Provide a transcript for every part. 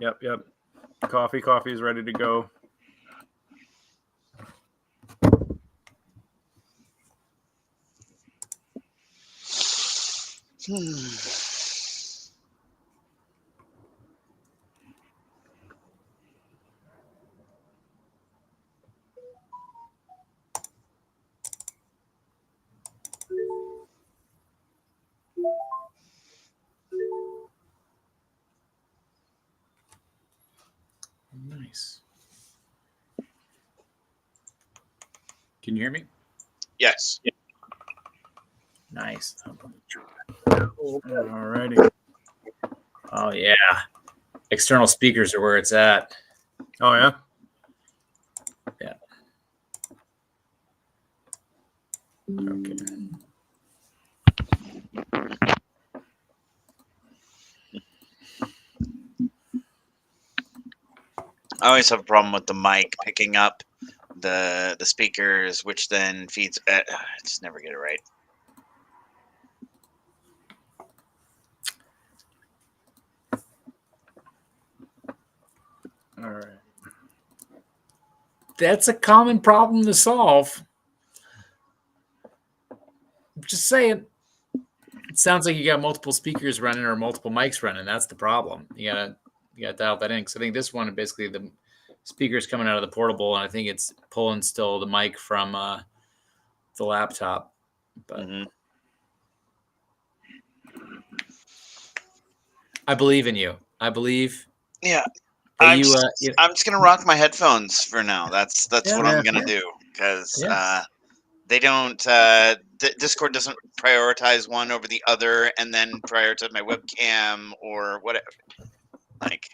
Yep. Coffee is ready to go. Nice. Can you hear me? Yes. Nice. Alrighty. Oh yeah. External speakers are where it's at. Oh yeah. Yeah. Okay. I always have a problem with the mic picking up the speakers, which then feeds. I just never get it right. All right. That's a common problem to solve. I'm just saying. It sounds like you got multiple speakers running or multiple mics running. That's the problem. You gotta dial that in. Because I think this one, basically the speakers coming out of the portable, and I think it's pulling still the mic from the laptop. But I believe in you. I believe. Yeah. I'm just gonna rock my headphones for now. That's what I'm gonna do, because they don't. Discord doesn't prioritize one over the other, and then prioritize my webcam or whatever. Like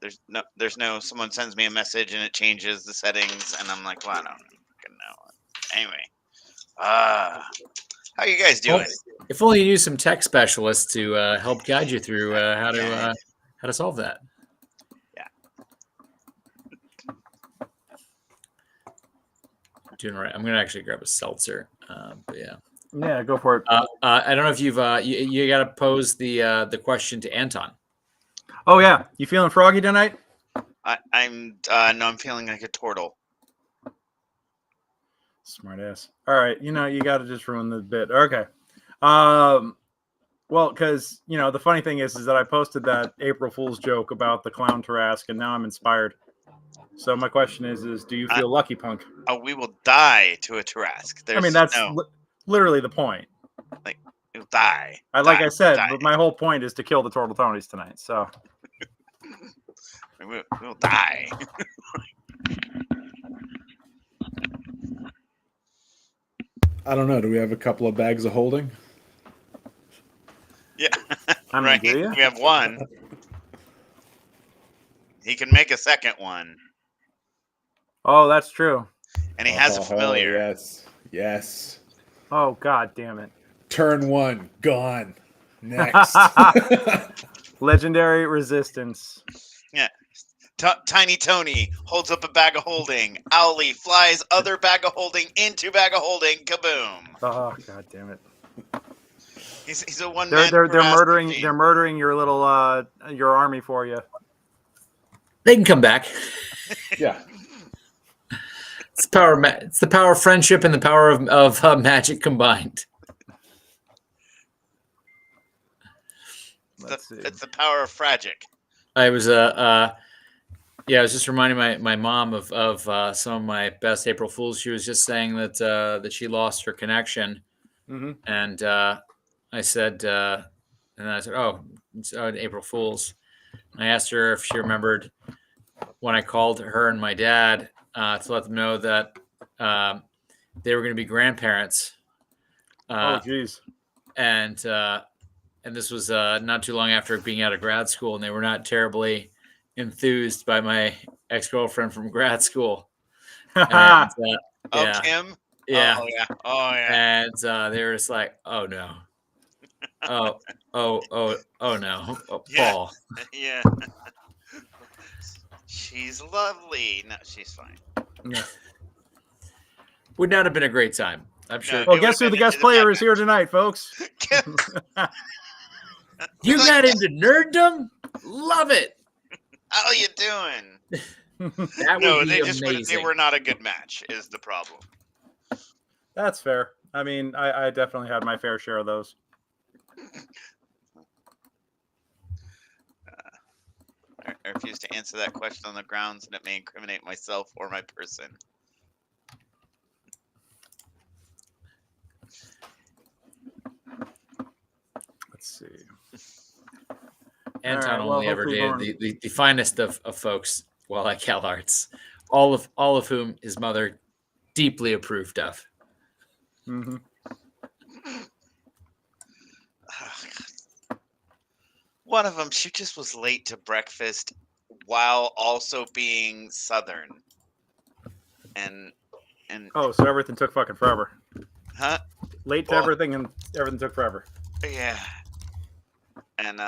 there's no. Someone sends me a message and it changes the settings, and I'm like, well, I don't fucking know. Anyway, how you guys doing? If only you knew some tech specialists to help guide you through how to solve that. Yeah. Doing all right. I'm gonna actually grab a seltzer. But yeah. Yeah, go for it. I don't know if you've you got to pose the question to Anton. Oh yeah, you feeling froggy tonight? I'm feeling like a turtle. Smart ass. All right, you got to just ruin the bit. Okay. Well, because the funny thing is that I posted that April Fool's joke about the clown Tarrasque, and now I'm inspired. So my question is do you feel lucky, punk? Oh, we will die to a Tarrasque. I mean, that's literally the point. Like, you'll die. Like I said, but my whole point is to kill the Tortletonis tonight. So we'll die. I don't know. Do we have a couple of bags of holding? Yeah. I mean, right. do you? We have one. He can make a second one. Oh, that's true. And he has a familiar. Yes. Oh, god damn it. Turn one, gone. Next. Legendary resistance. Yeah. Tiny Tony holds up a bag of holding. Owly flies other bag of holding into bag of holding. Kaboom! Oh god damn it! He's a one man. They're murdering. They're murdering your little your army for you. They can come back. Yeah. It's power. It's the power of friendship and the power of magic combined. It's the power of Fragic. I was I was just reminding my mom of some of my best April Fools. She was just saying that she lost her connection, and I said, oh, it's April Fools. And I asked her if she remembered when I called her and my dad to let them know that they were going to be grandparents. Oh, geez. And this was not too long after being out of grad school, and they were not terribly enthused by my ex-girlfriend from grad school. And, Kim? Yeah. Oh, yeah. And they were just like, oh, no. Oh, no. Oh, Paul. Yeah. She's lovely. No, she's fine. Yeah. Would not have been a great time, I'm sure. Well, guess who the guest player is here tonight, folks? You got into nerddom? Love it. How you doing? That No, would be they were not a good match. Is the problem? That's fair. I mean, I definitely had my fair share of those. I refuse to answer that question on the grounds that it may incriminate myself or my person. Let's see. Anton right, well, only ever did the finest of folks while at Cal Arts, all of whom his mother deeply approved of. Mm-hmm. One of them, she just was late to breakfast while also being Southern. And oh, so everything took fucking forever. Huh? Late to everything, and everything took forever. Yeah. And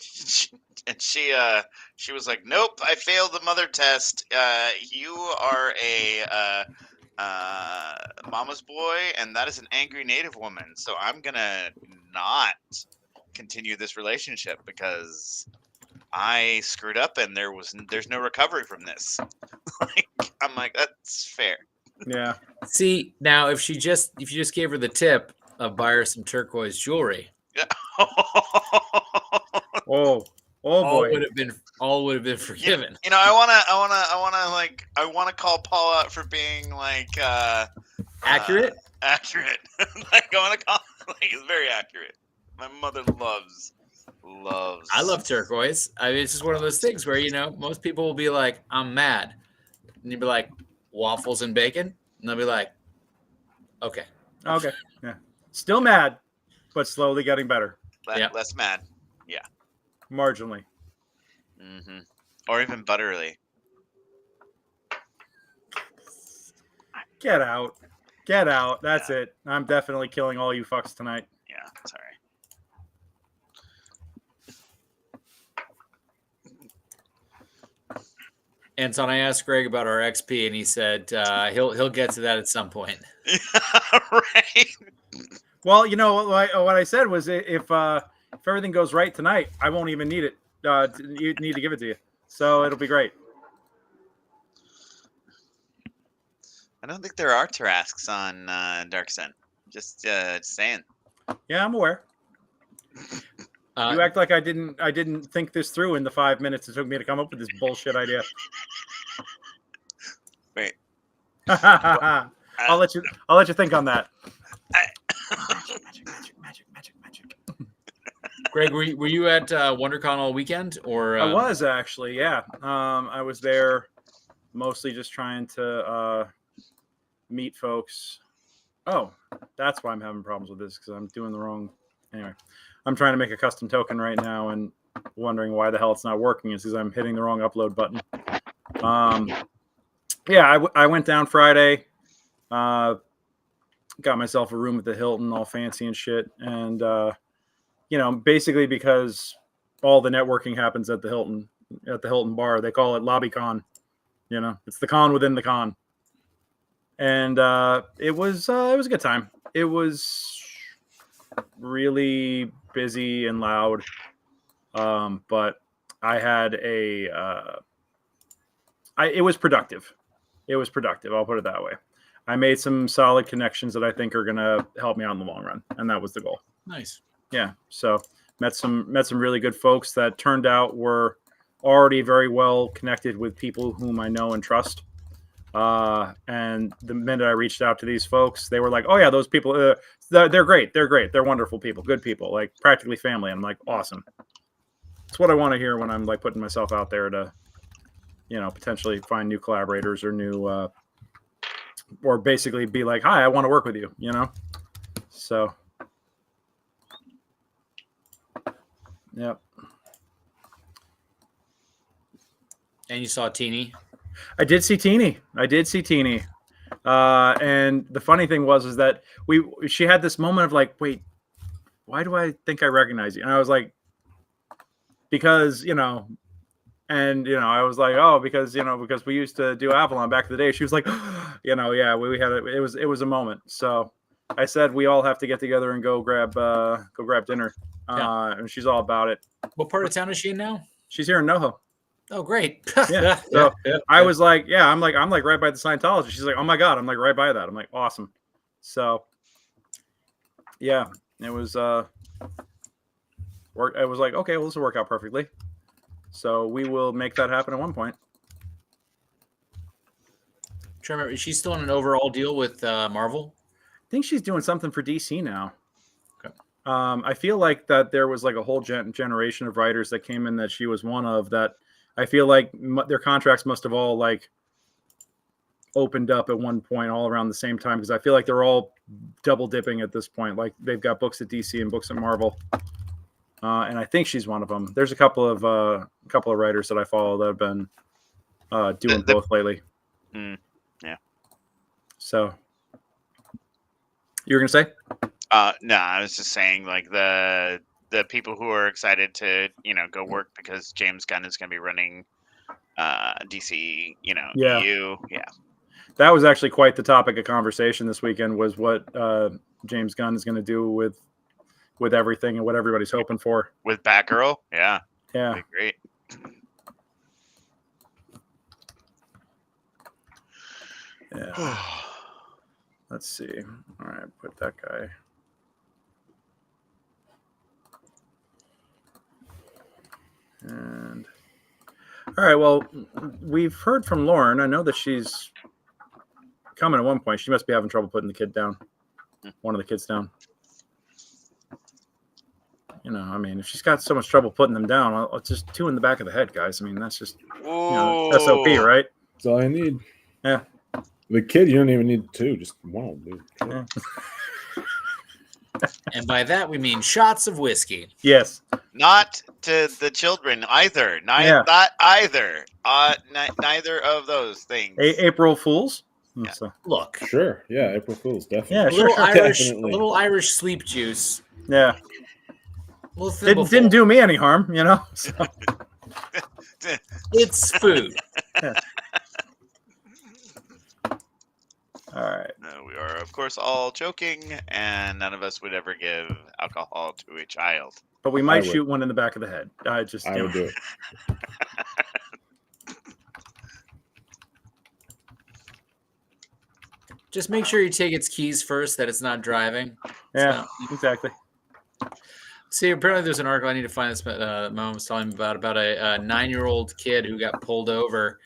she was like, nope, I failed the mother test. You are a mama's boy, and that is an angry Native woman. So I'm gonna not continue this relationship because I screwed up, and there's no recovery from this. I'm like, that's fair. Yeah. See, now if you just gave her the tip of buy her some turquoise jewelry. Oh boy. All would have been forgiven. You know, I wanna call Paul out for being like accurate. Accurate. Like I wanna call he's very accurate. My mother loves. I love turquoise. I mean, it's just one of those things where most people will be like, "I'm mad," and you'll be like, "Waffles and bacon," and they'll be like, "Okay, yeah, still mad, but slowly getting better. Less mad, yeah, marginally, or even butterly." Get out! That's it. I'm definitely killing all you fucks tonight. Yeah, sorry. Anton, I asked Greg about our XP, and he said he'll get to that at some point. Right. Well, what I said was if everything goes right tonight, I won't even need it. You need to give it to you, so it'll be great. I don't think there are Tarasques on Dark Sun. Just saying. Yeah, I'm aware. You act like I didn't think this through in the 5 minutes it took me to come up with this bullshit idea. Wait. I'll let you think on that. Magic. Greg, were you at WonderCon all weekend, or? I was actually, yeah. I was there mostly just trying to meet folks. Oh, that's why I'm having problems with this, because I'm doing the wrong. Anyway, I'm trying to make a custom token right now and wondering why the hell it's not working. Is because I'm hitting the wrong upload button. Yeah, I went down Friday. Got myself a room at the Hilton, all fancy and shit. And, basically because all the networking happens at the Hilton bar. They call it LobbyCon. It's the con within the con. And it was a good time. It was really busy and loud. But I had it was productive. It was productive. I'll put it that way. I made some solid connections that I think are going to help me out in the long run. And that was the goal. Nice. Yeah. So met some really good folks that turned out were already very well connected with people whom I know and trust. And the minute I reached out to these folks, they were like, "Oh yeah, those people, they're great. They're great. They're wonderful people, good people, like practically family." I'm like, awesome. That's what I want to hear when I'm like putting myself out there to, potentially find new collaborators or new, or basically be like, "Hi, I want to work with you." So, yep. And you saw Teeny. I did see Teeny. And the funny thing was that she had this moment of like, wait, why do I think I recognize you? And I was like, because, I was like, oh, because we used to do Avalon back in the day. She was like, yeah, we had it was a moment. So I said we all have to get together and go grab dinner. And she's all about it. What part of town is she in now? She's here in NoHo. Oh, great. Yeah. So I was like, I'm like right by the Scientology. She's like, oh my God, I'm like right by that. I'm like, awesome. So yeah, it was work. I was like, okay, well, this will work out perfectly. So we will make that happen at one point. Trevor, is she still in an overall deal with Marvel? I think she's doing something for DC now. Okay. I feel like that there was like a whole generation of writers that came in that she was one of that. I feel like their contracts must have all like opened up at one point all around the same time, because I feel like they're all double dipping at this point. Like they've got books at DC and books at Marvel. And I think she's one of them. There's a couple of writers that I follow that have been doing both lately. Yeah. So you were gonna say? No, I was just saying like the people who are excited to go work because James Gunn is going to be running DC, EU. Yeah. That was actually quite the topic of conversation this weekend. Was what James Gunn is going to do with everything and what everybody's hoping for with Batgirl. Yeah. Yeah. Great. Yeah. Let's see. All right, put that guy. And all right, well, we've heard from Lauren. I know that she's coming at one point. She must be having trouble putting the kid down. One of the kids down. I mean, if she's got so much trouble putting them down, I'll just 2 in the back of the head, guys. I mean, that's just SOP, right? That's all I need. Yeah. The kid, you don't even need 2, just 1, dude. Yeah. And by that we mean shots of whiskey. Yes. Not to the children either. Not either. Neither of those things. April Fools. Yeah. So. Look. Sure. Yeah, April Fools, definitely. Yeah, a little Irish sleep juice. Yeah. Didn't do me any harm, So. It's food. Yeah. All right. We are, of course, all joking, and none of us would ever give alcohol to a child. But we might shoot one in the back of the head. I would do it. Just make sure you take its keys first, that it's not driving. Yeah, exactly. See, apparently there's an article I need to find this Mom was telling me about a 9-year-old kid who got pulled over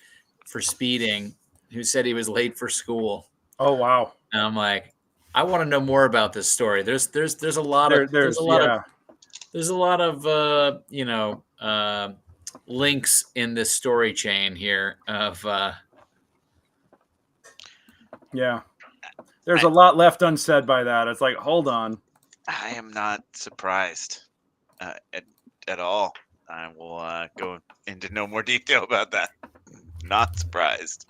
for speeding, who said he was late for school. Oh wow! And I'm like, I want to know more about this story. There's a lot of links in this story chain here of There's a lot left unsaid by that. It's like, hold on. I am not surprised at all. I will go into no more detail about that. Not surprised.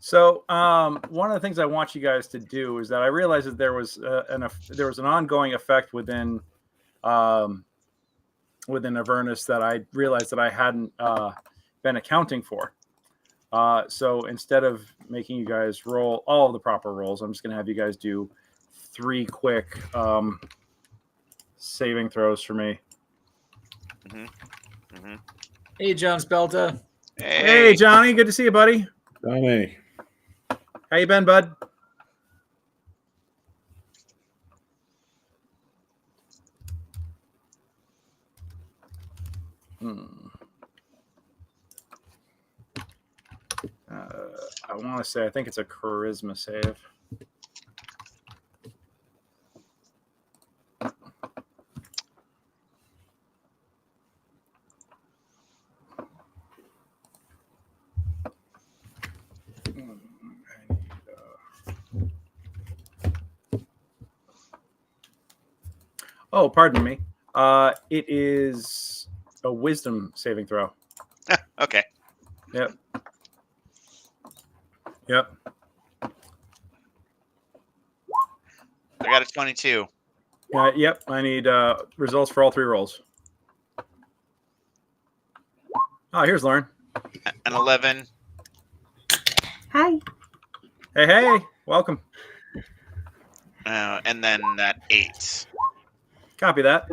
So one of the things I want you guys to do is that I realized that there was an ongoing effect within Avernus that I realized that I hadn't been accounting for. So instead of making you guys roll all of the proper rolls, I'm just going to have you guys do 3 quick saving throws for me. Mm-hmm. Mm-hmm. Hey, John Spelta. Hey, Johnny. Good to see you, buddy. Johnny. How you been, bud? I want to say, I think it's a charisma save. Oh, pardon me. It is a wisdom saving throw. Okay. Yep. I got a 22. Yep. I need results for all 3 rolls. Oh, here's Lauren. An 11. Hi. Hey. Welcome. And then that 8. Copy that.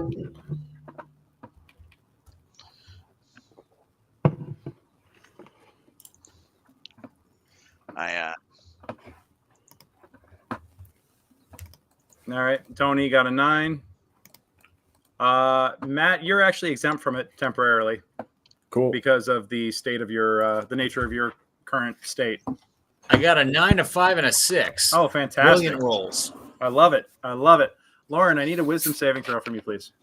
All right, Tony got a 9. Matt, you're actually exempt from it temporarily. Cool. Because of the state of your, the nature of your current state. I got a 9, a 5, and a 6. Oh, fantastic! Brilliant rolls. I love it. I love it. Lauren, I need a wisdom saving throw from you, please.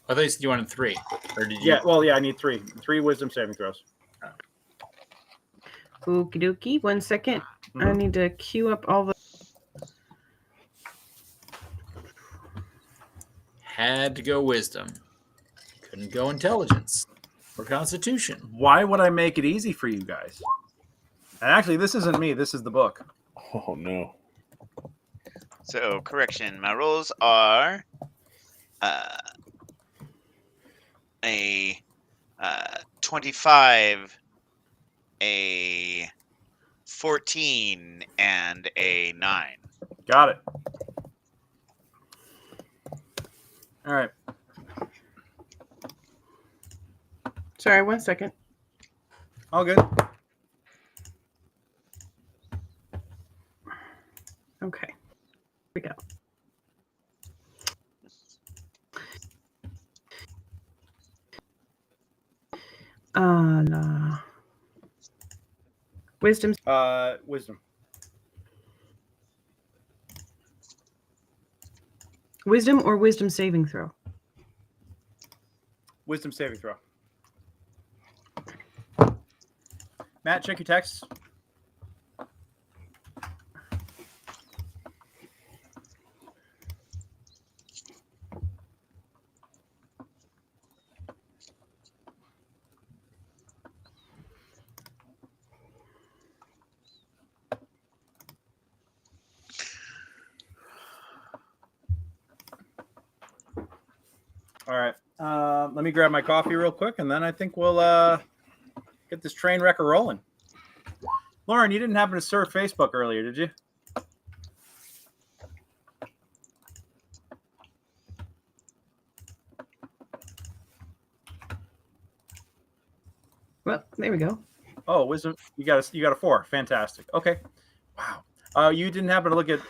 I thought you said you wanted 3. Or did you? Yeah. Well, yeah, I need 3. 3 wisdom saving throws. Okie dokie. 1 second. I need to queue up all the. Had to go wisdom. Couldn't go intelligence or constitution. Why would I make it easy for you guys? And actually, this isn't me. This is the book. Oh, no. So, correction. My rolls are a 25, a 14, and a 9. Got it. All right. Sorry, 1 second. All good. Okay. Here we go. Wisdom. Wisdom. Wisdom or wisdom saving throw? Wisdom saving throw. Matt, check your texts. All right. Let me grab my coffee real quick, and then I think we'll get this train wreck rolling. Lauren, you didn't happen to surf Facebook earlier, did you? Well, there we go. Oh, wisdom. You got a 4. Fantastic. Okay. Wow. You didn't happen to look at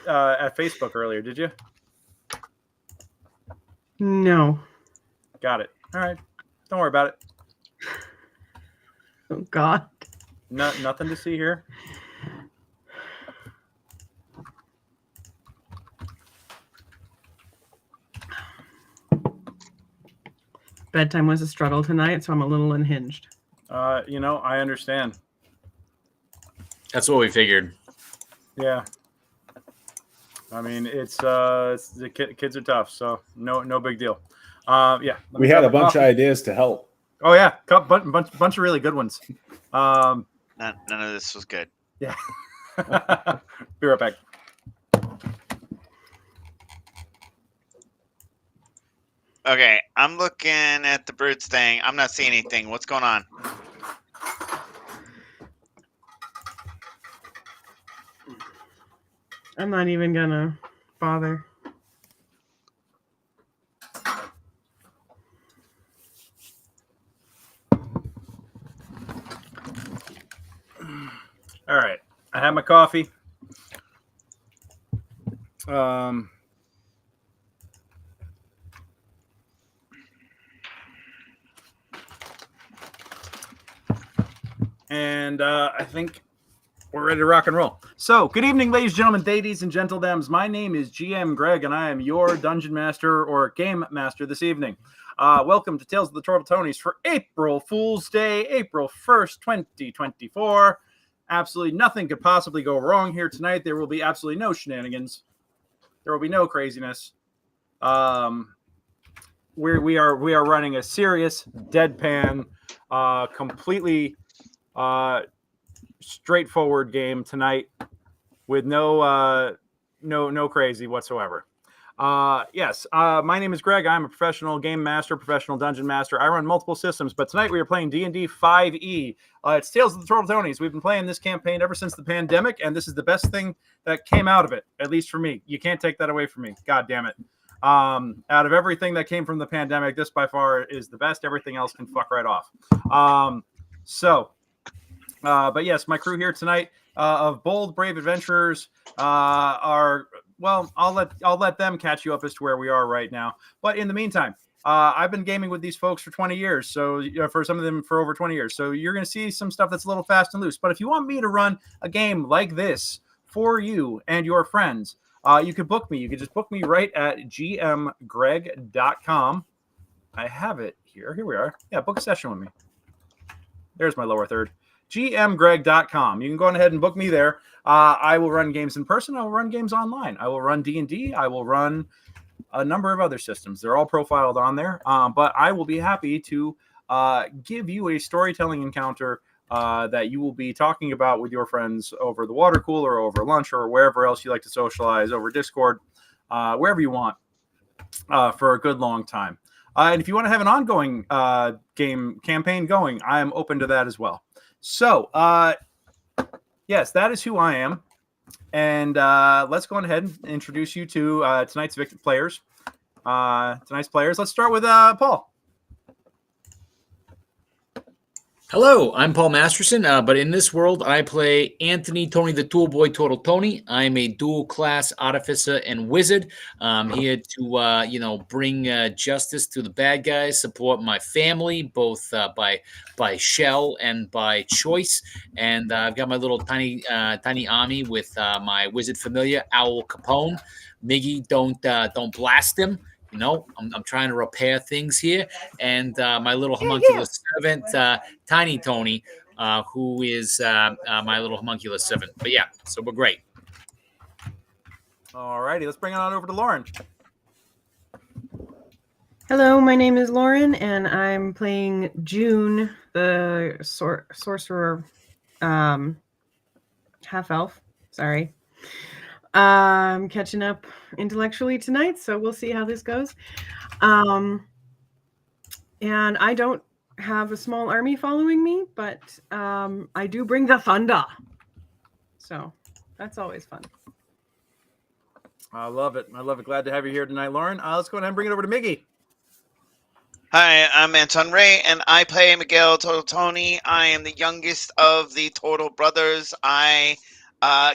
Facebook earlier, did you? No. Got it. All right. Don't worry about it. Oh, God. Nothing to see here. Bedtime was a struggle tonight, so I'm a little unhinged. I understand. That's what we figured. Yeah. I mean, it's the kids are tough, so no big deal. Yeah. We had a bunch of ideas to help. Oh yeah, bunch of really good ones. None of this was good. Yeah. Be right back. Okay, I'm looking at the brutes thing. I'm not seeing anything. What's going on? I'm not even gonna bother. All right, I have my coffee. And I think we're ready to rock and roll. So, good evening, ladies and gentlemen, ladies and gentledems. My name is GM Greg, and I am your Dungeon Master or Game Master this evening. Welcome to Tales of the Tortletonis for April Fool's Day, April 1st, 2024. Absolutely nothing could possibly go wrong here tonight. There will be absolutely no shenanigans. There will be no craziness. We are running a serious, deadpan, completely straightforward game tonight with no crazy whatsoever. Yes. My name is Greg. I'm a professional game master, professional dungeon master. I run multiple systems, but tonight we are playing D&D 5e. It's Tales of the Tortletonis. We've been playing this campaign ever since the pandemic, and this is the best thing that came out of it, at least for me. You can't take that away from me. God damn it. Out of everything that came from the pandemic, this by far is the best. Everything else can fuck right off. But yes, my crew here tonight of bold, brave adventurers are... Well, I'll let them catch you up as to where we are right now. But in the meantime, I've been gaming with these folks for 20 years. So for some of them for over 20 years. So you're going to see some stuff that's a little fast and loose. But if you want me to run a game like this for you and your friends, you can book me. You can just book me right at gmgreg.com. I have it here. Here we are. Yeah, book a session with me. There's my lower third. gmgreg.com. You can go ahead and book me there. I will run games in person. I will run games online. I will run D&D. I will run a number of other systems. They're all profiled on there. But I will be happy to give you a storytelling encounter that you will be talking about with your friends over the water cooler, or over lunch, or wherever else you like to socialize, over Discord, wherever you want, for a good long time. And if you want to have an ongoing game campaign going, I am open to that as well. So, yes, that is who I am. And let's go ahead and introduce you to tonight's players. Let's start with Paul. Hello, I'm Paul Masterson, but in this world, I play Anthony Tony the Toolboy Tortletoni. I'm a dual class artificer and wizard. I'm here to, bring justice to the bad guys, support my family, both by shell and by choice. And I've got my little tiny army with my wizard familiar, Owl Capone. Miggy, don't blast him. I'm trying to repair things here. And my little homunculus servant, Tiny Tony, who is my little homunculus servant. But yeah, so we're great. All righty, let's bring it on over to Lauren. Hello, my name is Lauren, and I'm playing June, the sorcerer, half-elf. Sorry. I'm catching up intellectually tonight, so we'll see how this goes. And I don't have a small army following me, but I do bring the thunder. So that's always fun. I love it. Glad to have you here tonight, Lauren. Let's go ahead and bring it over to Miggy. Hi, I'm Anton Ray, and I play Miguelle Tortletoni. I am the youngest of the Tortle brothers. I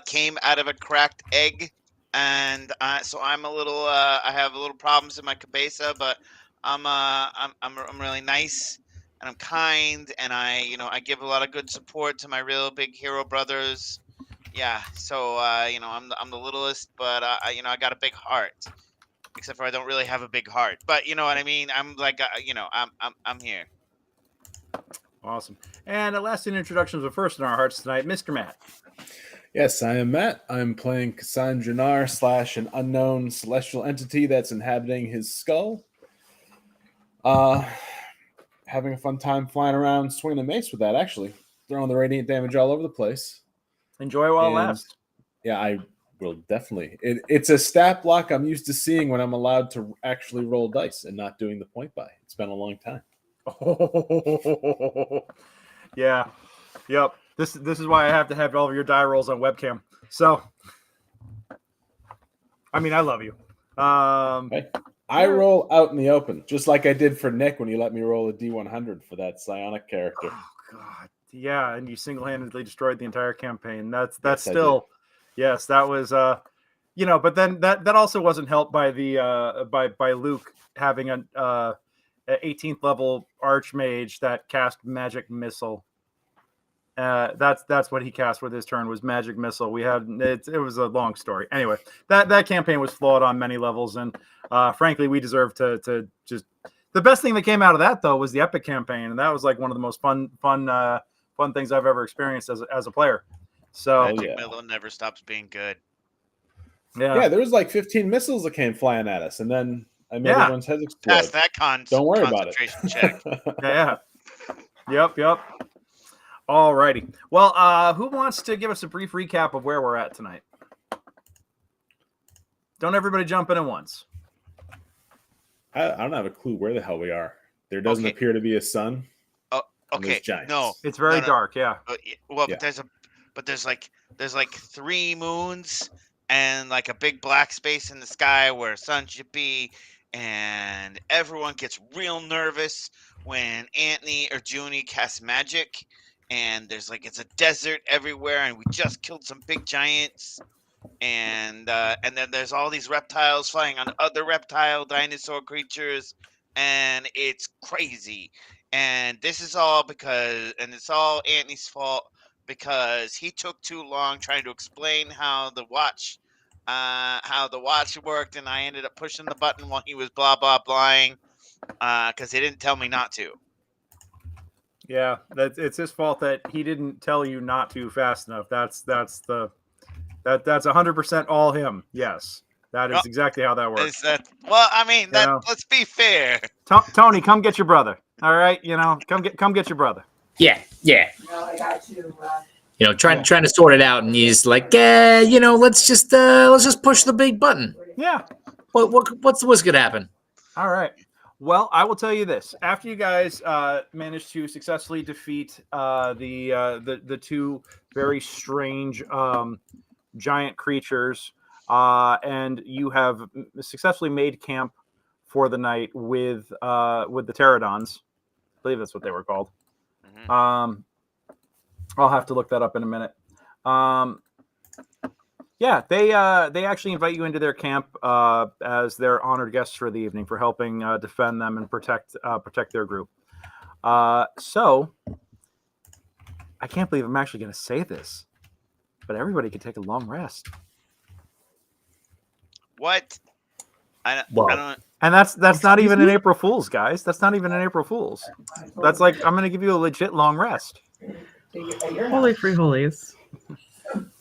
came out of a cracked egg, and so I'm a little. I have a little problems in my cabeza, but I'm really nice, and I'm kind, and I give a lot of good support to my real big hero brothers. Yeah, so I'm the littlest, but I got a big heart. Except for I don't really have a big heart, but you know what I mean. I'm like, I'm here. Awesome. And last in introductions, but first in our hearts tonight, Mr. Matt. Yes, I am Matt. I'm playing Casan Jonar / an unknown celestial entity that's inhabiting his skull. Having a fun time flying around, swinging a mace with that. Actually, throwing the radiant damage all over the place. Enjoy while it lasts. Yeah, I will definitely. It's a stat block I'm used to seeing when I'm allowed to actually roll dice and not doing the point buy. It's been a long time. Oh, yeah. Yep. This is why I have to have all of your die rolls on webcam. So, I mean, I love you. Hey, I roll out in the open, just like I did for Nick when you let me roll a D100 for that psionic character. Oh God, yeah, and you single-handedly destroyed the entire campaign. That's yes, still, yes, that was but then that also wasn't helped by the by Luke having an 18th level archmage that cast magic missile. That's what he cast with his turn, was magic missile. We had it was a long story. Anyway, that campaign was flawed on many levels, and frankly, we deserve to just. The best thing that came out of that though was the epic campaign, and that was like one of the most fun things I've ever experienced as a player. So Miller never stops being good. Yeah, there was like 15 missiles that came flying at us, and then I made everyone's heads explode. Pass that Don't worry about it. Check. Yeah. Yep. All righty. Well, who wants to give us a brief recap of where we're at tonight? Don't everybody jump in at once. I don't have a clue where the hell we are. There doesn't appear to be a sun. Oh, okay. No, it's very dark. Yeah. Well, Yeah. there's like 3 moons and like a big black space in the sky where sun should be, and everyone gets real nervous when Anthony or Junie casts magic, and there's like it's a desert everywhere, and we just killed some big giants, and then there's all these reptiles flying on other reptile dinosaur creatures, and it's crazy. And this is all it's all Anthony's fault because he took too long trying to explain how the watch worked, and I ended up pushing the button while he was blah blah blahing because he didn't tell me not to. Yeah, it's his fault that he didn't tell you not to fast enough. That's 100% all him. Yes, that is exactly how that works. Well, I mean, let's be fair. Tony, come get your brother. All right, come get your brother. Yeah. No, I got to. Trying to sort it out, and he's like, let's just push the big button. Yeah. What's gonna happen? All right. Well, I will tell you this: after you guys managed to successfully defeat the 2 very strange giant creatures, and you have successfully made camp for the night with the pterodons. I believe that's what they were called. Mm-hmm. I'll have to look that up in a minute. Yeah, they actually invite you into their camp as their honored guests for the evening for helping defend them and protect their group. So I can't believe I'm actually going to say this, but everybody can take a long rest. What? I don't. And that's not even an April Fool's, guys. That's not even an April Fool's. That's like I'm going to give you a legit long rest. Holy free holies.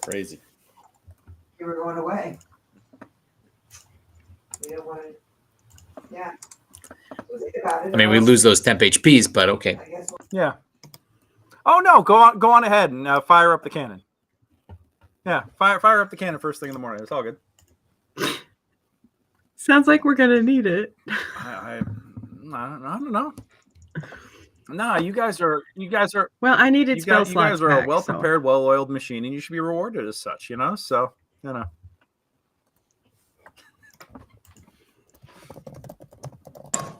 Crazy. You were going away. You don't want to. Yeah. I mean, we lose those temp HPs, but okay. Yeah. Oh no! Go on ahead and fire up the cannon. Yeah, fire up the cannon first thing in the morning. It's all good. Sounds like we're gonna need it. I don't know. Nah, you guys are. Well, I needed spell slots. You guys are a well-prepared, well-oiled machine, and you should be rewarded as such. So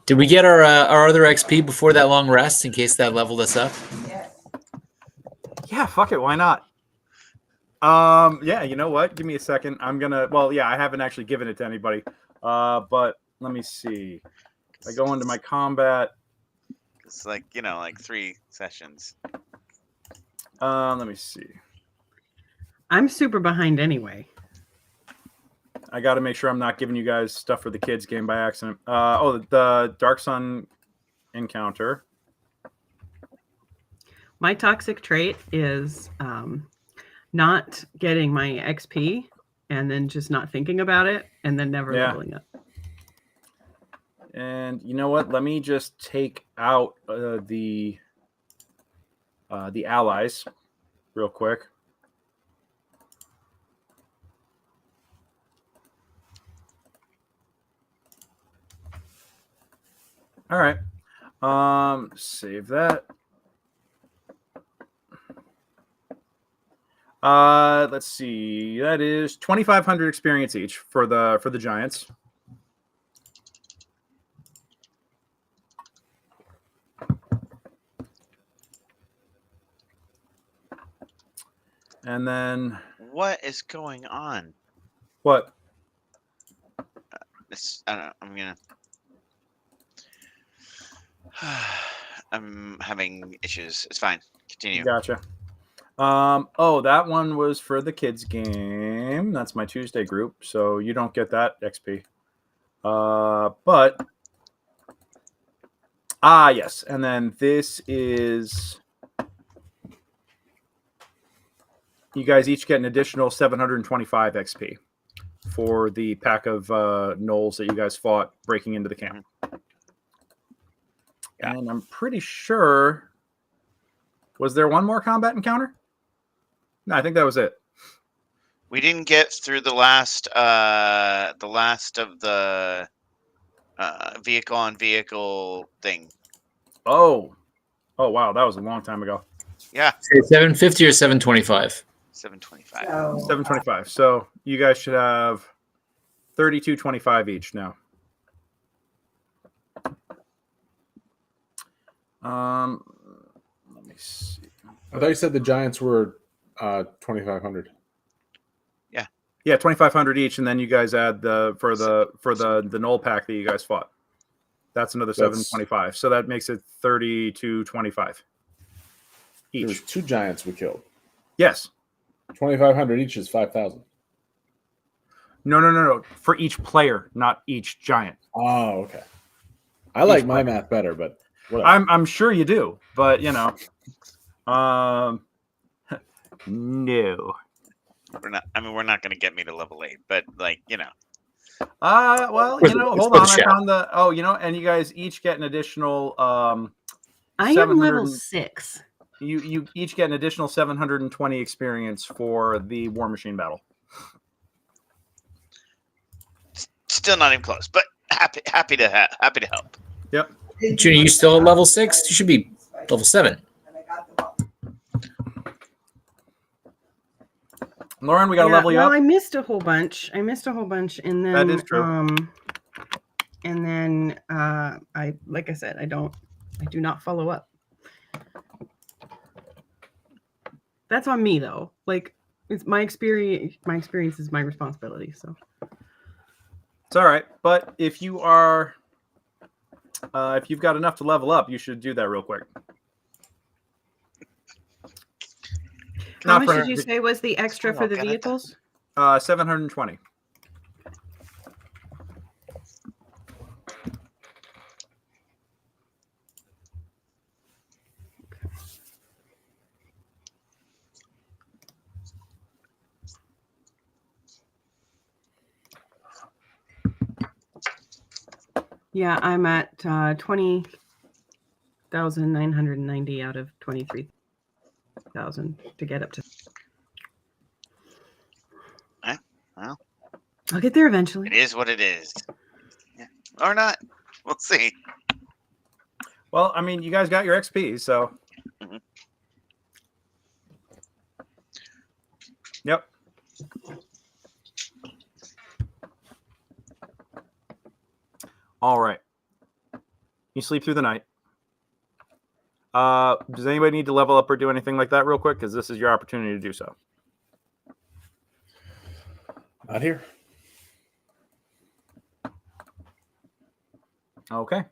Did we get our other XP before that long rest in case that leveled us up? Yes. Yeah, fuck it. Why not? Yeah, you know what? Give me a second. I'm gonna. Well, yeah, I haven't actually given it to anybody. But let me see. I go into my combat. It's like 3 sessions. Let me see. I'm super behind anyway. I got to make sure I'm not giving you guys stuff for the kids game by accident. The Dark Sun encounter. My toxic trait is not getting my XP and then just not thinking about it and then never leveling up. And you know what? Let me just take out the allies real quick. All right. Save that. Let's see. That is 2,500 experience each for the giants. And then what is going on? What? I don't know. I'm having issues. It's fine. Continue. Gotcha. That one was for the kids game. That's my Tuesday group, so you don't get that XP. But yes, and then this is you guys each get an additional 725 XP for the pack of gnolls that you guys fought breaking into the camp. Yeah. And I'm pretty sure. Was there one more combat encounter? No, I think that was it. We didn't get through the last of the vehicle on vehicle thing. Oh, wow, that was a long time ago. Yeah, 750 or 725. 725. So, 725. So you guys should have 32.25 each now. Let me see. I thought you said the Giants were 2,500. Yeah, 2,500 each, and then you guys add for the null pack that you guys fought. That's another 725. So that makes it 32.25 each. There's 2 Giants we killed. Yes. 2,500 each is 5,000. No. For each player, not each giant. Oh, okay. I like my math better, but whatever. I'm sure you do, but no. We're not. I mean, we're not going to get me to level 8, but like. Well, hold on. I found the. And you guys each get an additional. I am level 6. You each get an additional 720 experience for the War Machine battle. Still not even close, but happy to help. Yep. Junior, you still at level 6? You should be level 7. Lauren, we got to level you up. I missed a whole bunch. And then that is true. And then I like I said, I do not follow up. That's on me though. Like it's my experience. My experience is my responsibility. So it's all right. But if you are, if you've got enough to level up, you should do that real quick. How much did you say was the extra for the vehicles? 720. Yeah, I'm at 20,990 out of 23,000 to get up to. Well, I'll get there eventually. It is what it is. Yeah. Or not. We'll see. Well, I mean, you guys got your XP, so. Mm-hmm. Yep. All right. You sleep through the night. Does anybody need to level up or do anything like that real quick? Because this is your opportunity to do so. Not here. Okay.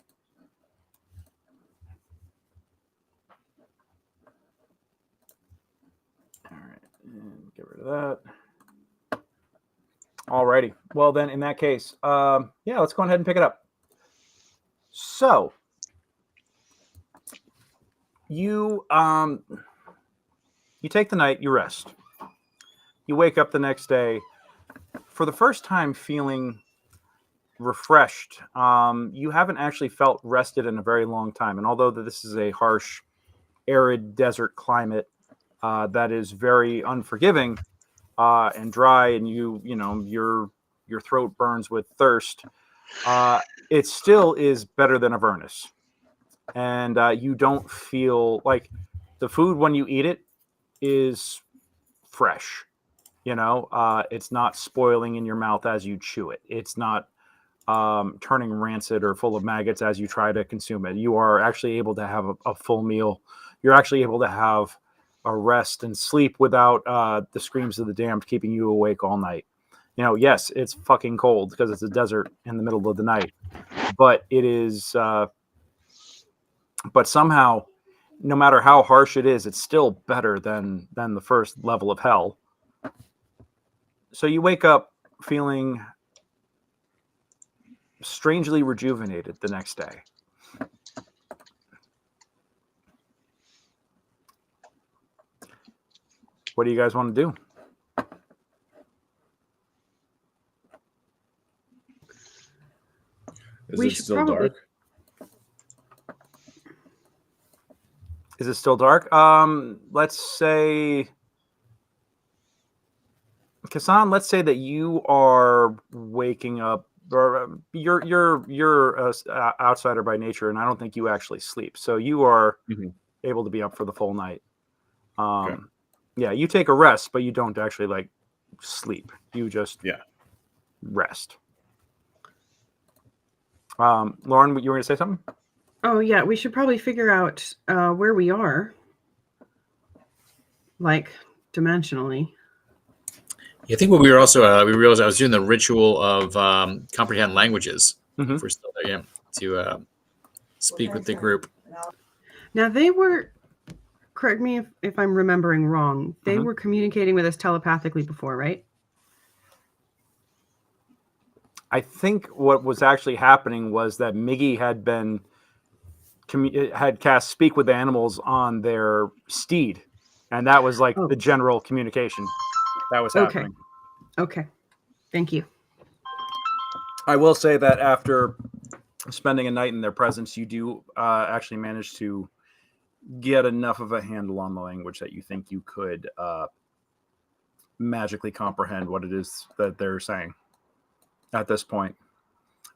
All right. And get rid of that. All righty. Well, then, in that case, yeah, let's go ahead and pick it up. So, you take the night, you rest. You wake up the next day, for the first time feeling refreshed. You haven't actually felt rested in a very long time. And although this is a harsh, arid desert climate that is very unforgiving and dry, and your throat burns with thirst, it still is better than Avernus. And you don't feel like the food when you eat it is fresh. It's not spoiling in your mouth as you chew it. It's not turning rancid or full of maggots as you try to consume it. You are actually able to have a full meal. You're actually able to have a rest and sleep without the screams of the damned keeping you awake all night. Yes, it's fucking cold because it's a desert in the middle of the night, but it is. But somehow, no matter how harsh it is, it's still better than the first level of hell. So you wake up feeling strangely rejuvenated the next day. What do you guys want to do? Is it still dark? Is it still dark? Let's say, Casan, let's say that you are waking up you're a outsider by nature, and I don't think you actually sleep. So you are able to be up for the full night. Okay. Yeah, you take a rest, but you don't actually like sleep. You just rest. Lauren, you were going to say something? Oh yeah, we should probably figure out where we are, like dimensionally. I think what we were also we realized I was doing the ritual of comprehend languages. If we're still there, to speak with the group. Now they were. Correct me if I'm remembering wrong. They were communicating with us telepathically before, right? I think what was actually happening was that Miggy had cast speak with animals on their steed, and that was like the general communication that was happening. Okay. Thank you. I will say that after spending a night in their presence, you do actually manage to get enough of a handle on the language that you think you could magically comprehend what it is that they're saying at this point.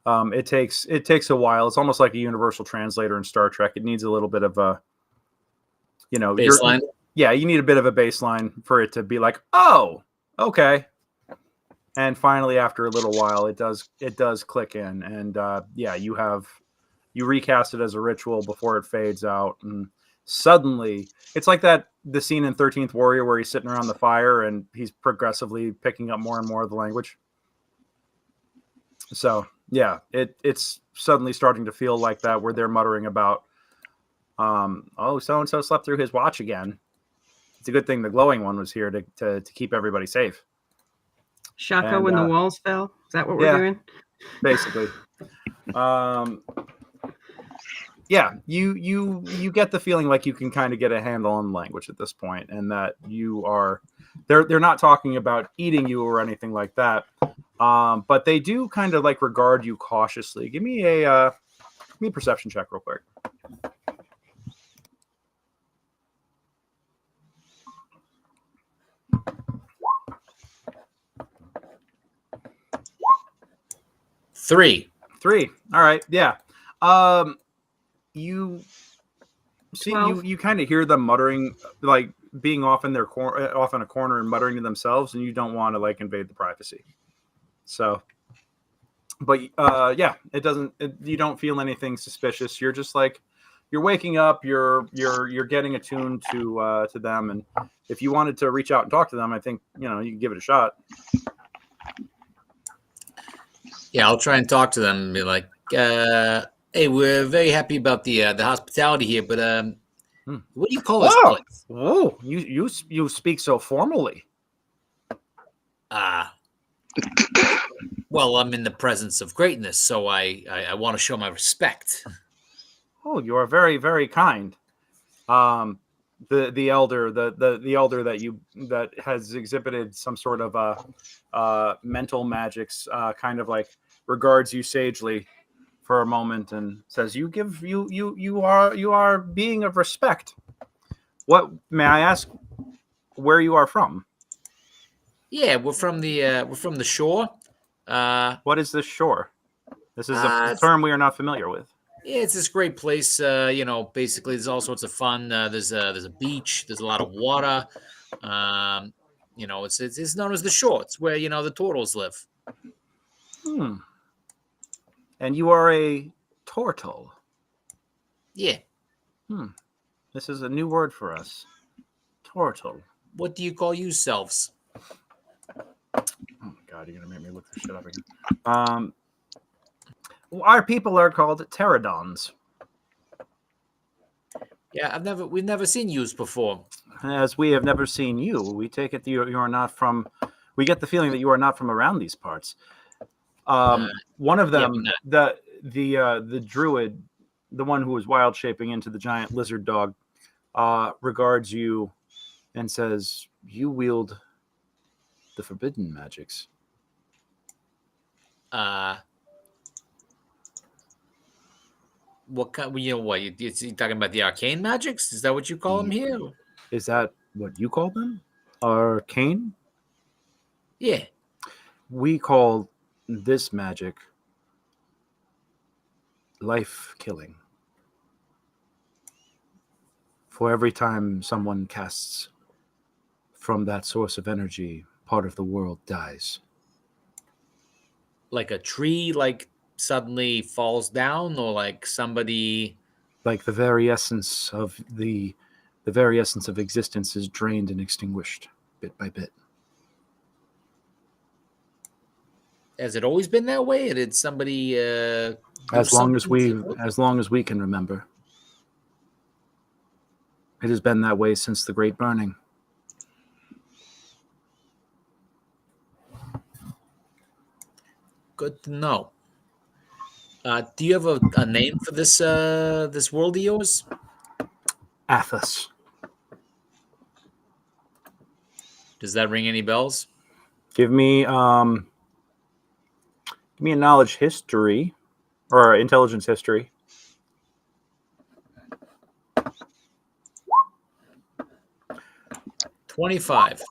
It takes a while. It's almost like a universal translator in Star Trek. It needs a little bit of a, baseline. You need a bit of a baseline for it to be like, oh, okay. And finally, after a little while, it does click in, and you recast it as a ritual before it fades out, and suddenly it's like the scene in 13th Warrior where he's sitting around the fire and he's progressively picking up more and more of the language. So yeah, it's suddenly starting to feel like that, where they're muttering about, so-and-so slept through his watch again. It's a good thing the glowing one was here to keep everybody safe. Shaka when the walls fell. Is that what we're doing? Basically. You get the feeling like you can kind of get a handle on language at this point, and that you are they're not talking about eating you or anything like that. But they do kind of like regard you cautiously. Give me a perception check real quick. Three. All right. Yeah. You see, you kind of hear them muttering, like being off in a corner and muttering to themselves, and you don't want to like invade the privacy. So, but it doesn't. You don't feel anything suspicious. You're just like you're waking up. You're getting attuned to them, and if you wanted to reach out and talk to them, I think you can give it a shot. Yeah, I'll try and talk to them and be like, "Hey, we're very happy about the hospitality here, but what do you call this place?" Oh, you speak so formally. Well, I'm in the presence of greatness, so I want to show my respect. Oh, you are very, very kind. The elder that has exhibited some sort of mental magics, kind of like regards you sagely for a moment and says, you are being of respect. What may I ask where you are from? Yeah, we're from the shore. What is this shore? This is a term we are not familiar with. Yeah, it's this great place. Basically, there's all sorts of fun. There's a beach. There's a lot of water. It's known as the shore. It's where the turtles live. And you are a Tortle. Yeah. This is a new word for us. Tortle. What do you call yourselves? Oh my God, you're gonna make me look this shit up again. Our people are called pterodons. Yeah, we've never seen yous before. As we have never seen you, we take it that you are not from. We get the feeling that you are not from around these parts. One of them, the druid, the one who was wild shaping into the giant lizard dog, regards you and says, "You wield the forbidden magics." What kind? What you talking about? The arcane magics? Is that what you call them here? Is that what you call them? Arcane? Yeah. We call this magic life-killing. For every time someone casts from that source of energy, part of the world dies. Like a tree, like suddenly falls down, or like somebody, like the very essence of the very essence of existence is drained and extinguished bit by bit. has it always been that way, or did somebody as long as we can remember, it has been that way since the Great Burning. Good to know. Do you have a name for this this world of yours? Athos. Does that ring any bells? Give me a knowledge history or intelligence history. $25.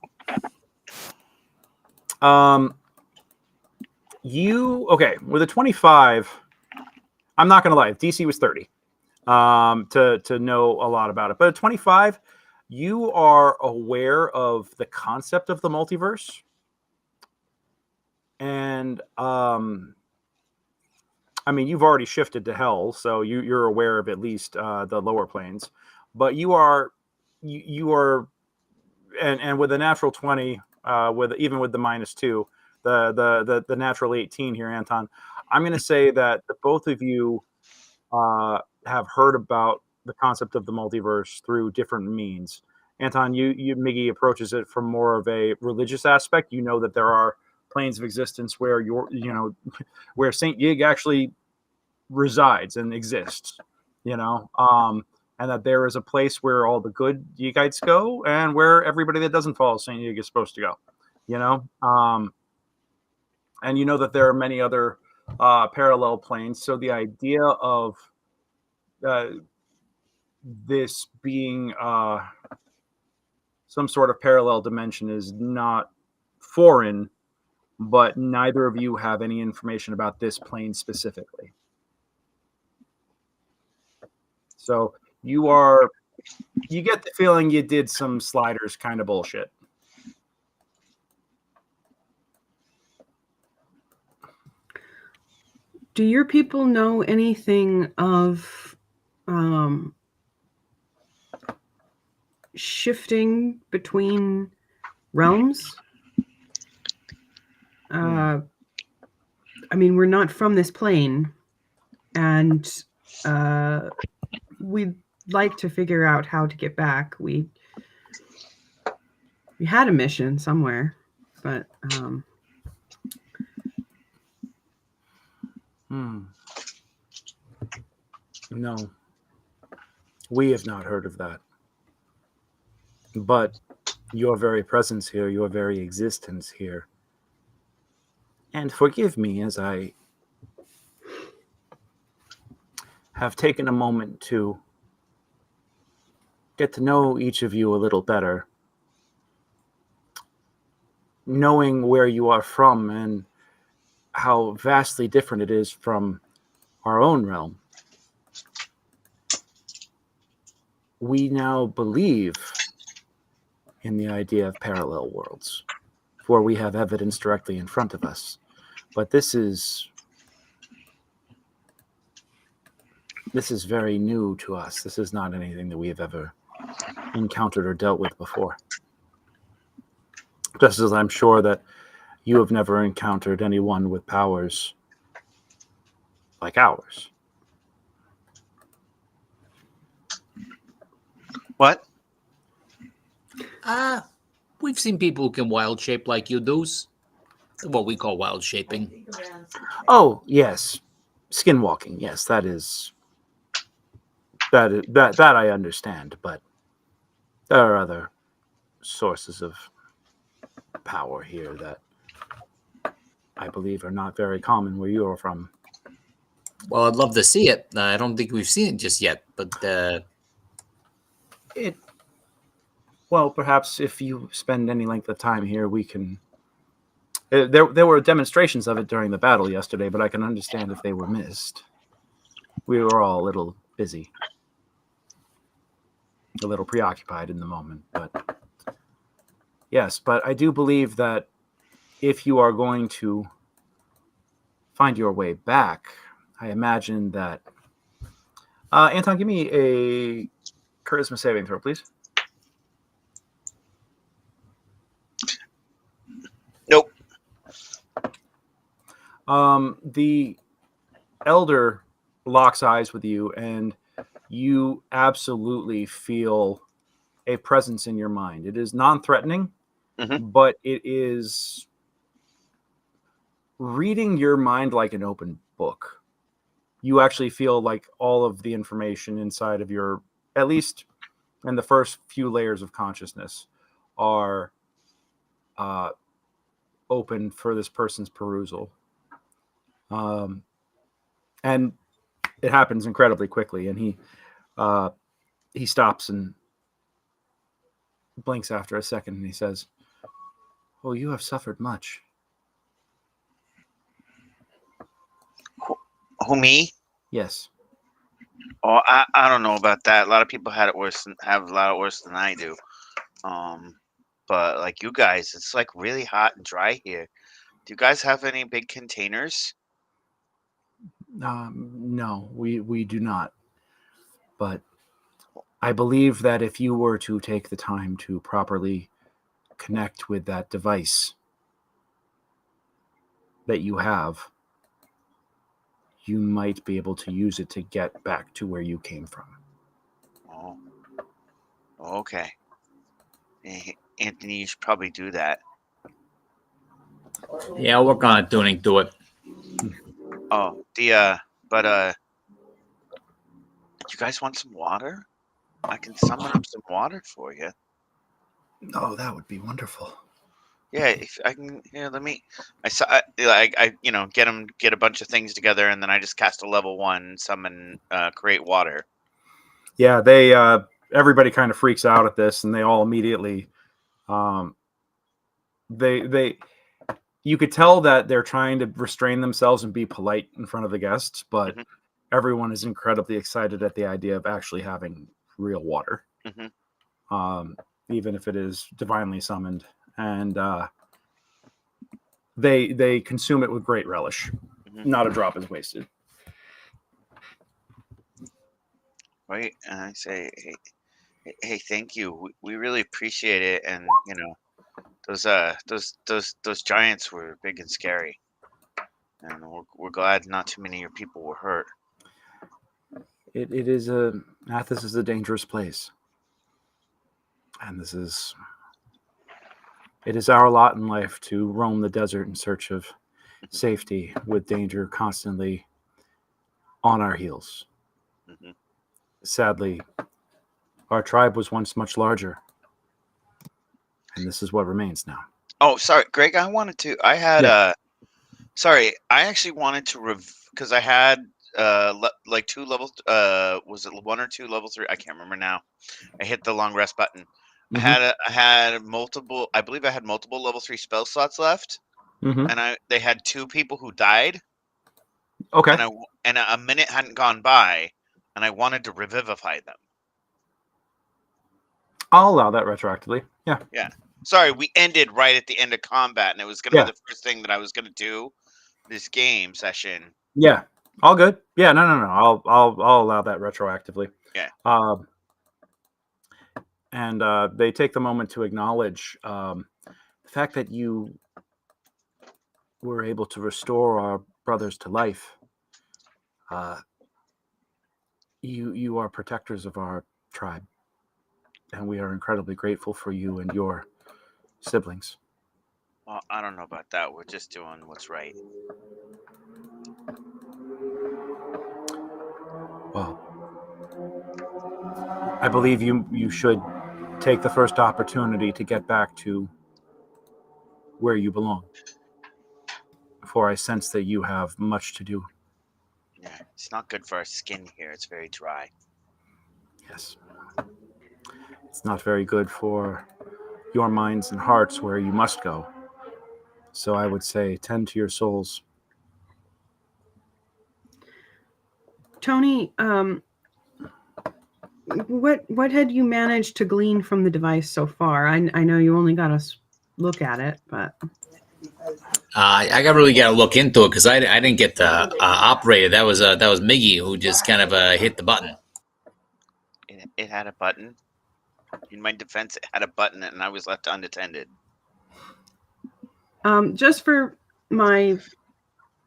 Okay, with a 25, I'm not gonna lie, DC was 30 to know a lot about it, but at 25, you are aware of the concept of the multiverse, and I mean, you've already shifted to hell, so you're aware of at least the lower planes, but you are and with a natural 20, with the -2, the natural 18 here, Anton, I'm going to say that the both of you have heard about the concept of the multiverse through different means. Anton, Miggy approaches it from more of a religious aspect. You know that there are planes of existence where where Saint Yig actually resides and exists, and that there is a place where all the good Yigites go and where everybody that doesn't follow Saint Yig is supposed to go, and you know that there are many other parallel planes. So the idea of this being some sort of parallel dimension is not foreign, but neither of you have any information about this plane specifically. So you get the feeling you did some sliders kind of bullshit. Do your people know anything of shifting between realms? I mean, we're not from this plane, and we'd like to figure out how to get back. We had a mission somewhere, but no, we have not heard of that. But your very presence here, your very existence here, and forgive me as I have taken a moment to get to know each of you a little better, knowing where you are from and how vastly different it is from our own realm. We now believe in the idea of parallel worlds, for we have evidence directly in front of us. But this is very new to us. This is not anything that we have ever encountered or dealt with before. Just as I'm sure that you have never encountered anyone with powers like ours. What? We've seen people who can wild shape like you do. What we call wild shaping. Oh, yes. Skinwalking. Yes, that I understand, but there are other sources of power here that I believe are not very common where you are from. Well, I'd love to see it. I don't think we've seen it just yet, but well, perhaps if you spend any length of time here, we can. There were demonstrations of it during the battle yesterday, but I can understand if they were missed. We were all a little busy, a little preoccupied in the moment. But yes, but I do believe that if you are going to find your way back, I imagine that... Anton, give me a charisma saving throw, please. Nope. The elder locks eyes with you, and you absolutely feel a presence in your mind. It is non-threatening, but it is reading your mind like an open book. You actually feel like all of the information inside of your, at least in the first few layers of consciousness, are open for this person's perusal. And it happens incredibly quickly, and he stops and blinks after a second, and he says, "Oh, you have suffered much." Who, me? Yes. Oh, I don't know about that. A lot of people have a lot worse than I do. But like you guys, it's like really hot and dry here. Do you guys have any big containers? No, we do not. But I believe that if you were to take the time to properly connect with that device that you have, you might be able to use it to get back to where you came from. Oh, okay. Anthony, you should probably do that. Yeah, I'll work on it, doing do it. Oh, do you guys want some water? I can summon up some water for you. Oh, that would be wonderful. Yeah, if I can, let me. Get a bunch of things together, and then I just cast a level 1 summon, create water. Yeah, they everybody kind of freaks out at this, and they all immediately, they you could tell that they're trying to restrain themselves and be polite in front of the guests, but everyone is incredibly excited at the idea of actually having real water, even if it is divinely summoned. And they consume it with great relish. Not a drop is wasted. Right, and I say, hey, thank you. We really appreciate it, and those giants were big and scary, and we're glad not too many of your people were hurt. It is Athos is a dangerous place, and it is our lot in life to roam the desert in search of safety, with danger constantly on our heels. Sadly, our tribe was once much larger, and this is what remains now. Oh, sorry, Greg. I actually wanted to because I had like 2 levels. Was it 1 or 2 level 3? I can't remember now. I hit the long rest button. I had multiple. I believe I had multiple level 3 spell slots left, and they had 2 people who died. Okay. And a minute hadn't gone by, and I wanted to revivify them. I'll allow that retroactively. Yeah. Yeah. Sorry, we ended right at the end of combat, and it was going to be the first thing that I was going to do this game session. Yeah. All good. Yeah. No. I'll allow that retroactively. Yeah. And they take the moment to acknowledge the fact that you were able to restore our brothers to life. You are protectors of our tribe, and we are incredibly grateful for you and your siblings. Well, I don't know about that. We're just doing what's right. Well, I believe you should take the first opportunity to get back to where you belong, for I sense that you have much to do. Yeah, it's not good for our skin here. It's very dry. Yes. It's not very good for your minds and hearts where you must go. So I would say tend to your souls. Tony, what had you managed to glean from the device so far? I know you only got us look at it, but I really got to look into it because I didn't get to operate it. That was Miggy who just kind of hit the button. It had a button. In my defense, it had a button, and I was left unattended. Just for my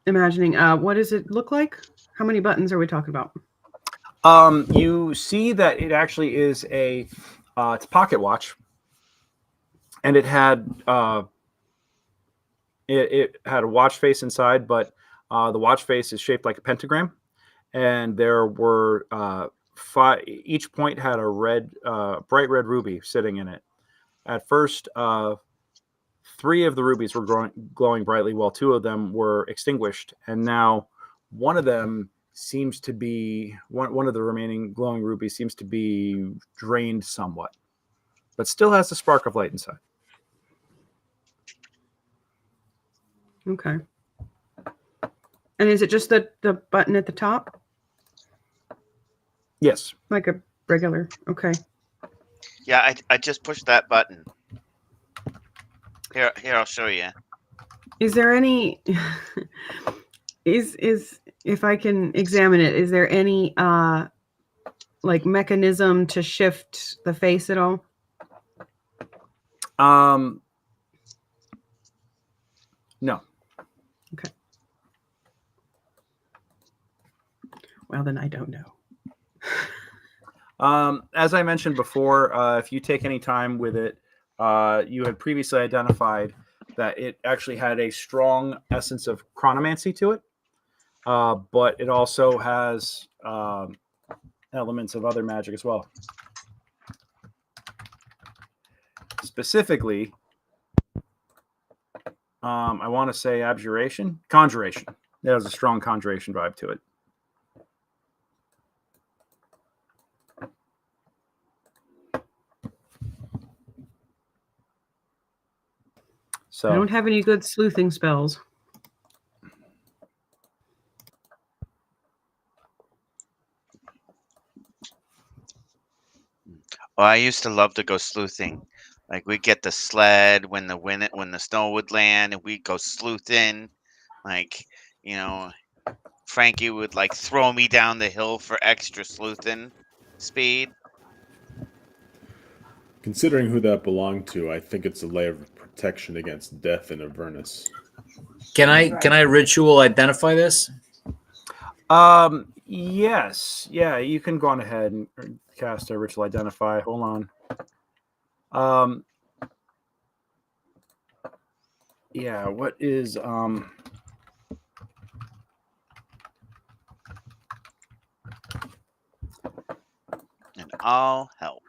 imagining, what does it look like? How many buttons are we talking about? You see that it actually is it's a pocket watch, and it had it had a watch face inside, but the watch face is shaped like a pentagram, and there were five. Each point had a bright red ruby sitting in it. At first, 3 of the rubies were glowing brightly, while 2 of them were extinguished, and now one of them seems to be one of the remaining glowing rubies seems to be drained somewhat, but still has a spark of light inside. Okay. And is it just the button at the top? Yes. Like a regular. Okay. Yeah, I just pushed that button. Here, I'll show you. Is there any is if I can examine it, is there any like mechanism to shift the face at all? No. Okay. Well, then I don't know. As I mentioned before, if you take any time with it, you had previously identified that it actually had a strong essence of chronomancy to it, but it also has elements of other magic as well. Specifically, I want to say conjuration. It has a strong conjuration vibe to it. So I don't have any good sleuthing spells. Well, I used to love to go sleuthing. Like we'd get the sled when the snow would land, and we'd go sleuthing. Like, Frankie would like throw me down the hill for extra sleuthing speed. Considering who that belonged to, I think it's a layer of protection against death in Avernus. Can I ritual identify this? Yes. Yeah, you can go on ahead and cast a ritual identify. Hold on. Yeah, what is and I'll help.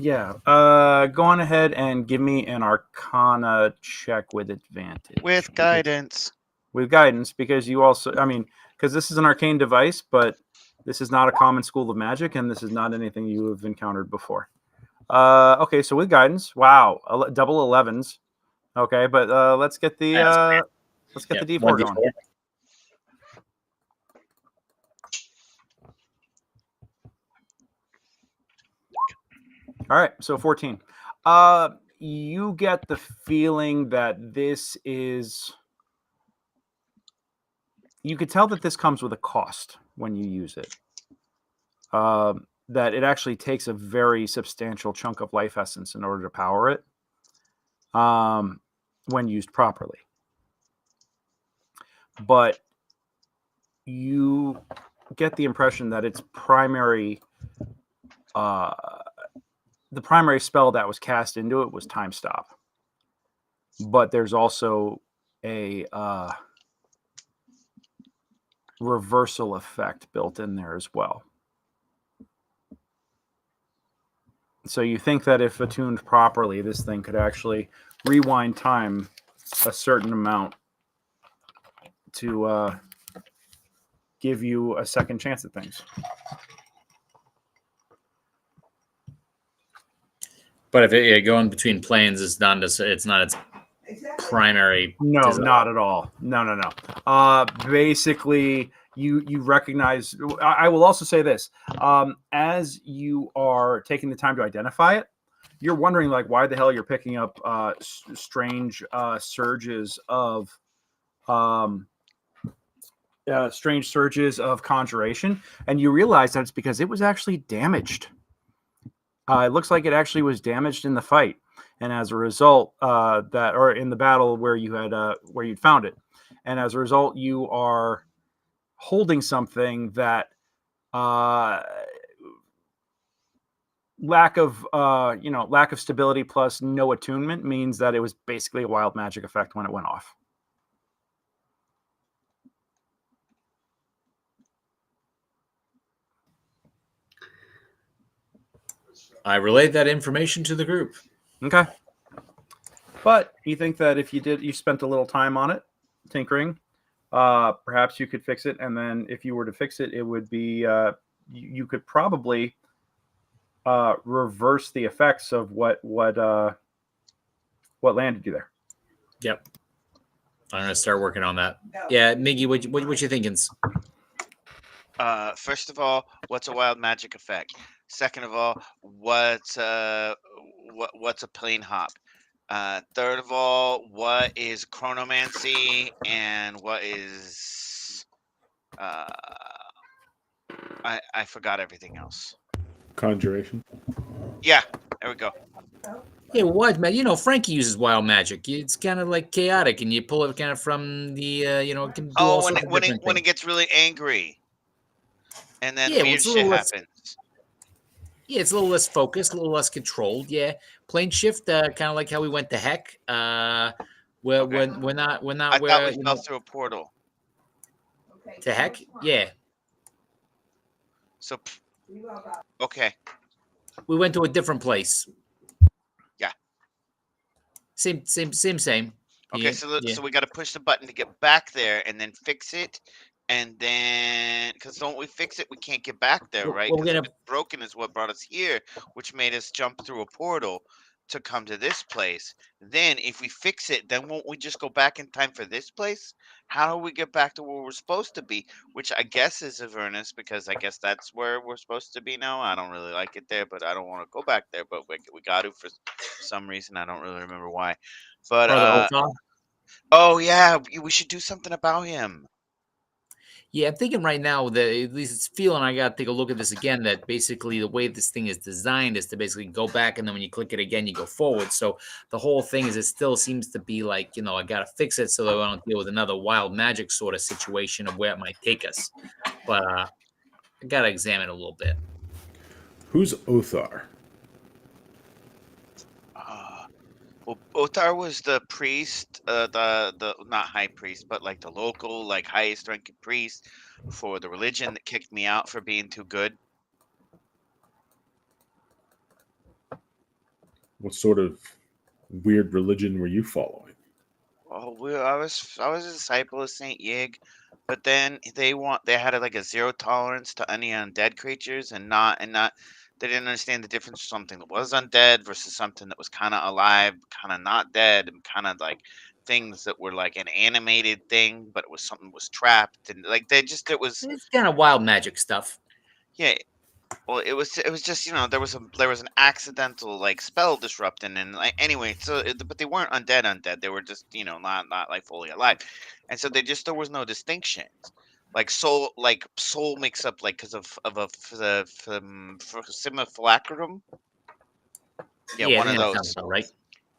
Yeah. Go on ahead and give me an Arcana check with advantage. With guidance. With guidance, because you also, because this is an arcane device, but this is not a common school of magic, and this is not anything you have encountered before. Okay, so with guidance, wow, double 11s. Okay, but let's get the the D4 going. All right, so 14. You get the feeling that this is... You could tell that this comes with a cost when you use it. That it actually takes a very substantial chunk of life essence in order to power it when used properly. But you get the impression that its primary... the primary spell that was cast into it was Time Stop. But there's also a reversal effect built in there as well. So you think that if attuned properly, this thing could actually rewind time a certain amount to give you a second chance at things. But if it going between planes is not its primary. No, not at all. No. Basically, you recognize. I will also say this: as you are taking the time to identify it, you're wondering like why the hell you're picking up strange surges of conjuration, and you realize that it's because it was actually damaged. It looks like it actually was damaged in the fight, and as a result, or in the battle where you'd found it, and as a result, you are holding something that lack of stability plus no attunement means that it was basically a wild magic effect when it went off. I relayed that information to the group. Okay. But you think that if you spent a little time on it, tinkering, perhaps you could fix it. And then if you were to fix it, it would be, you could probably reverse the effects of what landed you there. Yep. I'm going to start working on that. Yeah, Miggy, what you thinking? First of all, what's a wild magic effect? Second of all, what's a plane hop? Third of all, what is chronomancy and what is I forgot everything else. Conjuration. Yeah, there we go. Yeah, what, man? You know, Frankie uses wild magic. It's kind of like chaotic, and you pull it kind of from the, it can do all sorts of different when things. it gets really angry, and then Yeah, weird shit happens. Yeah, it's a little less focused, a little less controlled. Yeah, plane shift, kind of like how we went to heck. We're not. I thought we fell through a portal. To heck, yeah. So, okay. We went to a different place. Yeah. Same. Okay, yeah. So we got to push the button to get back there, and then fix it, and then because don't we fix it, we can't get back there, right? Because it's broken is what brought us here, which made us jump through a portal to come to this place. Then if we fix it, then won't we just go back in time for this place? How do we get back to where we're supposed to be? Which I guess is Avernus, because I guess that's where we're supposed to be now. I don't really like it there, but I don't want to go back there. But we got to for some reason. I don't really remember why. But oh yeah, we should do something about him. Yeah, I'm thinking right now that at least it's feeling I got to take a look at this again, that basically the way this thing is designed is to basically go back, and then when you click it again, you go forward. So the whole thing is it still seems to be like, I got to fix it so that I don't deal with another wild magic sort of situation of where it might take us. But I got to examine it a little bit. Who's Othar? Well, Othar was the priest, the not high priest, but like the local, like highest ranking priest for the religion that kicked me out for being too good. What sort of weird religion were you following? Oh, I was a disciple of Saint Yig, but then they had like a zero tolerance to any undead creatures, and they didn't understand the difference between something that was undead versus something that was kind of alive, kind of not dead, and kind of like things that were like an animated thing, but it was something was trapped, and like it's kind of wild magic stuff. Yeah. Well, it was just there was an accidental like spell disrupting, and like anyway, but they weren't undead. They were just not like fully alive, and so there was no distinctions. Like soul makes up like because of the simulacrum. Yeah, one of those. Right.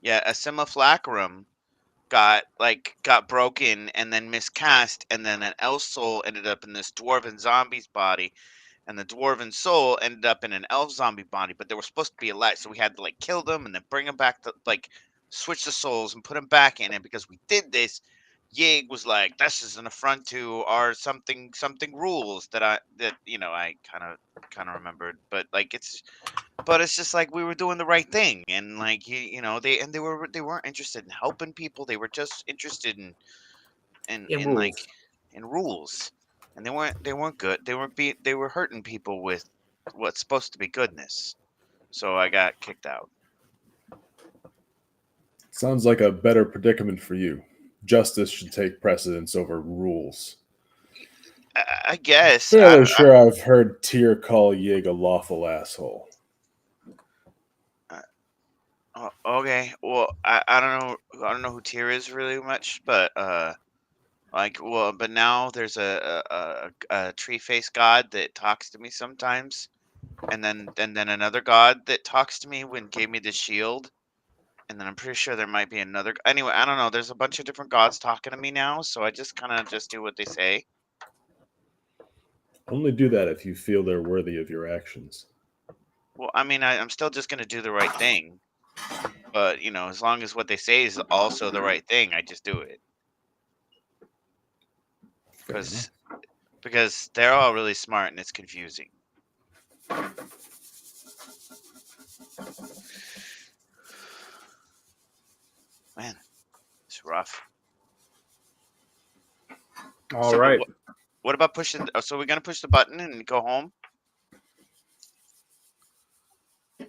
Yeah, a simulacrum got broken and then miscast, and then an elf soul ended up in this dwarven zombie's body. And the dwarven soul ended up in an elf zombie body, but they were supposed to be alive, so we had to like kill them and then bring them back to switch the souls and put them back in. And because we did this, Yig was like, "This is an affront to our something rules that I kind of remembered." But it's just like we were doing the right thing, and like they weren't interested in helping people. They were just interested in rules. And they weren't good. They were hurting people with what's supposed to be goodness. So I got kicked out. Sounds like a better predicament for you. Justice should take precedence over rules. I guess. Fairly sure I've heard Tyr call Yig a lawful asshole. Okay. Well, I don't know. I don't know who Tyr is really much, but but now there's a tree face god that talks to me sometimes, and then another god that talks to me when gave me the shield. And then I'm pretty sure there might be another. Anyway, I don't know. There's a bunch of different gods talking to me now, so I just kind of just do what they say. Only do that if you feel they're worthy of your actions. Well, I mean, I'm still just going to do the right thing. But, as long as what they say is also the right thing, I just do it. Because they're all really smart and it's confusing. Man, it's rough. All right. What about pushing? So we're gonna push the button and go home?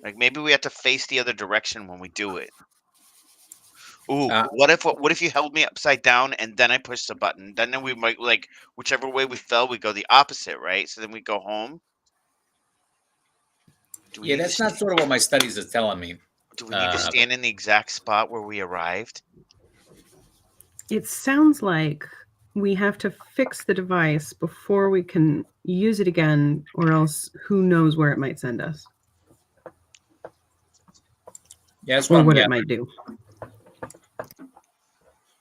Like maybe we have to face the other direction when we do it. Ooh, what if you held me upside down and then I pushed the button? Then we might whichever way we fell, we go the opposite, right? So then we go home. Yeah, that's not sort of what my studies are telling me. Do we need to stand in the exact spot where we arrived? It sounds like we have to fix the device before we can use it again, or else who knows where it might send us. Yeah, that's what it might do.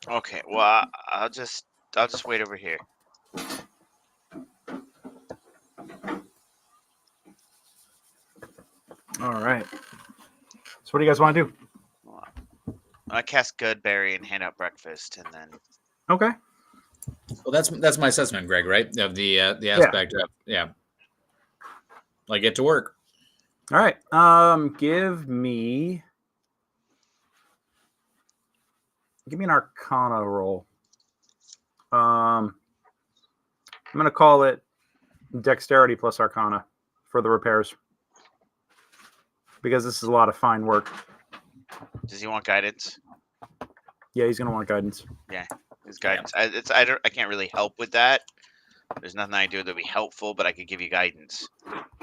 Okay, well, I'll just wait over here. All right. So what do you guys want to do? I cast Goodberry and hand out breakfast, and then. Okay. Well, that's my assessment, Greg. Right, of the aspect of like get to work. All right. Give me an Arcana roll. I'm gonna call it Dexterity plus Arcana for the repairs because this is a lot of fine work. Does he want guidance? Yeah, he's gonna want guidance. Yeah, his guidance. Yeah. I can't really help with that. There's nothing I do that'll be helpful, but I could give you guidance.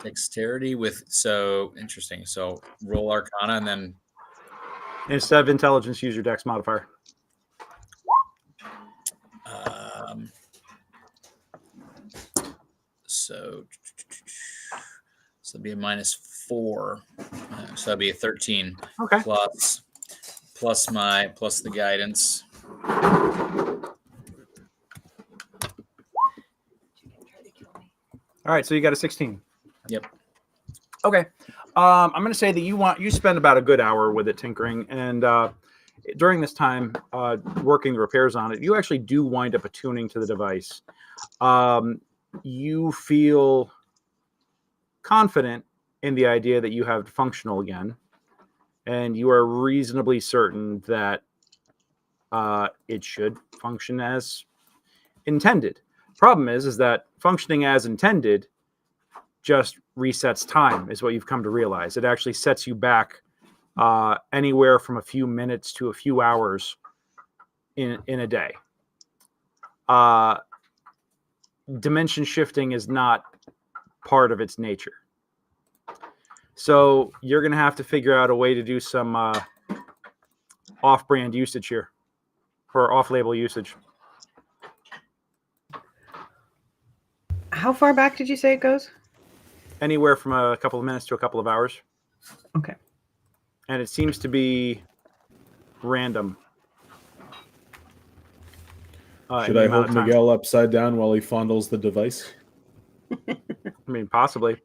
Dexterity interesting. So roll Arcana and then instead of intelligence, use your Dex modifier. So it'd be a -4. So that'd be a 13. Okay. Plus the guidance. All right, so you got a 16. Yep. Okay. I'm going to say that you spend about a good hour with it tinkering, and during this time working the repairs on it, you actually do wind up attuning to the device. You feel confident in the idea that you have functional again, and you are reasonably certain that it should function as intended. Problem is that functioning as intended just resets time, is what you've come to realize. It actually sets you back anywhere from a few minutes to a few hours in a day. Dimension shifting is not part of its nature. So you're going to have to figure out a way to do some off-brand usage here, or off-label usage. How far back did you say it goes? Anywhere from a couple of minutes to a couple of hours. Okay. And it seems to be random. Should I hold Miguelle upside down while he fondles the device? I mean, possibly.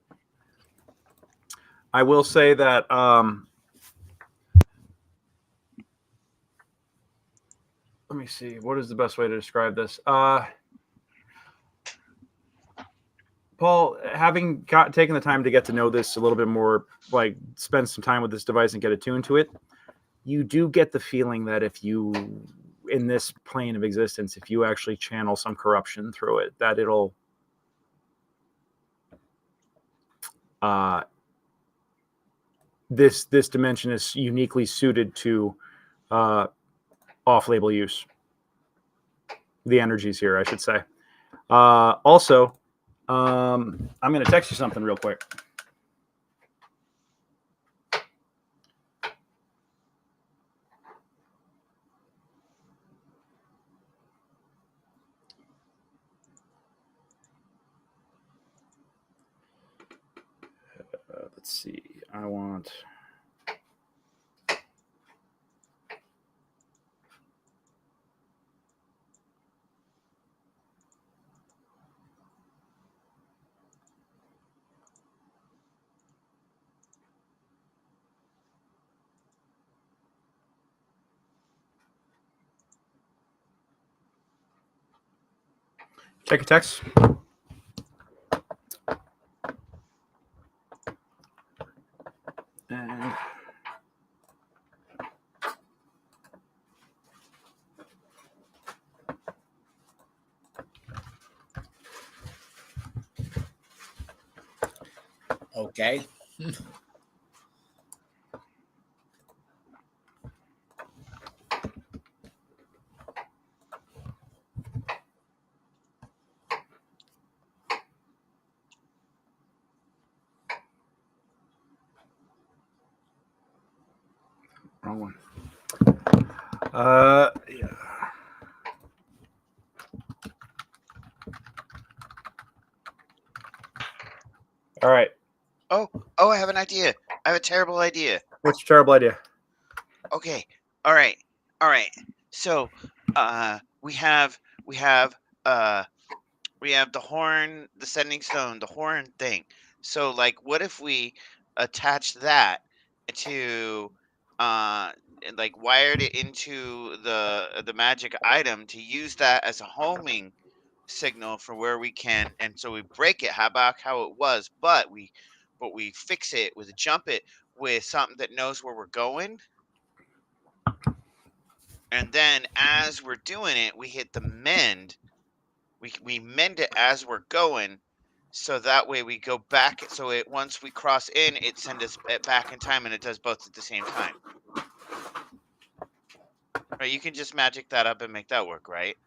I will say that let me see. What is the best way to describe this? Paul, having taken the time to get to know this a little bit more, like spend some time with this device and get attuned to it, you do get the feeling that if you, in this plane of existence, if you actually channel some corruption through it, that it'll this dimension is uniquely suited to off-label use. The energies here, I should say. Also, I'm going to text you something real quick. Let's see. I want. Check your text. And Okay. wrong one. Yeah. All right. Oh, I have an idea. I have a terrible idea. What's your terrible idea? Okay. All right. So, we have the horn, the sending stone, the horn thing. So, like, what if we attach that to, like, wired it into the magic item to use that as a homing signal for where we can, and so we break it back how it was, but we fix it with jump it with something that knows where we're going. And then as we're doing it, we hit the mend. We mend it as we're going, so that way we go back. So it once we cross in, it sends us back in time, and it does both at the same time. Right? You can just magic that up and make that work, right?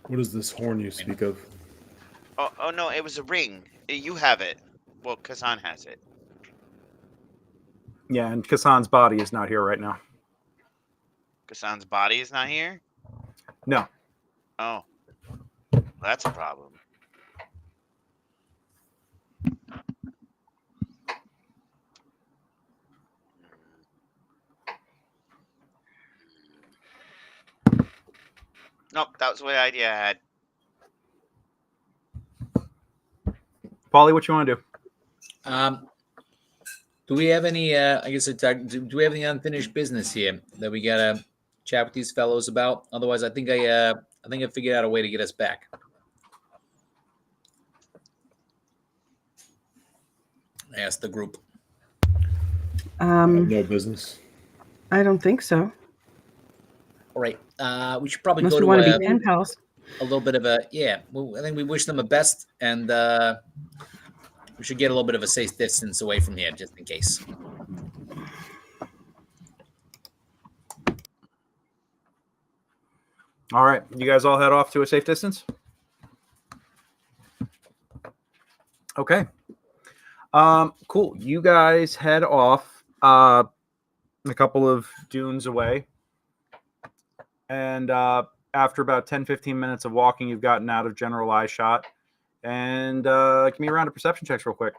What is this horn you speak of? Oh no, it was a ring. You have it. Well, Casan has it. Yeah, and Casan's body is not here right now. Casan's body is not here? No. Oh. Well, that's a problem. Nope, that was the idea I had. Paulie, what you want to do? Do we have any? I guess do we have any unfinished business here that we gotta chat with these fellows about? Otherwise, I think I figured out a way to get us back. I asked the group. I have no business. I don't think so. All right. We should probably Unless go you to want to be pen pals. a little bit of a Well, I think we wish them the best, and we should get a little bit of a safe distance away from here, just in case. All right. You guys all head off to a safe distance? Okay. Cool. You guys head off a couple of dunes away. And after about 10-15 minutes of walking, you've gotten out of general eye shot. And give me a round of perception checks real quick.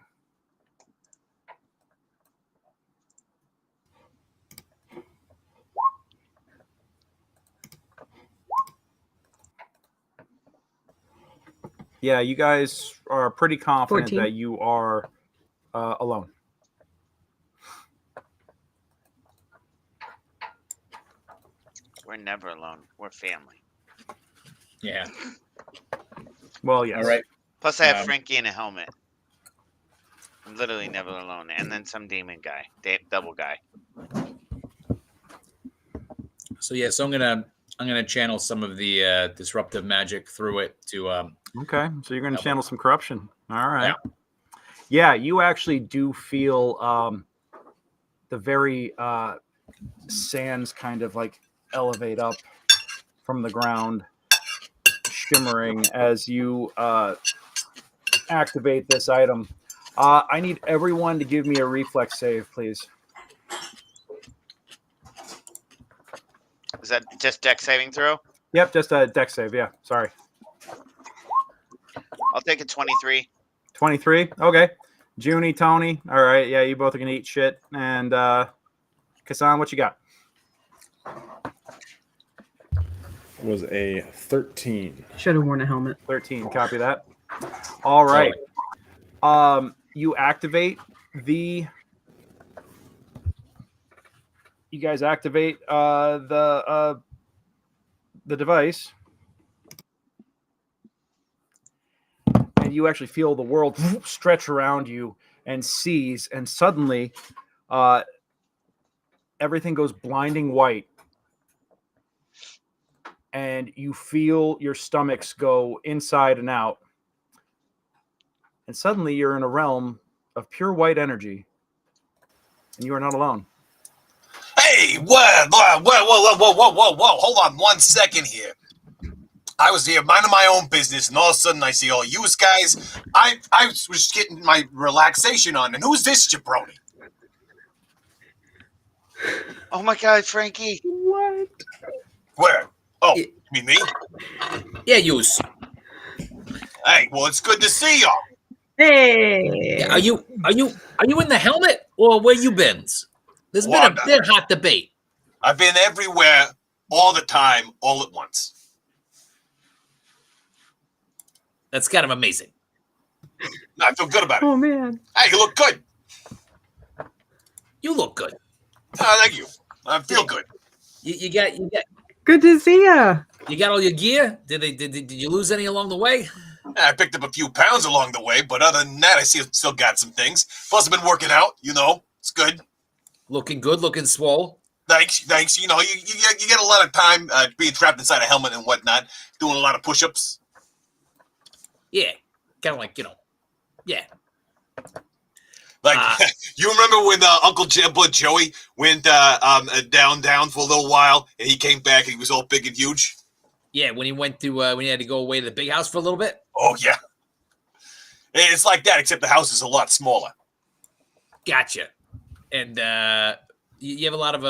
Yeah, you guys are pretty confident 14. that you are alone. We're never alone. We're family. Yeah. Well, yes. All right. Plus, I have Frankie in a helmet. I'm literally never alone. And then some demon guy, double guy. So I'm gonna channel some of the disruptive magic through it to. Okay, so you're going to channel some corruption. All right. Yeah, you actually do feel the very sands kind of like elevate up from the ground, shimmering as you activate this item. I need everyone to give me a reflex save, please. Is that just deck saving throw? Yep, just a deck save. Yeah, sorry. I'll take a 23. 23? Okay. Junie, Tony. All right. Yeah, you both are going to eat shit. And Casan, what you got? It was a 13. Should have worn a helmet. 13. Copy that. All right. You activate the... You guys activate the device. And you actually feel the world stretch around you and seize, and suddenly everything goes blinding white, and you feel your stomachs go inside and out, and suddenly you're in a realm of pure white energy, and you are not alone. Hey, whoa, hold on 1 second here. I was here minding my own business, and all of a sudden I see all you guys. I was getting my relaxation on, and who's this jabroni? Oh my God, Frankie! What? Where? Oh, you mean me? Yeah, yous. Hey, well, it's good to see y'all. Hey, Yeah, are you in the helmet, or where you been? There's been a bit hot debate. I've been everywhere, all the time, all at once. That's kind of amazing. I feel good about it. oh man. Hey, you look good. You look good. Thank you. I feel good. You got Good to see ya. you got all your gear. Did you lose any along the way? I picked up a few pounds along the way, but other than that, I still got some things. Plus, I've been working out. It's good. Looking good, looking swole. Thanks. You get a lot of time being trapped inside a helmet and whatnot, doing a lot of push-ups. Yeah, kind of like yeah. Like you remember when Uncle Joey went down for a little while, and he came back and he was all big and huge. Yeah, when he went to when he had to go away to the big house for a little bit. Oh yeah, it's like that, except the house is a lot smaller. Gotcha. And you have a lot of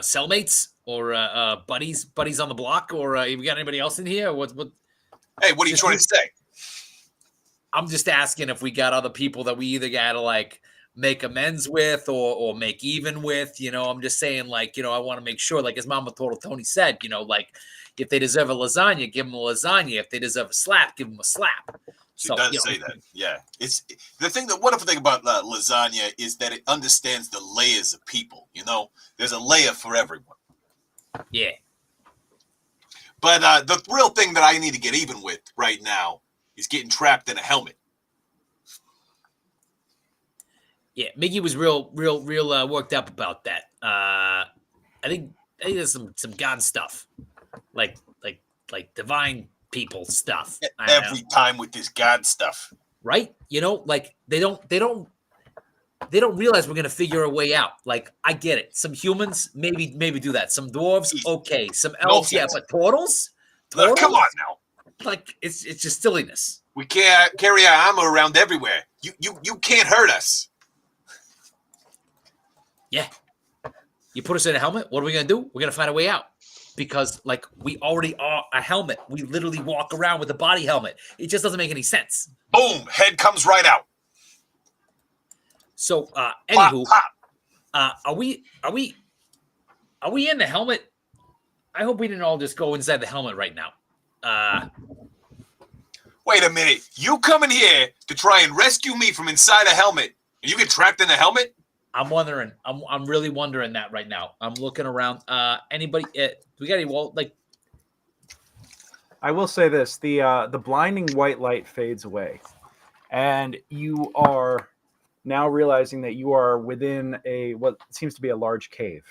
cellmates or buddies on the block, or you got anybody else in here? What? Hey, what are you trying to say? I'm just asking if we got other people that we either got to like make amends with or make even with. I'm just saying, like, I want to make sure, like as Mama Tortletoni said, like if they deserve a lasagna, give them a lasagna. If they deserve a slap, give them a slap. She does say that. Yeah, it's the thing. The wonderful thing about lasagna is that it understands the layers of people. There's a layer for everyone. Yeah. But the real thing that I need to get even with right now is getting trapped in a helmet. Yeah, Miggy was real worked up about that. I think there's some God stuff, like divine people stuff. Every time with this God stuff, right? Like they don't realize we're gonna figure a way out. Like I get it. Some humans maybe do that. Some dwarves, okay. Some elves, yeah, but turtles? Look, come on now. Like it's just silliness. We can't carry our armor around everywhere. You can't hurt us. Yeah. You put us in a helmet, what are we gonna do? We're gonna find a way out. Because like we already are a helmet. We literally walk around with a body helmet. It just doesn't make any sense. Boom, head comes right out. So anywho, pop. Are we in the helmet? I hope we didn't all just go inside the helmet right now. Wait a minute. You come in here to try and rescue me from inside a helmet, and you get trapped in a helmet? I'm wondering. I'm really wondering that right now. I'm looking around. Anybody? We got any wall? Like, I will say this: the blinding white light fades away, and you are now realizing that you are within what seems to be a large cave.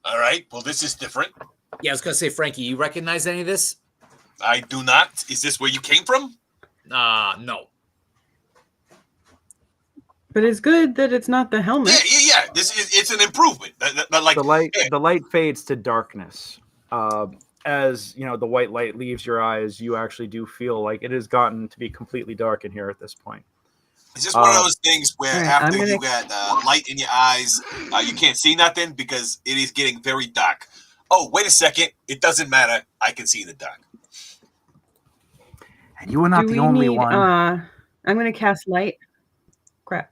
All right. Well, this is different. Yeah, I was gonna say, Frankie, you recognize any of this? I do not. Is this where you came from? No. But it's good that it's not the helmet. Yeah. It's an improvement. Like the light fades to darkness. As you know, the white light leaves your eyes, you actually do feel like it has gotten to be completely dark in here at this point. It's just one of those things where right, after you got light in your eyes, you can't see nothing because it is getting very dark. Oh, wait a second. It doesn't matter. I can see in the dark. And you are not the only one. I'm going to cast light. Crap.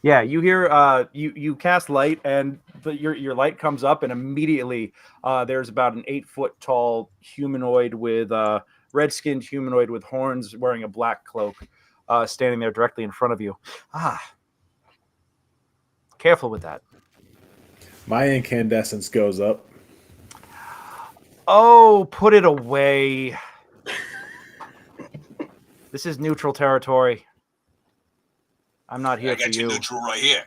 Yeah, you hear you cast light, and your light comes up, and immediately there's about an 8-foot tall humanoid with red-skinned humanoid with horns, wearing a black cloak, standing there directly in front of you. Careful with that. My incandescence goes up. Oh, put it away. This is neutral territory. I'm not here for you. I got you neutral right here.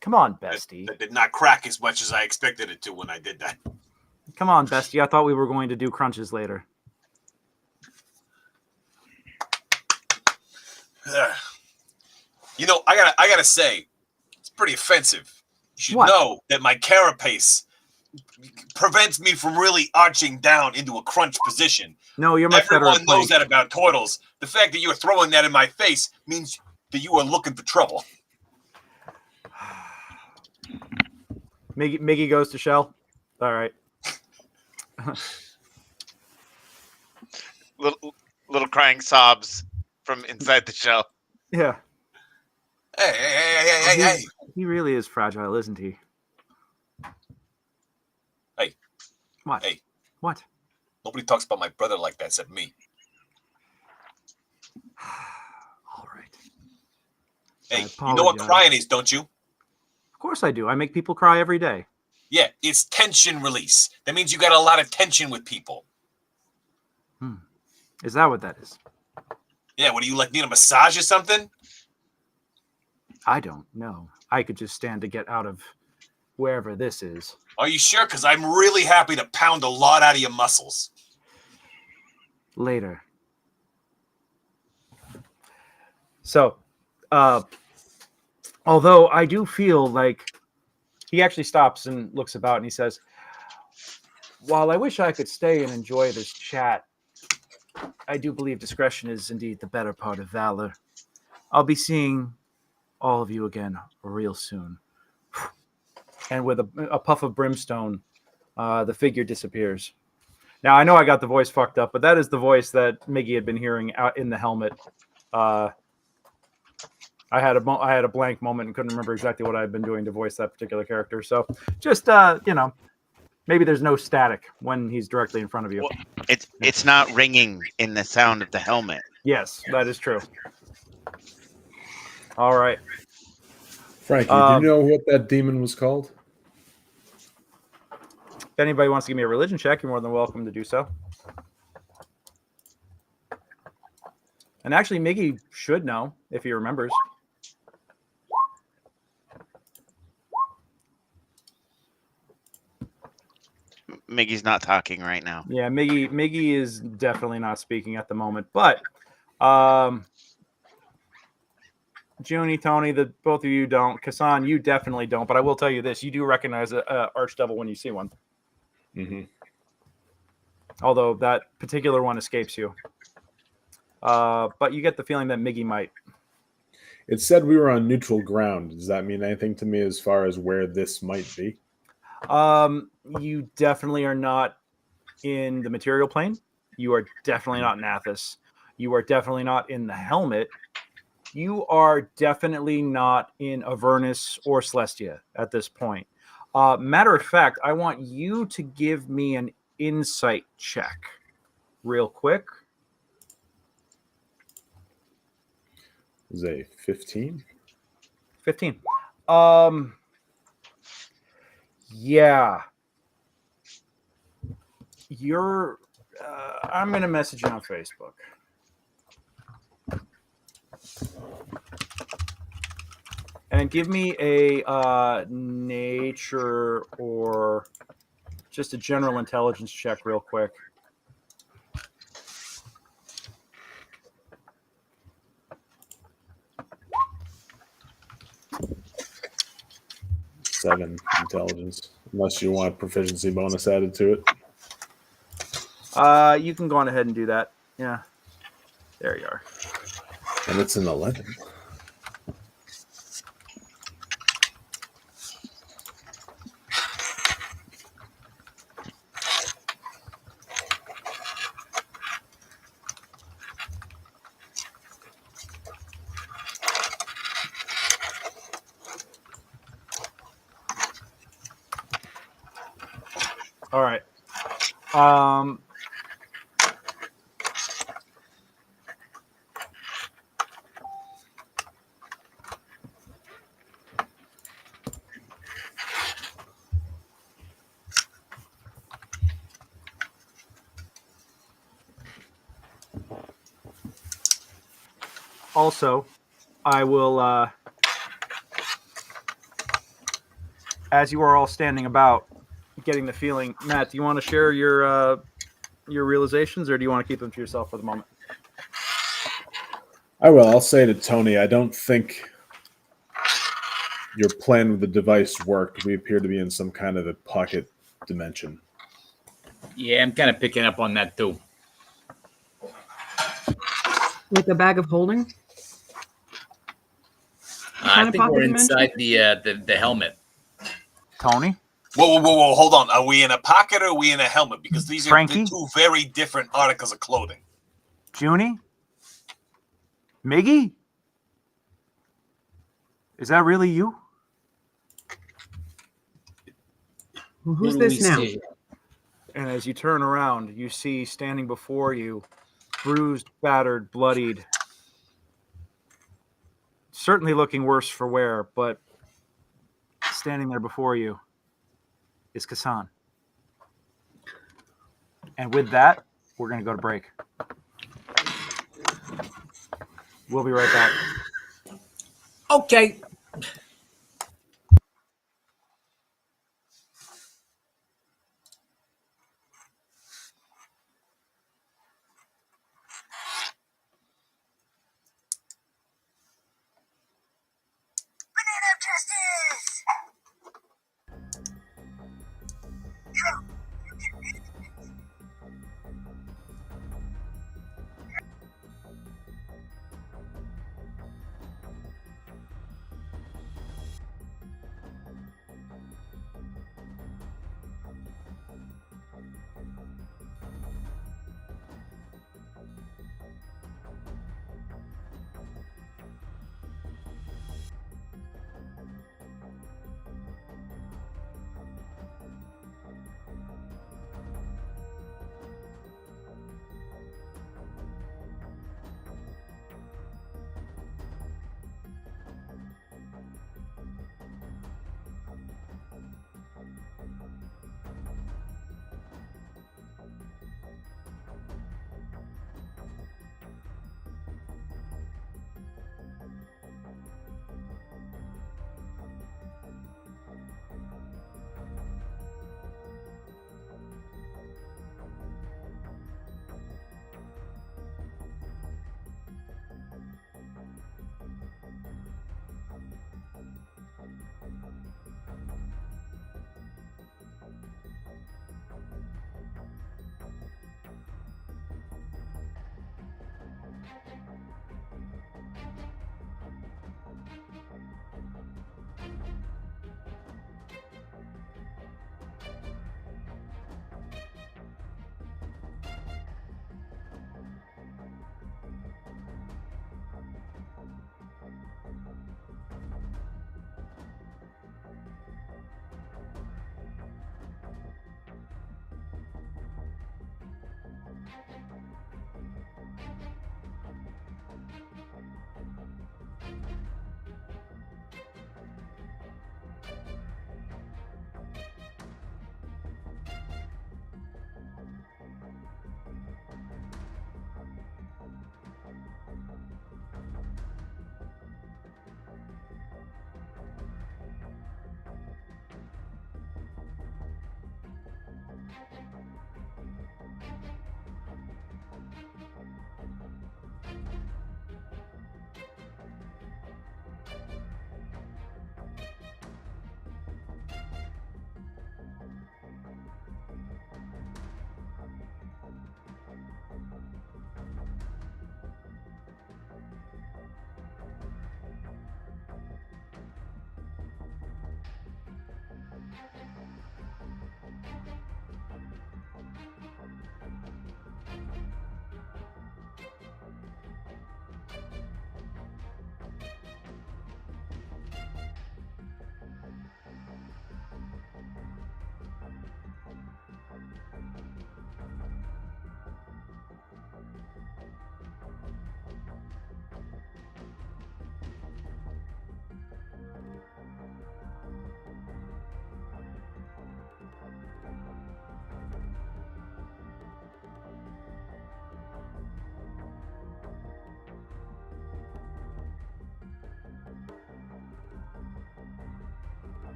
Come on, bestie. That did not crack as much as I expected it to when I did that. Come on, bestie. I thought we were going to do crunches later. You know, I gotta say, it's pretty offensive. You should know that my carapace prevents me from really arching down into a crunch position. No, you're much better. Everyone knows that about turtles. The fact that you are throwing that in my face means that you are looking for trouble. Miggy goes to Shell. All right. little crying sobs from inside the shell. Yeah. Hey. He really is fragile, isn't he? Hey. What? Hey. What? Nobody talks about my brother like that except me. All right. Hey, you know what crying is, don't you? Of course I do. I make people cry every day. Yeah, it's tension release. That means you got a lot of tension with people. Is that what that is? Yeah, what do you like, need a massage or something? I don't know. I could just stand to get out of wherever this is. Are you sure? Because I'm really happy to pound a lot out of your muscles. Later. So, although I do feel like he actually stops and looks about and he says, while I wish I could stay and enjoy this chat, I do believe discretion is indeed the better part of valor. I'll be seeing all of you again real soon. And with a puff of brimstone, the figure disappears. Now, I know I got the voice fucked up, but that is the voice that Miggy had been hearing out in the helmet. I had a blank moment and couldn't remember exactly what I had been doing to voice that particular character. So just, maybe there's no static when he's directly in front of you. Well, it's not ringing in the sound of the helmet. Yes, that is true. All right. Frankie, do you know what that demon was called? If anybody wants to give me a religion check, you're more than welcome to do so. And actually, Miggy should know if he remembers. Miggy's not talking right now. Yeah, Miggy is definitely not speaking at the moment. But Junie, Tony, both of you don't. Casan, you definitely don't. But I will tell you this: you do recognize a archdevil when you see one. Mm-hmm. Although that particular one escapes you. But you get the feeling that Miggy might. It said we were on neutral ground. Does that mean anything to me as far as where this might be? You definitely are not in the material plane. You are definitely not in Athos. You are definitely not in the helmet. You are definitely not in Avernus or Celestia at this point. Matter of fact, I want you to give me an insight check real quick. Is a 15? 15. Yeah. You're I'm going to message you on Facebook. And give me a nature or just a general intelligence check real quick. 7 intelligence, unless you want proficiency bonus added to it. You can go on ahead and do that. Yeah. There you are. And it's an 11. All right. Also, I will, as you are all standing about, getting the feeling, Matt, do you want to share your realizations, or do you want to keep them to yourself for the moment? I will. I'll say to Tony, I don't think your plan with the device worked. We appear to be in some kind of a pocket dimension. Yeah, I'm kind of picking up on that too. Like a bag of holding? I think we're inside the helmet. Tony? Whoa. Hold on. Are we in a pocket or are we in a helmet? Because these are Frankie? two very different articles of clothing. Junie? Miggy? Is that really you? Well, who's this now? And as you turn around, you see standing before you, bruised, battered, bloodied, certainly looking worse for wear, but standing there before you is Casan. And with that, we're going to go to break. We'll be right back. Okay.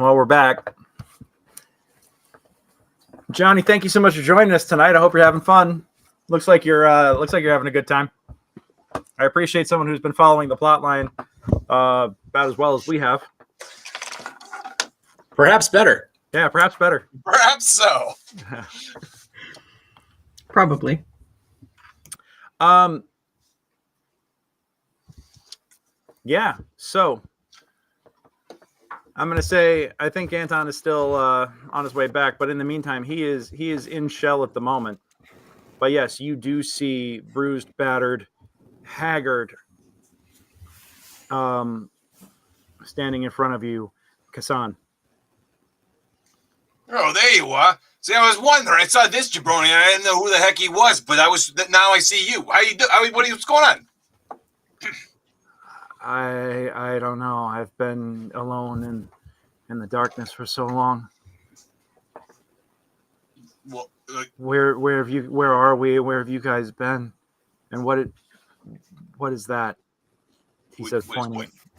Well, we're back. Johnny, thank you so much for joining us tonight. I hope you're having fun. Looks like you're having a good time. I appreciate someone who's been following the plot line about as well as we have. Perhaps better. Yeah, perhaps better. Perhaps so. Probably. Yeah, so I'm gonna say I think Anton is still on his way back, but in the meantime, he is in shell at the moment. But yes, you do see bruised, battered, haggard, standing in front of you, Casan. Oh, there you are. See, I was wondering. I saw this jabroni, and I didn't know who the heck he was. But now I see you. How you do? What's going on? I don't know. I've been alone in the darkness for so long. Well, Where are we? Where have you guys been? And what is that? He says,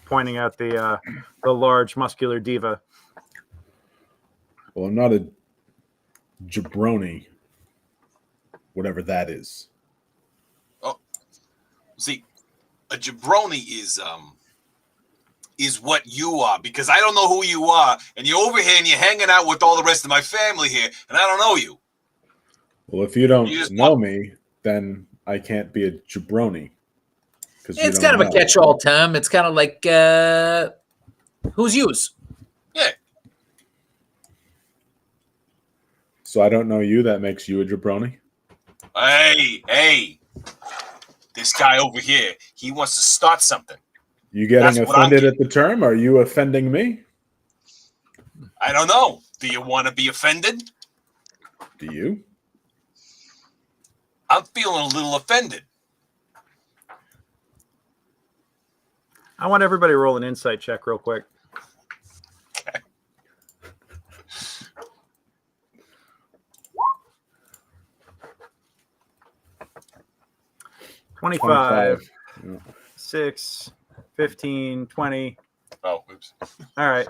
pointing at the large muscular diva. Well, I'm not a jabroni, whatever that is. Oh, see, a jabroni is what you are, because I don't know who you are, and you're over here and you're hanging out with all the rest of my family here, and I don't know you. Well, if you don't know me, then I can't be a jabroni. It's kind of a catch-all term. It's kind of like who's yours? Yeah. So I don't know you. That makes you a jabroni. Hey! This guy over here, he wants to start something. You getting offended at the term? Are you offending me? I don't know. Do you want to be offended? Do you? I'm feeling a little offended. I want everybody to roll an insight check real quick. Okay. 25. 6, 15, 20. Oh, oops. All right.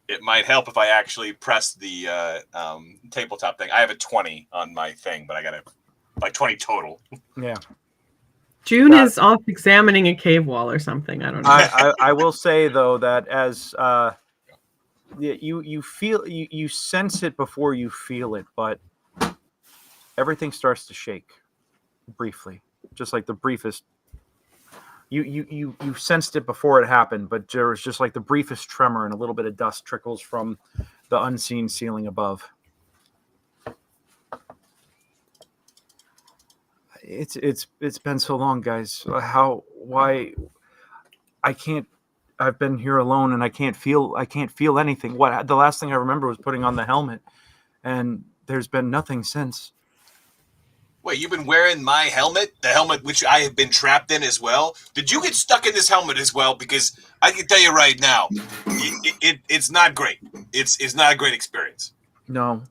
It might help if I actually press the tabletop thing. I have a 20 on my thing, but I got like 20 total. Yeah. June is off examining a cave wall or something. I don't know. I will say though that as you feel you sense it before you feel it, but everything starts to shake briefly, just like the briefest. You sensed it before it happened, but there was just like the briefest tremor, and a little bit of dust trickles from the unseen ceiling above. It's been so long, guys. Why I can't. I've been here alone, and I can't feel anything. The last thing I remember was putting on the helmet, and there's been nothing since. Wait, you've been wearing my helmet? The helmet which I have been trapped in as well? Did you get stuck in this helmet as well? Because I can tell you right now, it's not great. It's not a great experience. No.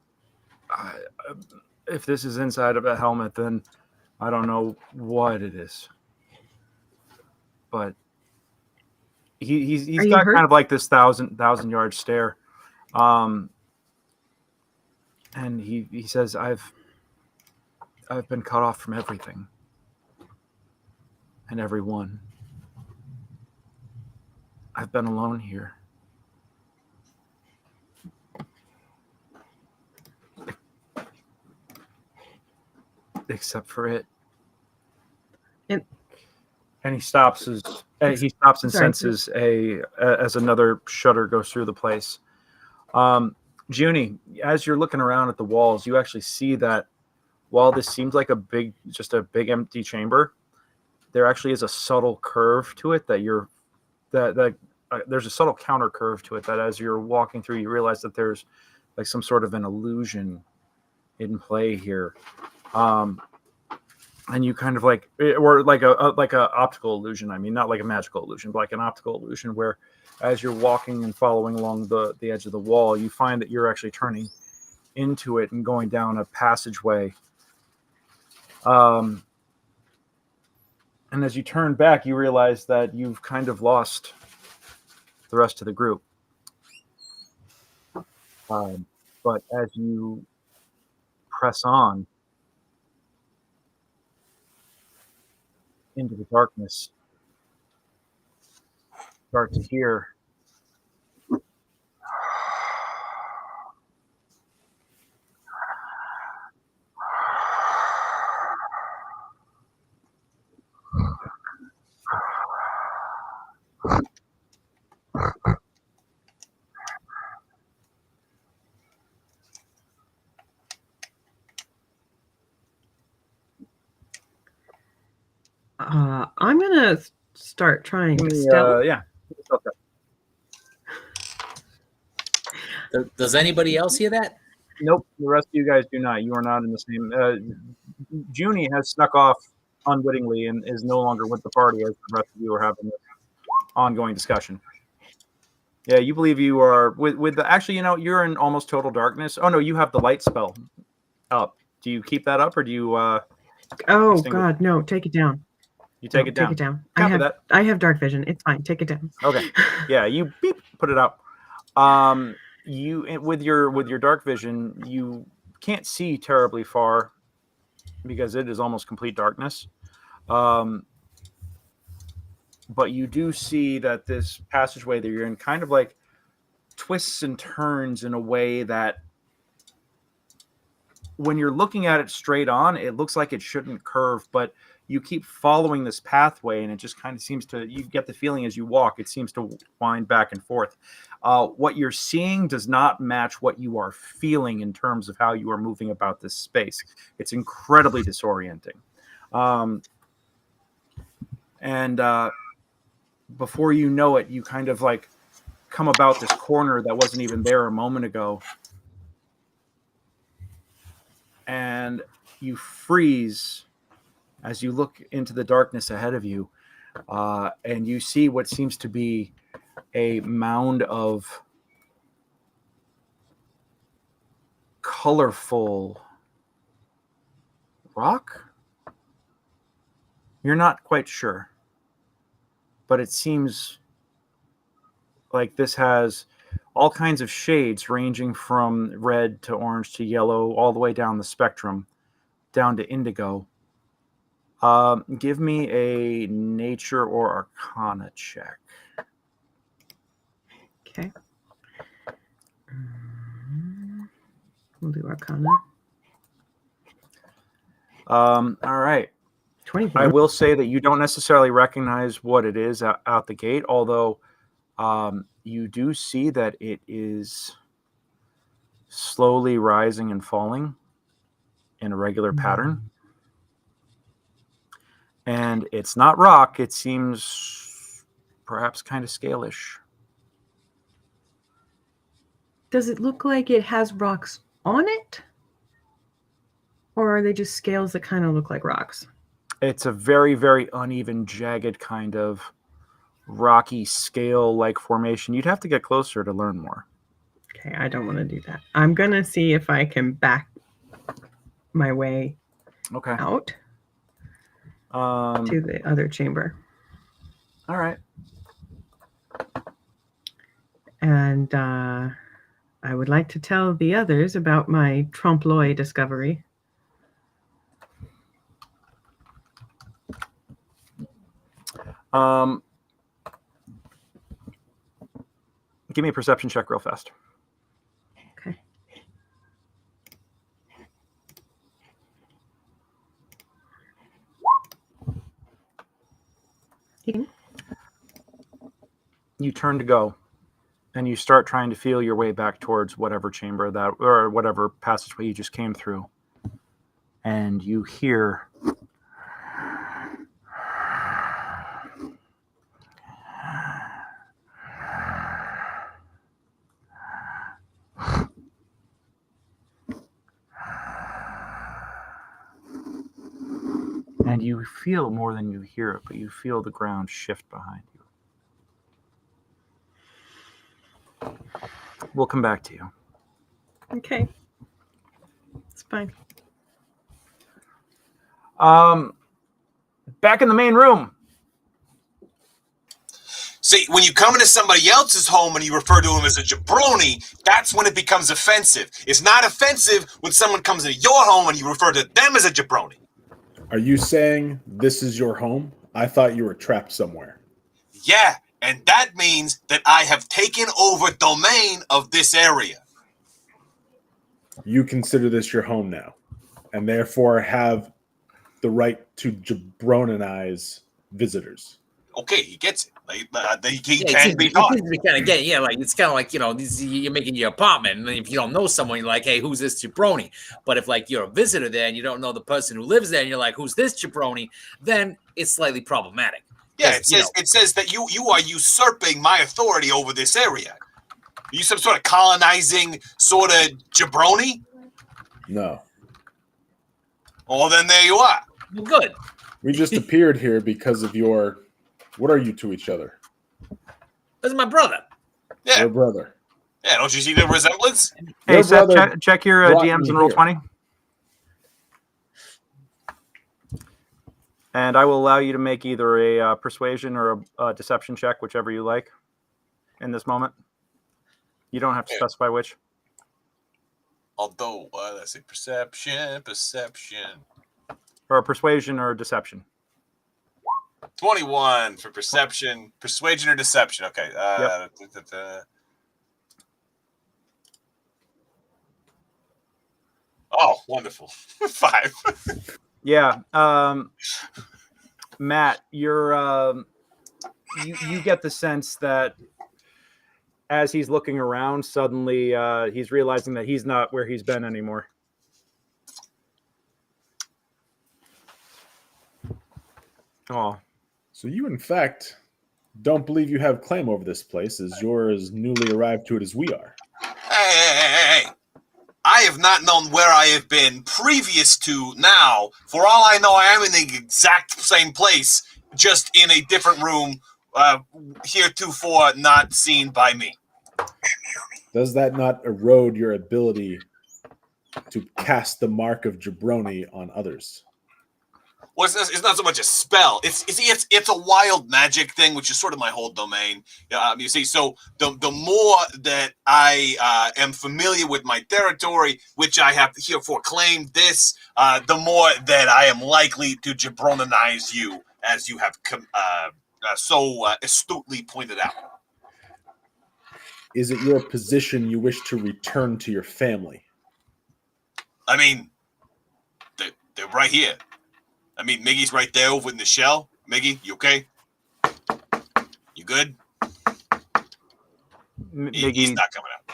If this is inside of a helmet, then I don't know what it is. But he's got kind of like this thousand yard stare. And he says, I've been cut off from everything and everyone. I've been alone here. Except for it. And he stops and senses as another shudder goes through the place. Junie, as you're looking around at the walls, you actually see that while this seems like a big empty chamber, there actually is a subtle curve to it there's a subtle counter curve to it that as you're walking through, you realize that there's like some sort of an illusion in play here. And you kind of like, or like a optical illusion. I mean, not like a magical illusion, but like an optical illusion where as you're walking and following along the edge of the wall, you find that you're actually turning into it and going down a passageway. And as you turn back, you realize that you've kind of lost the rest of the group. But as you press on into the darkness, start to hear I'm gonna start trying to stealth. yeah. Does anybody else hear that? Nope, the rest of you guys do not. You are not in the same. Junie has snuck off unwittingly and is no longer with the party as the rest of you are having this ongoing discussion. Yeah, you believe you are with the. Actually, you're in almost total darkness. Oh no, you have the light spell up. Do you keep that up or do you? Oh God, no! Take it down. You take it down. Take it down. Copy that. I have dark vision. It's fine. Take it down. Okay. Yeah, you put it up. You with your dark vision, you can't see terribly far because it is almost complete darkness. But you do see that this passageway that you're in kind of like twists and turns in a way that when you're looking at it straight on, it looks like it shouldn't curve, but you keep following this pathway and it just kind of seems to, you get the feeling as you walk, it seems to wind back and forth. What you're seeing does not match what you are feeling in terms of how you are moving about this space. It's incredibly disorienting. And before you know it, you kind of like come about this corner that wasn't even there a moment ago. And you freeze as you look into the darkness ahead of you, and you see what seems to be a mound of colorful rock. You're not quite sure, but it seems like this has all kinds of shades ranging from red to orange to yellow, all the way down the spectrum, down to indigo. Give me a nature or arcana check. Okay. We'll do arcana. All right. 24. I will say that you don't necessarily recognize what it is out the gate, although you do see that it is slowly rising and falling in a regular pattern. And it's not rock. It seems perhaps kind of scalish. Does it look like it has rocks on it? Or are they just scales that kind of look like rocks? It's a very, very uneven, jagged kind of rocky scale-like formation. You'd have to get closer to learn more. Okay, I don't want to do that. I'm going to see if I can back my way out to the other chamber. All right. And I would like to tell the others about my trompe-l'oeil discovery. Give me a perception check real fast. Okay. You turn to go, and you start trying to feel your way back towards whatever chamber that, or whatever passageway you just came through. And you hear and you feel more than you hear it, but you feel the ground shift behind you. We'll come back to you. Okay. It's fine. Back in the main room. See, when you come into somebody else's home and you refer to him as a jabroni, that's when it becomes offensive. It's not offensive when someone comes into your home and you refer to them as a jabroni. Are you saying this is your home? I thought you were trapped somewhere. Yeah, and that means that I have taken over domain of this area. You consider this your home now, and therefore have the right to jabronize visitors. Okay, he gets it. He can be taught. Like it's kind of like, you're making your apartment, and if you don't know someone, you're like, hey, who's this jabroni? But if like you're a visitor there and you don't know the person who lives there, and you're like, who's this jabroni? Then it's slightly problematic. Yeah, it says that you are usurping my authority over this area. Are you some sort of colonizing sort of jabroni? No. Well, then there you are. Well, good. We just appeared here because of your... What are you to each other? This is my brother. Yeah. Your brother. Yeah, don't you see the resemblance? Hey, Seth, check your DMs and roll 20. And I will allow you to make either a persuasion or a deception check, whichever you like, in this moment. You don't have to specify which. Although, let's see, perception. Or a persuasion or a deception. 21 for perception. Persuasion or deception. Okay. Yep. Oh, wonderful. 5. Yeah. Matt, you're you get the sense that as he's looking around, suddenly he's realizing that he's not where he's been anymore. Oh. So you, in fact, don't believe you have claim over this place, as you're as newly arrived to it as we are. Hey. I have not known where I have been previous to now. For all I know, I am in the exact same place, just in a different room, heretofore not seen by me. Does that not erode your ability to cast the mark of jabroni on others? Well, it's not so much a spell. It's a wild magic thing, which is sort of my whole domain. You see, so the more that I am familiar with my territory, which I have herefore claimed this, the more that I am likely to jabronize you, as you have so astutely pointed out. Is it your position you wish to return to your family? I mean, they're right here. I mean, Miggy's right there over in the shell. Miggy, you okay? You good? He's not coming out.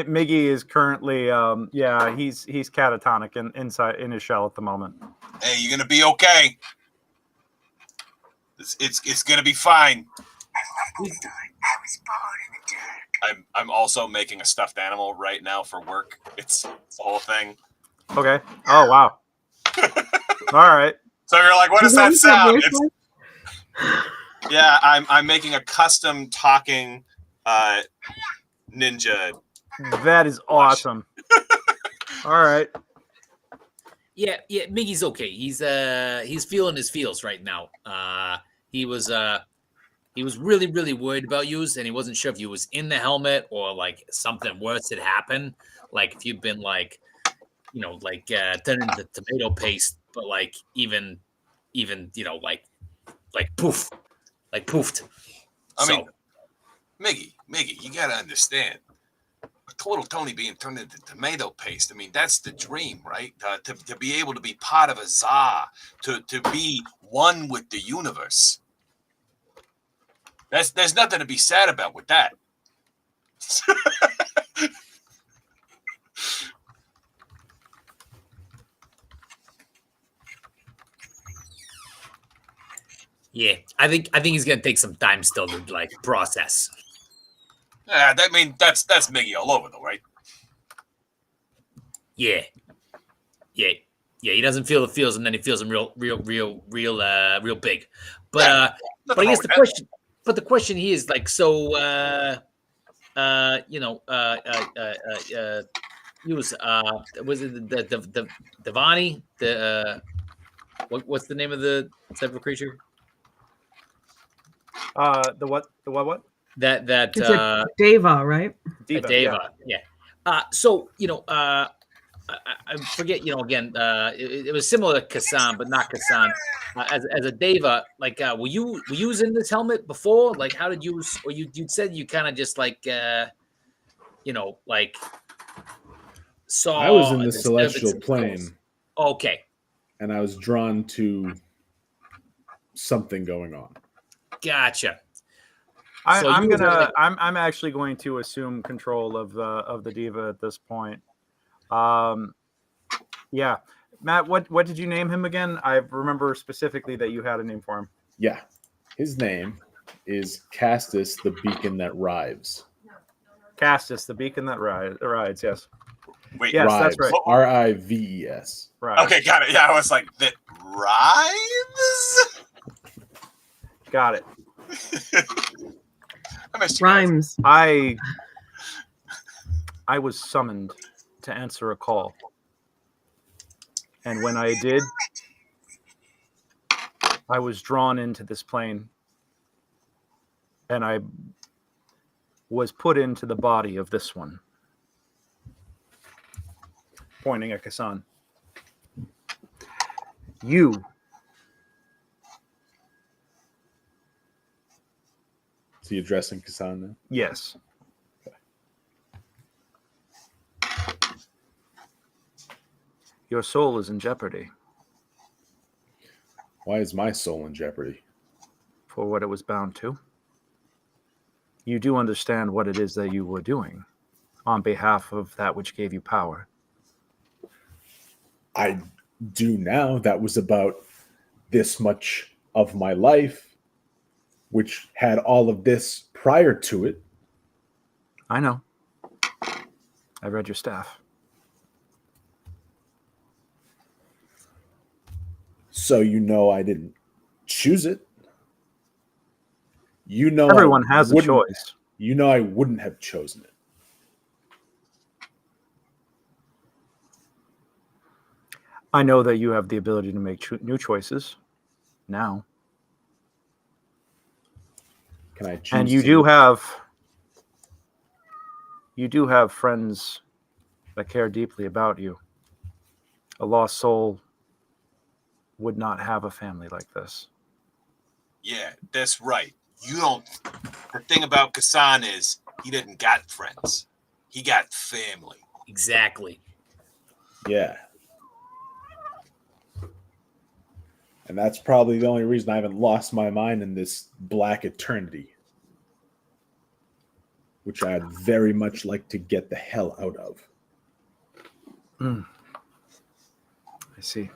Miggy is currently, he's catatonic inside in his shell at the moment. Hey, you're gonna be okay. It's gonna be fine. I was born in the dark. I'm also making a stuffed animal right now for work. It's the whole thing. Okay. Oh wow. All right. So you're like, what does that sound? Yeah, I'm making a custom talking ninja. That is awesome. All right. Yeah, Miggy's okay. He's feeling his feels right now. He was really, really worried about you, and he wasn't sure if you was in the helmet or like something worse had happened. Like if you've been like, turned into tomato paste, but like even like poofed. I mean, Miggy, you gotta understand. Tortletoni being turned into tomato paste. I mean, that's the dream, right? To be able to be part of a czar, to be one with the universe. There's nothing to be sad about with that. Yeah, I think he's gonna take some time still to like process. Yeah, that's Miggy all over though, right? Yeah. He doesn't feel the feels, and then he feels them real big. But I guess the question. But the question here is like, so he was it the Devani? What's the name of the type of creature? The what? The what? That It's a Deva, right? Diva. a Deva. Yeah. So I forget. Again, it was similar to Casan, but not Casan. As a Deva, like, were you using this helmet before? Like, how did you? Or you said you kind of just like, like saw. I was in the celestial plane. Okay. And I was drawn to something going on. Gotcha. I'm actually going to assume control of the Diva at this point. Yeah, Matt, what did you name him again? I remember specifically that you had a name for him. Yeah, his name is Castus, the beacon that rives. Castus, the beacon that rides. Yes. Wait, yes, rives. That's right. Rives. Right. Okay, got it. Yeah, I was like, that rives. Got it. Rhymes. I was summoned to answer a call. And when I did, I was drawn into this plane. And I was put into the body of this one. Pointing at Casan. You. Is he addressing Casan now? Yes. Okay. Your soul is in jeopardy. Why is my soul in jeopardy? For what it was bound to. You do understand what it is that you were doing on behalf of that which gave you power. I do now. That was about this much of my life, which had all of this prior to it. I know. I read your staff. So you know I didn't choose it. You know everyone has a choice. You know I wouldn't have chosen it. I know that you have the ability to make new choices now. Can I choose? And you do have friends that care deeply about you. A lost soul would not have a family like this. Yeah, that's right. You don't. The thing about Casan is he didn't got friends. He got family. Exactly. Yeah. And that's probably the only reason I haven't lost my mind in this black eternity, which I'd very much like to get the hell out of. I see.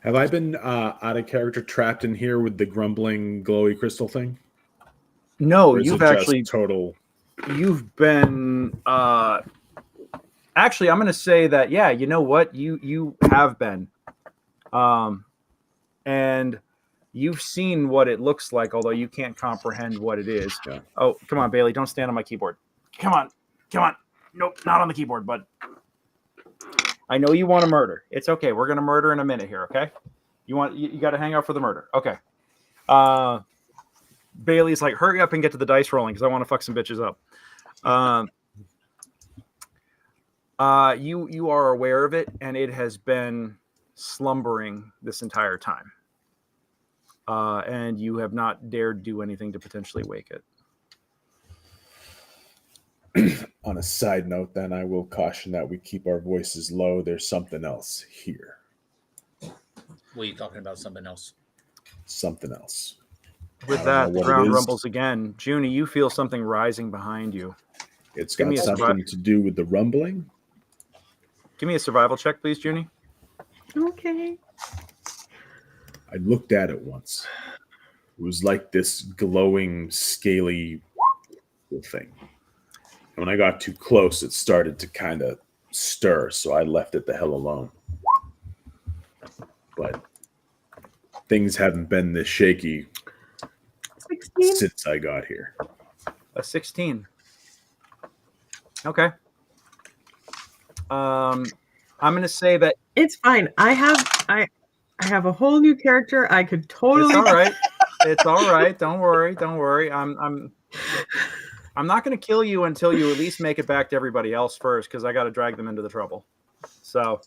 Have I been out of character, trapped in here with the grumbling glowy crystal thing? No, you've actually total. You've been actually. I'm going to say that. Yeah, you know what? You have been, and you've seen what it looks like, although you can't comprehend what it is. Yeah. Oh, come on, Bailey! Don't stand on my keyboard. Come on. Nope, not on the keyboard, bud. I know you want to murder. It's okay. We're going to murder in a minute here, okay? You got to hang out for the murder. Okay. Bailey's like, hurry up and get to the dice rolling because I want to fuck some bitches up. You are aware of it, and it has been slumbering this entire time. And you have not dared do anything to potentially wake it. On a side note, then, I will caution that we keep our voices low. There's something else here. What are you talking about? Something else? Something else. With that, the ground rumbles again. Junie, you feel something rising behind you. It's got something to do with the rumbling. Give me a survival check, please, Junie. Okay. I looked at it once. It was like this glowing, scaly thing. And when I got too close, it started to kind of stir, so I left it the hell alone. But things haven't been this shaky 16? since I got here. A 16. Okay. I'm going to say that it's fine. I have a whole new character. I could totally. It's all right. It's all right. Don't worry. I'm not going to kill you until you at least make it back to everybody else first, because I got to drag them into the trouble. So,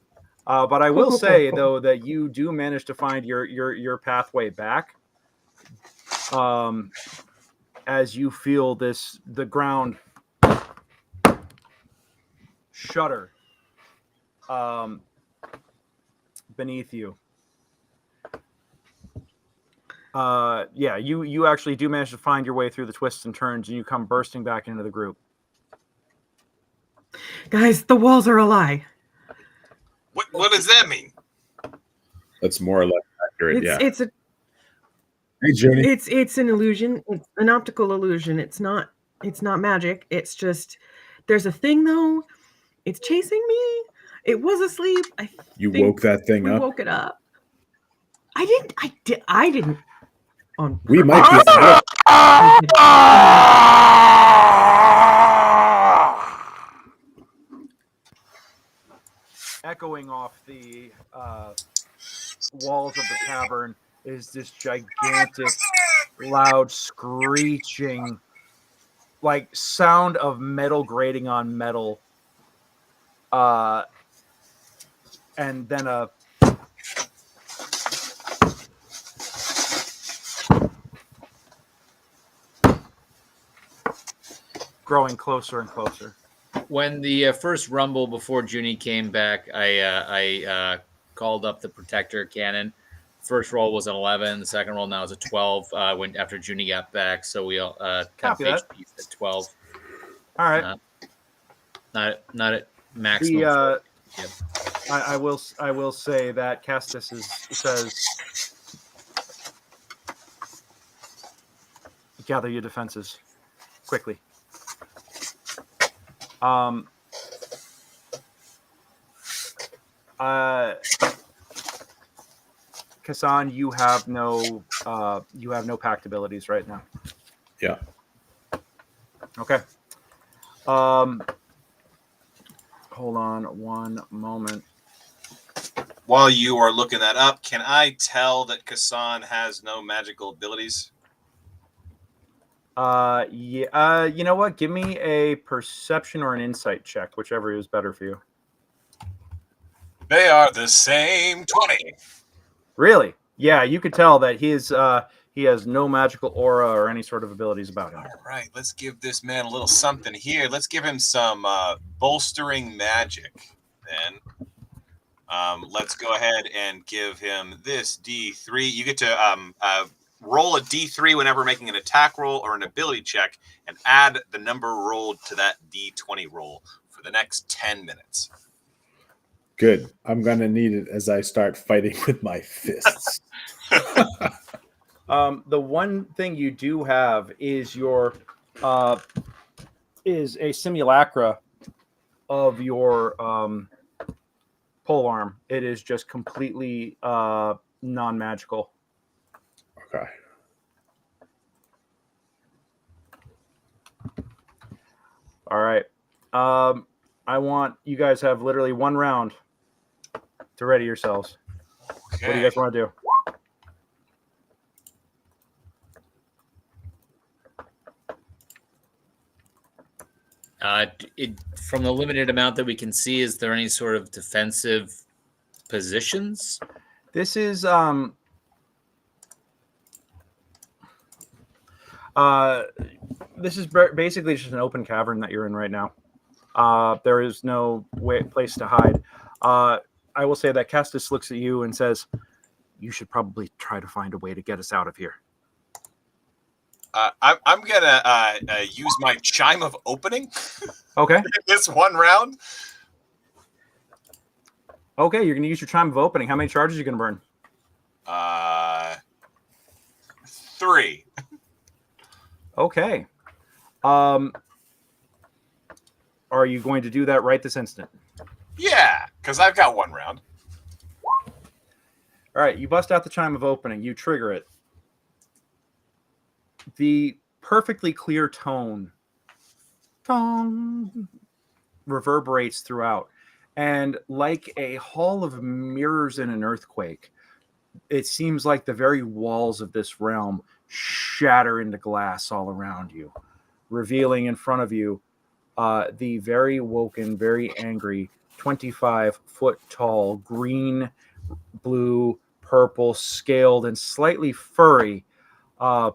but I will say though that you do manage to find your pathway back. As you feel the ground shudder beneath you. Yeah, you actually do manage to find your way through the twists and turns, and you come bursting back into the group. Guys, the walls are a lie. What does that mean? That's more or less accurate. It's a Hey, Journey. It's an illusion. It's an optical illusion. It's not magic. It's just there's a thing though. It's chasing me. It was asleep. You woke that thing up. We woke it up. I didn't. We might be. Echoing off the walls of the cavern is this gigantic, loud, screeching, like sound of metal grating on metal, and then a growing closer and closer. When the first rumble before Junie came back, I called up the protector cannon. First roll was an 11. The second roll now is a 12. When after Junie got back, so we all Copy that. HP at 12. All right. Not at maximum. I will say that Castus says, gather your defenses quickly. Casan, you have no pact abilities right now. Yeah. Okay. Hold on one moment. While you are looking that up, can I tell that Casan has no magical abilities? Yeah. You know what? Give me a perception or an insight check, whichever is better for you. They are the same 20. Really? Yeah, you could tell that he has no magical aura or any sort of abilities about him. All right, let's give this man a little something here. Let's give him some bolstering magic. Then let's go ahead and give him this D3. You get to roll a D3 whenever making an attack roll or an ability check, and add the number rolled to that D20 roll for the next 10 minutes. Good. I'm going to need it as I start fighting with my fists. The one thing you do have is is a simulacra of your polearm. It is just completely non-magical. Okay. All right. I want you guys have literally one round to ready yourselves. Okay. What do you guys want to do? From the limited amount that we can see, is there any sort of defensive positions? This is basically just an open cavern that you're in right now. There is no place to hide. I will say that Castus looks at you and says, "You should probably try to find a way to get us out of here." I'm gonna use my chime of opening. Okay. This one round. Okay, you're gonna use your chime of opening. How many charges are you gonna burn? 3. Okay. Are you going to do that right this instant? Yeah, because I've got one round. All right, you bust out the chime of opening. You trigger it. The perfectly clear tone reverberates throughout. And like a hall of mirrors in an earthquake, it seems like the very walls of this realm shatter into glass all around you, revealing in front of you the very woken, very angry, 25-foot-tall, green, blue, purple, scaled, and slightly furry. I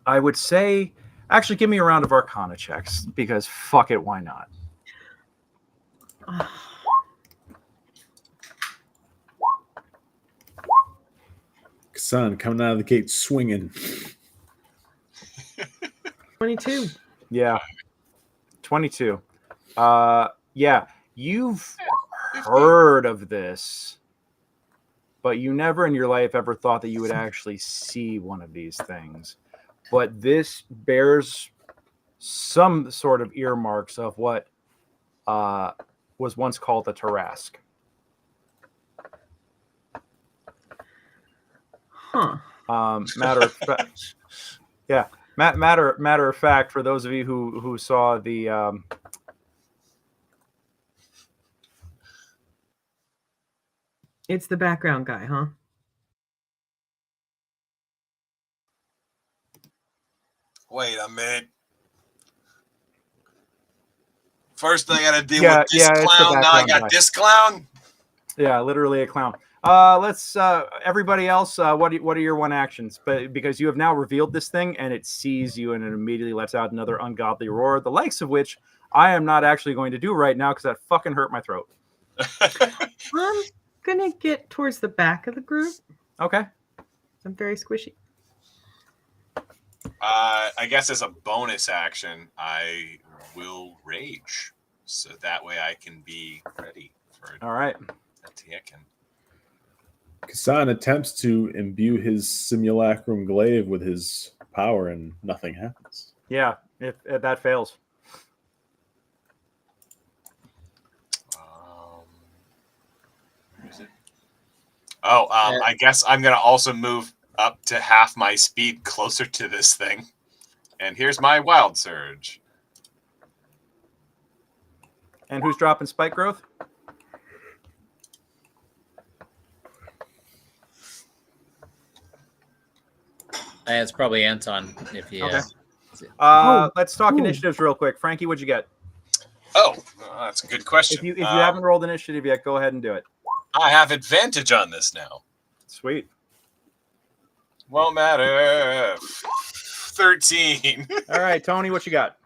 would say, actually, give me a round of Arcana checks, because fuck it, why not? Casan coming out of the gate swinging. 22. Yeah. 22. Yeah, you've heard of this, but you never in your life ever thought that you would actually see one of these things. But this bears some sort of earmarks of what was once called a Tarrasque. Huh. Matter of fact, yeah. Matter of fact, for those of you who saw the it's the background guy, huh? Wait a minute. First, I got to deal with this clown. Now I got this clown. Yeah, literally a clown. Let's everybody else. What are your one actions? But because you have now revealed this thing and it sees you and it immediately lets out another ungodly roar, the likes of which I am not actually going to do right now because that fucking hurt my throat. I'm gonna get towards the back of the group. Okay. I'm very squishy. I guess as a bonus action, I will rage, so that way I can be ready for all right. attacking. Casan attempts to imbue his simulacrum glaive with his power, and nothing happens. Yeah, if that fails. Where is it? I guess I'm gonna also move up to half my speed closer to this thing. And here's my wild surge. And who's dropping spike growth? It's probably Anton. If he. Okay. Let's talk initiatives real quick. Frankie, what'd you get? Oh, that's a good question. If you haven't rolled initiative yet, go ahead and do it. I have advantage on this now. Sweet. Won't matter. 13. All right, Tony, what you got?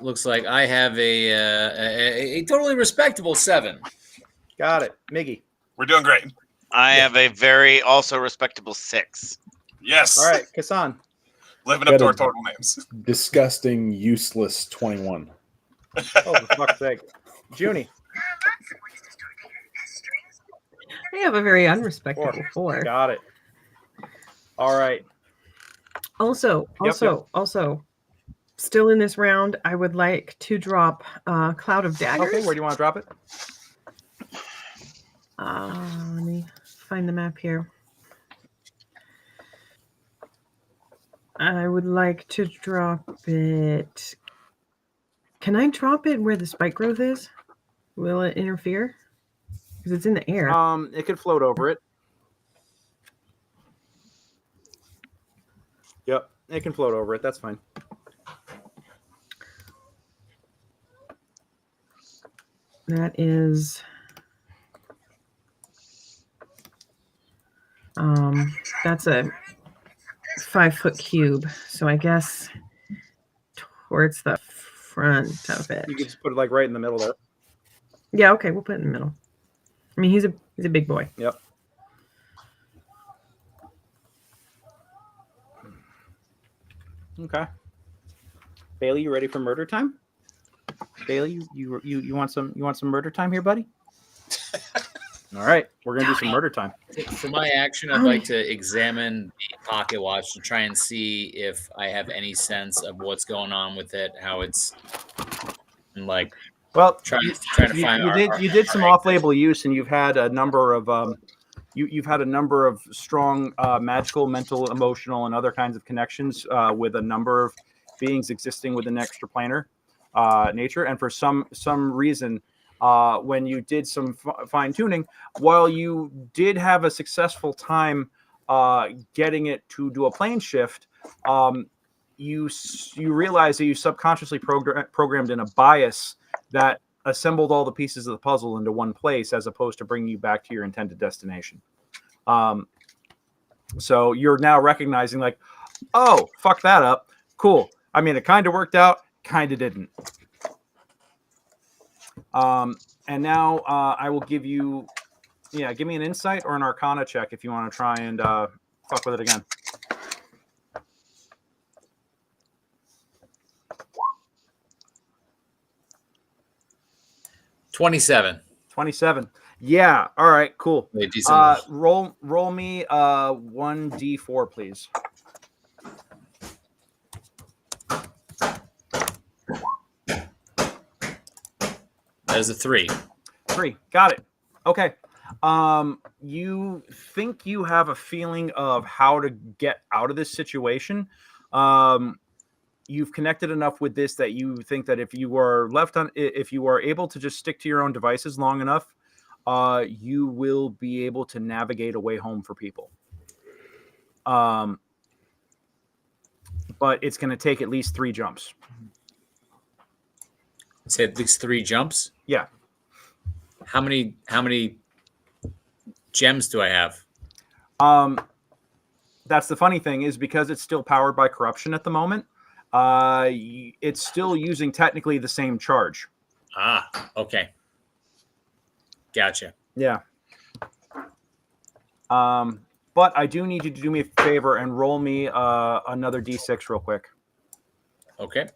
Looks like I have a totally respectable 7. Got it. Miggy. We're doing great. I have a very also respectable 6. Yes. All right, Casan. Living up to our total names. Disgusting, useless 21. Oh, for fuck's sake. Junie. I have a very unrespectable 4. Got it. All right. Also, still in this round, I would like to drop Cloud of Daggers. Okay, where do you want to drop it? Let me find the map here. I would like to drop it. Can I drop it where the spike growth is? Will it interfere? Because it's in the air. It could float over it. Yep, it can float over it. That's fine. That is that's a 5-foot cube, so I guess towards the front of it. You can just put it like right in the middle there. Yeah, okay, we'll put it in the middle. I mean, he's a big boy. Yep. Okay. Bailey, you ready for murder time? Bailey, you want some murder time here, buddy? All right, we're gonna do some murder time. For my action, I'd like to examine the pocket watch to try and see if I have any sense of what's going on with it, how it's like. Well, trying to find. You did some off-label use, and you've had a number of you've had a number of strong magical, mental, emotional, and other kinds of connections with a number of beings existing within extraplanar nature, and for some reason, when you did some fine tuning. While you did have a successful time getting it to do a plane shift, you realize that you subconsciously programmed in a bias that assembled all the pieces of the puzzle into one place, as opposed to bringing you back to your intended destination. So you're now recognizing, like, oh, fuck that up. Cool. I mean, it kind of worked out, kind of didn't. And now I will give you, give me an insight or an arcana check if you want to try and fuck with it again. $27. 27. Yeah. All right. Cool. Roll me 1d4, please. There's a 3. 3. Got it. Okay. You think you have a feeling of how to get out of this situation. You've connected enough with this that you think that if you are able to just stick to your own devices long enough, you will be able to navigate a way home for people. But it's going to take at least 3 jumps. Say at least 3 jumps? Yeah. How many gems do I have? That's the funny thing, is because it's still powered by corruption at the moment. It's still using technically the same charge. Okay. Gotcha. Yeah. But I do need you to do me a favor and roll me another d6 real quick. Okay.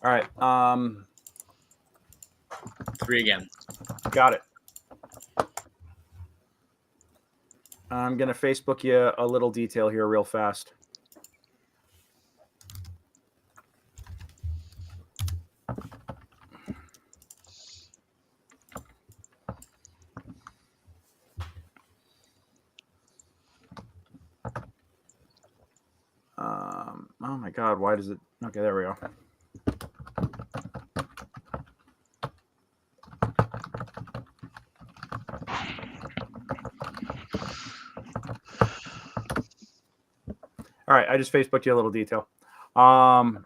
All right. 3 again. Got it. I'm going to Facebook you a little detail here real fast. Oh my God, why does it? Okay, there we go. All right, I just Facebooked you a little detail. Alrighty.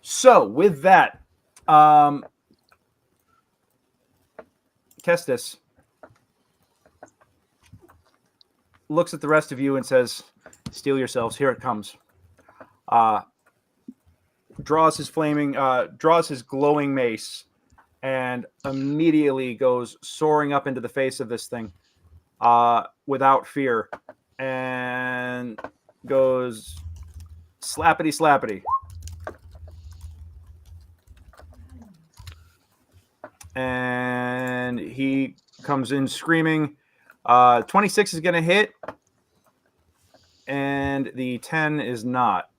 So with that, Kestis looks at the rest of you and says, "Steel yourselves. Here it comes." Draws his glowing mace, and immediately goes soaring up into the face of this thing without fear, and goes slappity slappity. And he comes in screaming. 26 is going to hit, and the 10 is not.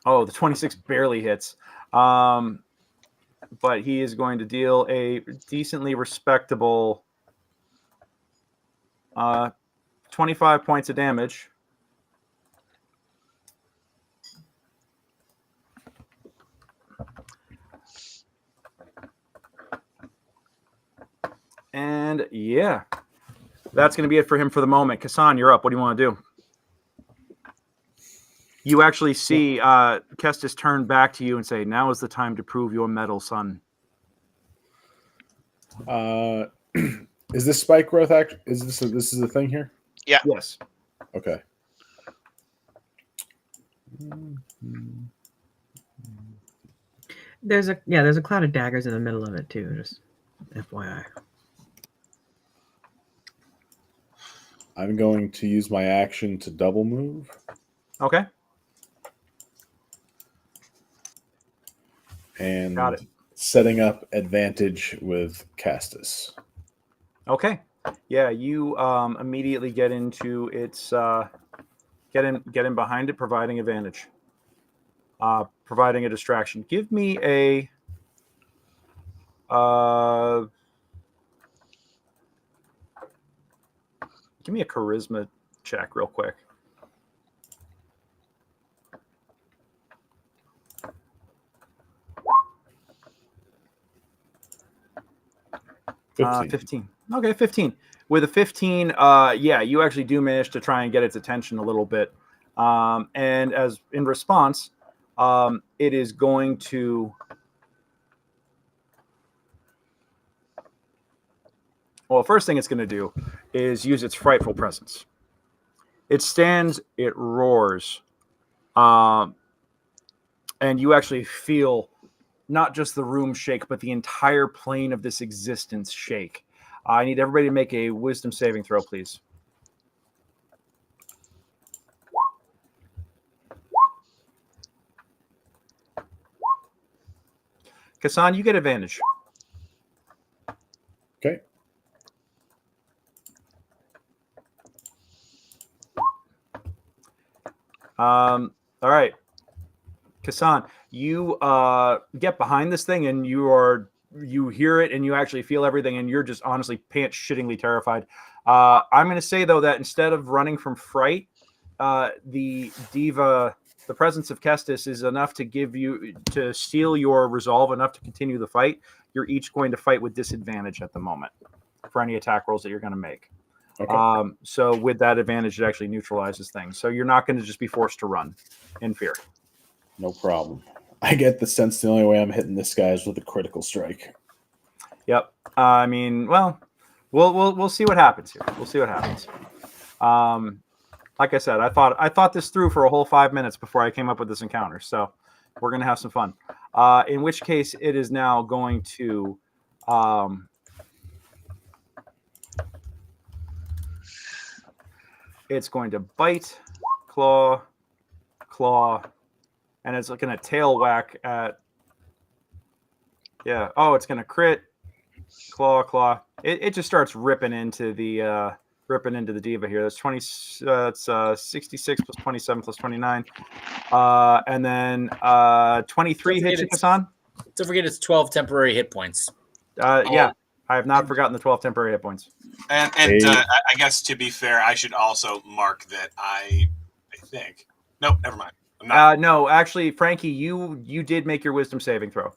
Oh, the 26 barely hits. But he is going to deal a decently respectable 25 points of damage. And yeah, that's going to be it for him for the moment. Casan, you're up. What do you want to do? You actually see Kestis turn back to you and say, "Now is the time to prove your mettle, son." Is this spike growth is this a thing here? Yeah. Yes. Okay. There's a cloud of daggers in the middle of it too. Just FYI. I'm going to use my action to double move. Okay. And got it. Setting up advantage with Kestis. Okay. Yeah, you immediately get into its get in behind it, providing advantage. Providing a distraction. Give me a Give me a charisma check real quick. $15. 15. Okay, 15. With a 15, yeah, you actually do manage to try and get its attention a little bit. And as in response, it is going to... Well, first thing it's going to do is use its frightful presence. It stands, it roars. And you actually feel not just the room shake, but the entire plane of this existence shake. I need everybody to make a wisdom saving throw, please. Casan, you get advantage. Okay. All right. Casan, you get behind this thing and you hear it and you actually feel everything and you're just honestly pants-shittingly terrified. I'm going to say, though, that instead of running from fright, the diva, the presence of Kestis is enough to steal your resolve enough to continue the fight. You're each going to fight with disadvantage at the moment for any attack rolls that you're going to make. Okay. So with that advantage, it actually neutralizes things. So you're not going to just be forced to run in fear. No problem. I get the sense the only way I'm hitting this guy is with a critical strike. Yep. I mean, well, we'll see what happens here. We'll see what happens. Like I said, I thought this through for a whole 5 minutes before I came up with this encounter. So we're gonna have some fun. In which case, it is now going to. It's going to bite, claw, and it's going to tail whack at. Yeah. Oh, it's going to crit, claw. It just starts ripping into the diva here. That's 20. That's 66 plus 27 plus 29, and then 23 hits you, Casan. Don't forget it's 12 temporary hit points. Yeah. I have not forgotten the 12 temporary hit points. And I guess, to be fair, I should also mark that I think. Nope, never mind. No, actually, Frankie, you did make your wisdom saving throw.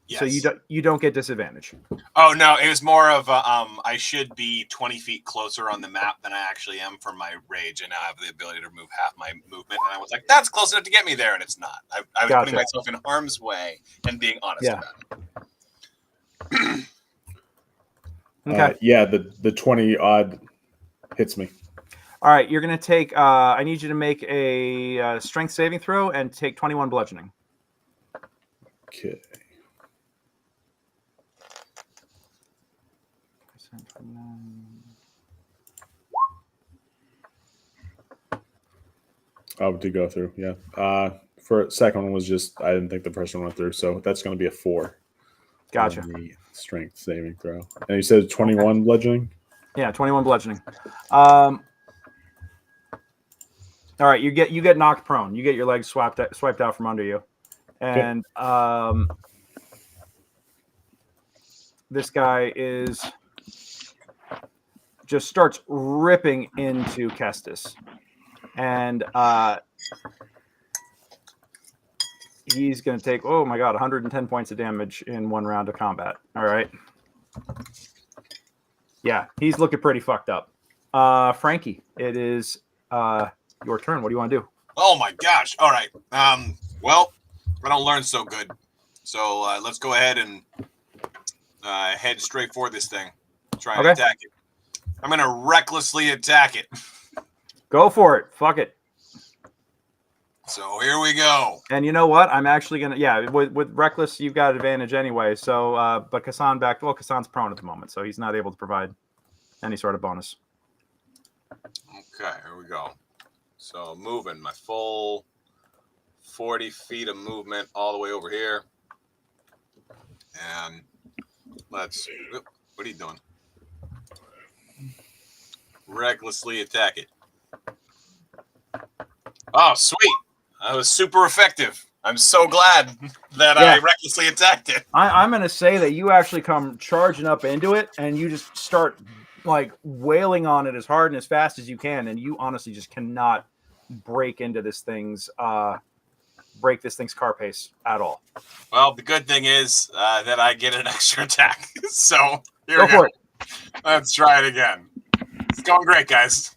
Yes. So you don't get disadvantage. Oh, no, it was more of I should be 20 feet closer on the map than I actually am for my rage, and I have the ability to remove half my movement. And I was like, that's close enough to get me there, and it's not. I was putting myself in harm's way and being honest about it. Okay. Yeah, the 20 odd hits me. All right, you're going to take. I need you to make a strength saving throw and take 21 bludgeoning. Okay. Oh, to go through, yeah. For second one was just I didn't think the first one went through, so that's going to be a 4. Gotcha. The strength saving throw. And you said 21 bludgeoning? Yeah, 21 bludgeoning. All right, you get knocked prone. You get your legs swiped out from under you. And this guy just starts ripping into Kestis. And he's going to take, oh my God, 110 points of damage in one round of combat. All right. Yeah, he's looking pretty fucked up. Frankie, it is your turn. What do you want to do? Oh my gosh. All right. Well, I don't learn so good. So let's go ahead and head straight for this thing. Try and attack it. I'm going to recklessly attack it. Go for it. Fuck it. So here we go. And you know what? I'm actually going to, with Reckless, you've got advantage anyway. So, but Casan Casan's prone at the moment, so he's not able to provide any sort of bonus. Okay, here we go. So moving my full 40 feet of movement all the way over here. And what are you doing? Recklessly attack it. Oh, sweet. That was super effective. I'm so glad that I recklessly attacked it. I'm going to say that you actually come charging up into it, and you just start like wailing on it as hard and as fast as you can, and you honestly just cannot break this thing's carapace at all. Well, the good thing is that I get an extra attack. So here Go we go. for it. Let's try it again. It's going great, guys.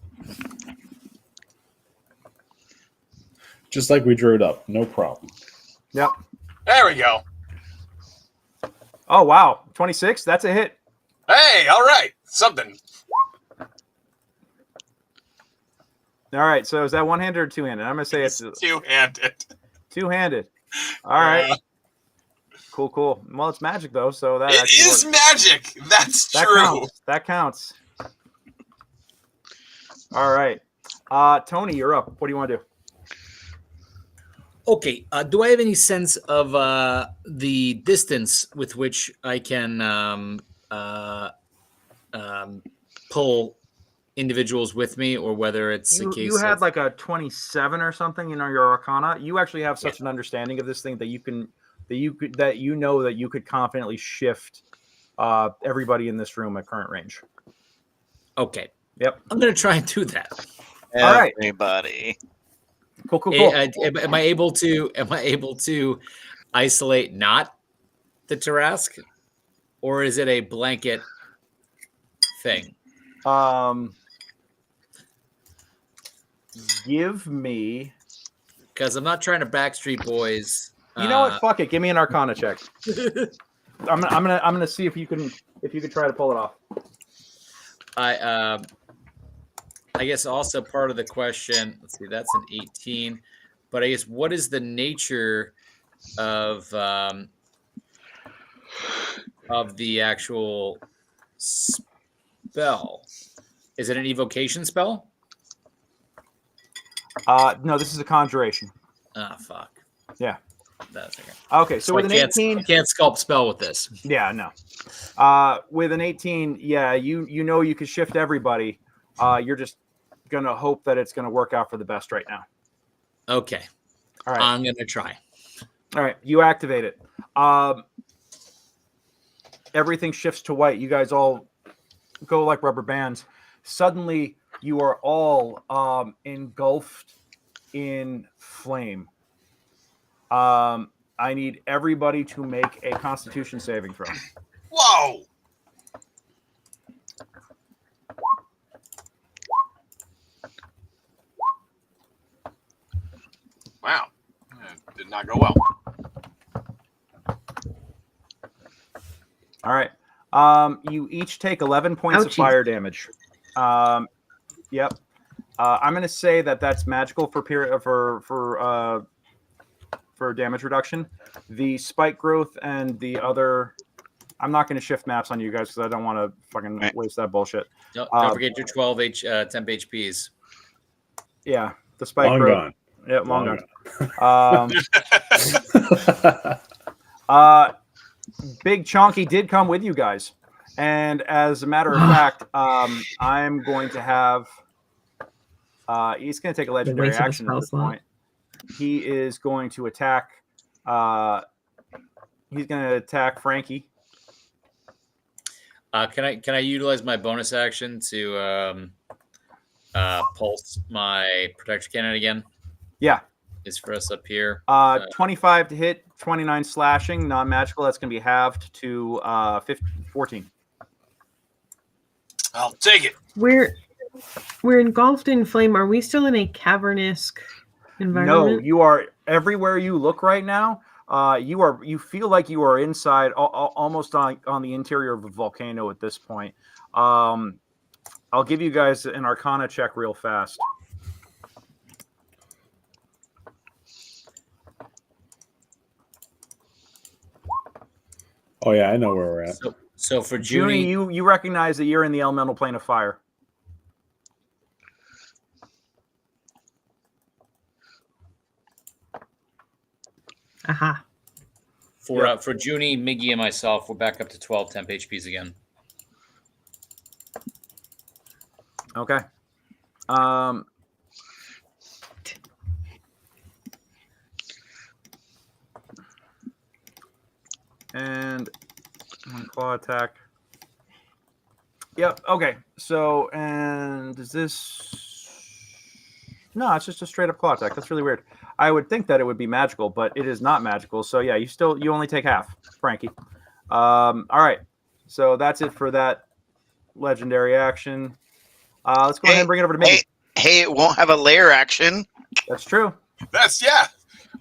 Just like we drew it up, no problem. Yep. There we go. Oh wow, 26. That's a hit. Hey, all right, something. All right. So is that one-handed or two-handed? I'm gonna say it's two-handed. Two-handed. All right. Cool. Well, it's magic though, so that it is works. magic. That's true. That counts. All right. Tony, you're up. What do you want to do? Okay. Do I have any sense of the distance with which I can pull individuals with me, or whether it's a case you had like a 27 or something in your Arcana? You actually have such an understanding of this thing that you could confidently shift everybody in this room at current range. Okay. Yep. I'm gonna try and do that. All right. Everybody. Cool. Am I able to isolate not the Tarrasque, or is it a blanket thing? Give me, because I'm not trying to Backstreet Boys. You know what? Fuck it. Give me an Arcana check. I'm gonna see if you can try to pull it off. I guess also part of the question. Let's see. That's an 18, but I guess what is the nature of the actual spell? Is it an evocation spell? No, this is a conjuration. Ah, fuck. Yeah. That's okay. Okay, so with an 18, I can't sculpt spell with this. Yeah, no. With an 18, yeah, you know you can shift everybody. You're just gonna hope that it's gonna work out for the best right now. Okay. All right. I'm gonna try. All right, you activate it. Everything shifts to white. You guys all go like rubber bands. Suddenly, you are all engulfed in flame. I need everybody to make a Constitution saving throw. Whoa! Wow. That did not go well. All right. You each take 11 points of fire damage. Yep. I'm going to say that that's magical for damage reduction. The spike growth and the other, I'm not going to shift maps on you guys because I don't want to fucking waste that bullshit. Don't forget your 12 temp HPs. Yeah, the spike long growth. Gone. Yeah, long gone. Big Chonky did come with you guys, and as a matter of fact, I'm going to have. He's going to take a legendary action at this point. He is going to attack. He's going to attack Frankie. Can I utilize my bonus action to pulse my protection cannon again? Yeah. Is for us up here. 25 to hit, 29 slashing, non-magical. That's going to be halved to 14. I'll take it. We're engulfed in flame. Are we still in a cavernous environment? No, you are everywhere you look right now. You feel like you are inside, almost on the interior of a volcano at this point. I'll give you guys an Arcana check real fast. Oh yeah, I know where we're at. So for Junie, you recognize that you're in the elemental plane of fire. Aha. For Junie, Miggy, and myself, we're back up to 12 temp HPs again. Okay. And one claw attack. Yep. Okay. So, and is this? No, it's just a straight up claw attack. That's really weird. I would think that it would be magical, but it is not magical. So yeah, you only take half, Frankie. All right. So that's it for that legendary action. Let's go ahead and bring it over to me. Hey, it won't have a lair action. That's true. Yeah.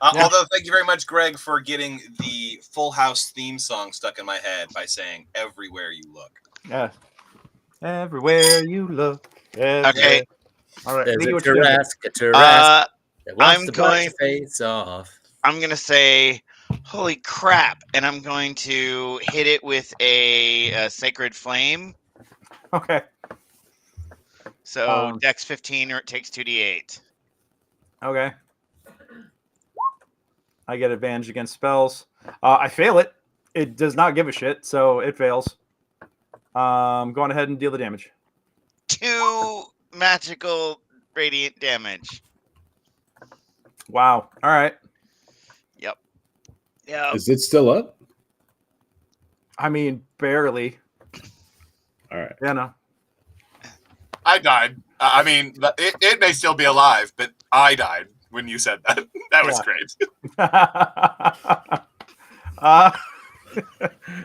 Although, thank you very much, Greg, for getting the Full House theme song stuck in my head by saying "Everywhere you look." Yeah. Everywhere you look. Okay. All right. There's Miggy, a what you doing? Tarrasque that wants I'm to bite going. your face off. I'm gonna say, "Holy crap!" and I'm going to hit it with a sacred flame. Okay. So Dex 15, or it takes 2d8. Okay. I get advantage against spells. I fail it. It does not give a shit, so it fails. Going ahead and deal the damage. 2 magical radiant damage. Wow. All right. Yep. Yeah. Is it still up? I mean, barely. All right. Yeah, no. I died. I mean, it may still be alive, but I died when you said that. That was great.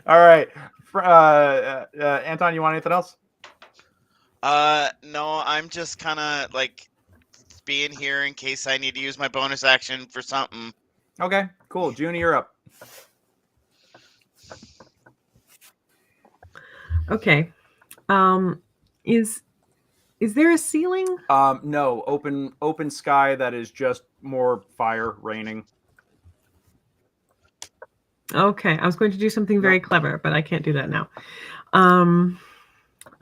All right. Anton, you want anything else? No, I'm just kind of like being here in case I need to use my bonus action for something. Okay, cool. Junie, you're up. Okay. Is there a ceiling? No, open sky that is just more fire raining. Okay, I was going to do something very clever, but I can't do that now.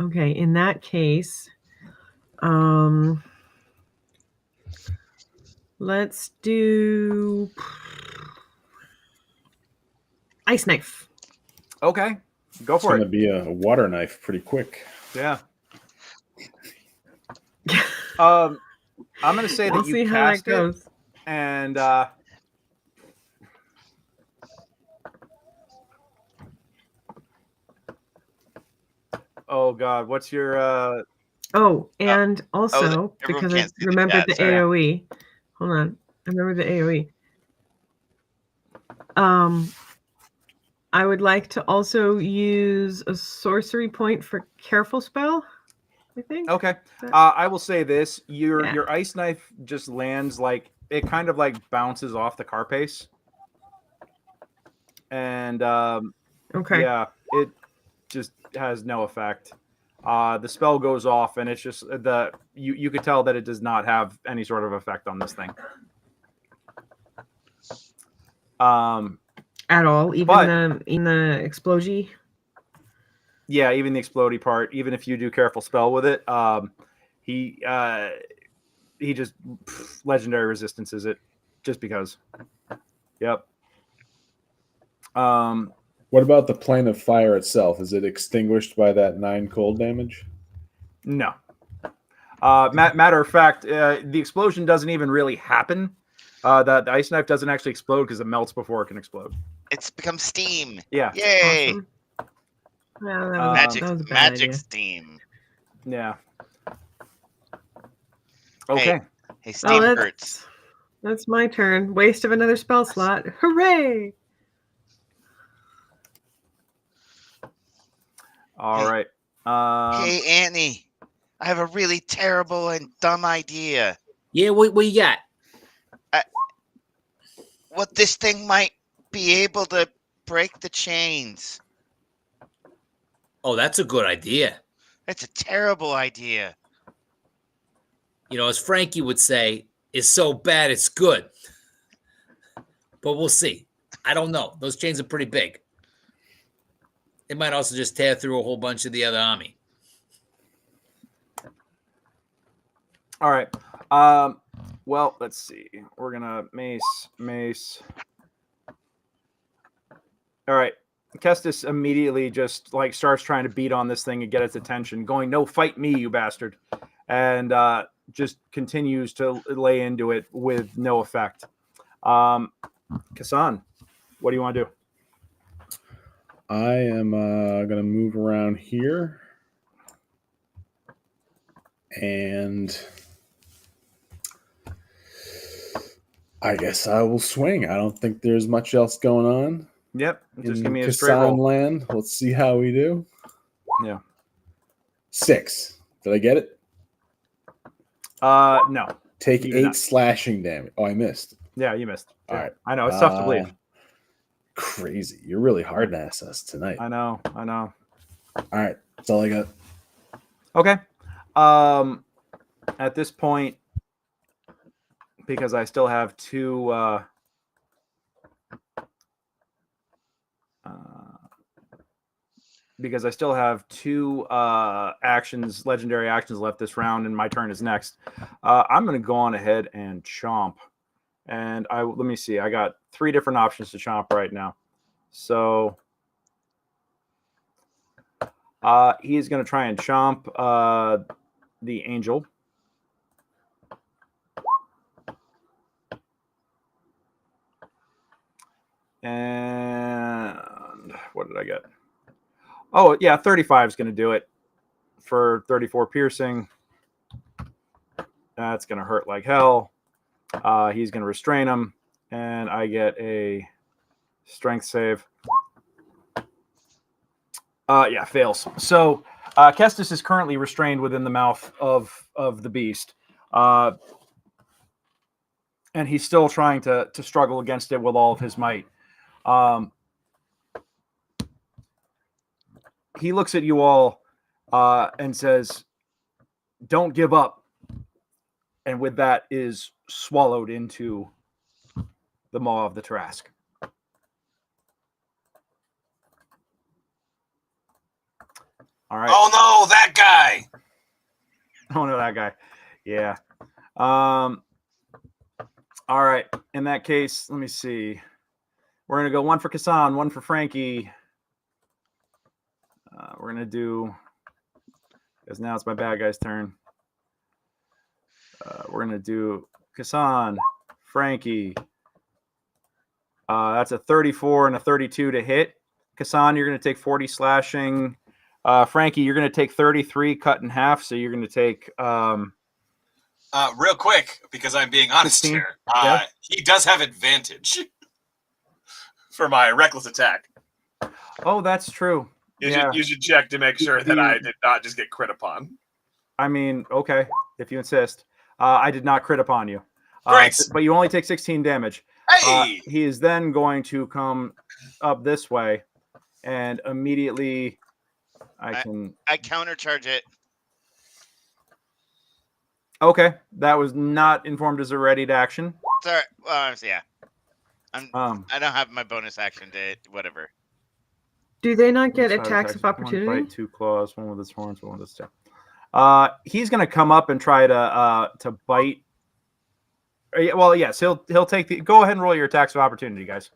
Okay, in that case, let's do ice knife. Okay, go for it. It's going to be a water knife pretty quick. Yeah. I'm going to say that you cast it, and oh god, what's your and also because I remembered the AoE. Hold on, I remember the AoE. I would like to also use a sorcery point for careful spell. I think. Okay. I will say this: your ice knife just lands like it kind of like bounces off the carapace, and yeah, it just has no effect. The spell goes off, and it's just you could tell that it does not have any sort of effect on this thing. At all, even in the explosion. Yeah, even the explodey part, even if you do careful spell with it, he just legendary resistances it just because. Yep. What about the plane of fire itself? Is it extinguished by that 9 cold damage? No. Matter of fact, the explosion doesn't even really happen. The ice knife doesn't actually explode because it melts before it can explode. It's become steam. Yeah. Yay. Awesome. Well, that was a bad idea. Steam. Yeah. Okay. Hey, steam hurts. That's my turn. Waste of another spell slot. Hooray! All right. Hey, Annie. I have a really terrible and dumb idea. Yeah, what you got? What this thing might be able to break the chains. Oh, that's a good idea. That's a terrible idea. You know, as Frankie would say, it's so bad it's good. But we'll see. I don't know. Those chains are pretty big. It might also just tear through a whole bunch of the other army. All right. Well, let's see. We're gonna mace. All right. Kestis immediately just like starts trying to beat on this thing and get its attention, going, "No, fight me, you bastard!" And just continues to lay into it with no effect. Casan, what do you want to do? I am going to move around here. And I guess I will swing. I don't think there's much else going on. Yep. Just give me a Casan straight roll. land. Let's see how we do. Yeah. 6. Did I get it? No. Take You did 8 not. slashing damage. Oh, I missed. Yeah, you missed. All Yeah. right. I know. It's tough to believe. Crazy. You're really hard to ass us tonight. I know. All right. That's all I got. Okay. At this point, because I still have two actions, legendary actions left this round, and my turn is next. I'm going to go on ahead and chomp. And let me see. I got 3 different options to chomp right now. So he's going to try and chomp the angel. And what did I get? Oh, yeah, 35 is going to do it for 34 piercing. That's going to hurt like hell. He's going to restrain him, and I get a strength save. Yeah, fails. So Kestis is currently restrained within the mouth of the beast. And he's still trying to struggle against it with all of his might. He looks at you all and says, "Don't give up." And with that is swallowed into the maw of the Tarrasque. All right. Oh no, that guy! Oh no, that guy. Yeah. All right. In that case, let me see. We're gonna go 1 for Casan, 1 for Frankie. We're gonna do, because now it's my bad guy's turn. We're gonna do Casan, Frankie. That's a 34 and a 32 to hit. Casan, you're gonna take 40 slashing. Frankie, you're gonna take 33 cut in half, so you're gonna take real quick, because I'm being honest 16? here. Yeah. He does have advantage for my reckless attack. Oh, that's true. You should check to make sure that I did not just get crit upon. I mean, okay, if you insist. I did not crit upon you. Great. But you only take 16 damage. Hey! He is then going to come up this way, and immediately I countercharge it. Okay, that was not informed as a readied action. Sorry. Well, yeah. I don't have my bonus action to whatever. Do they not get attacks of opportunity? 1 bite, 2 claws, 1 with its horns, 1 with its tail. He's going to come up and try to bite. Well, yes, he'll take the. Go ahead and roll your attacks of opportunity, guys.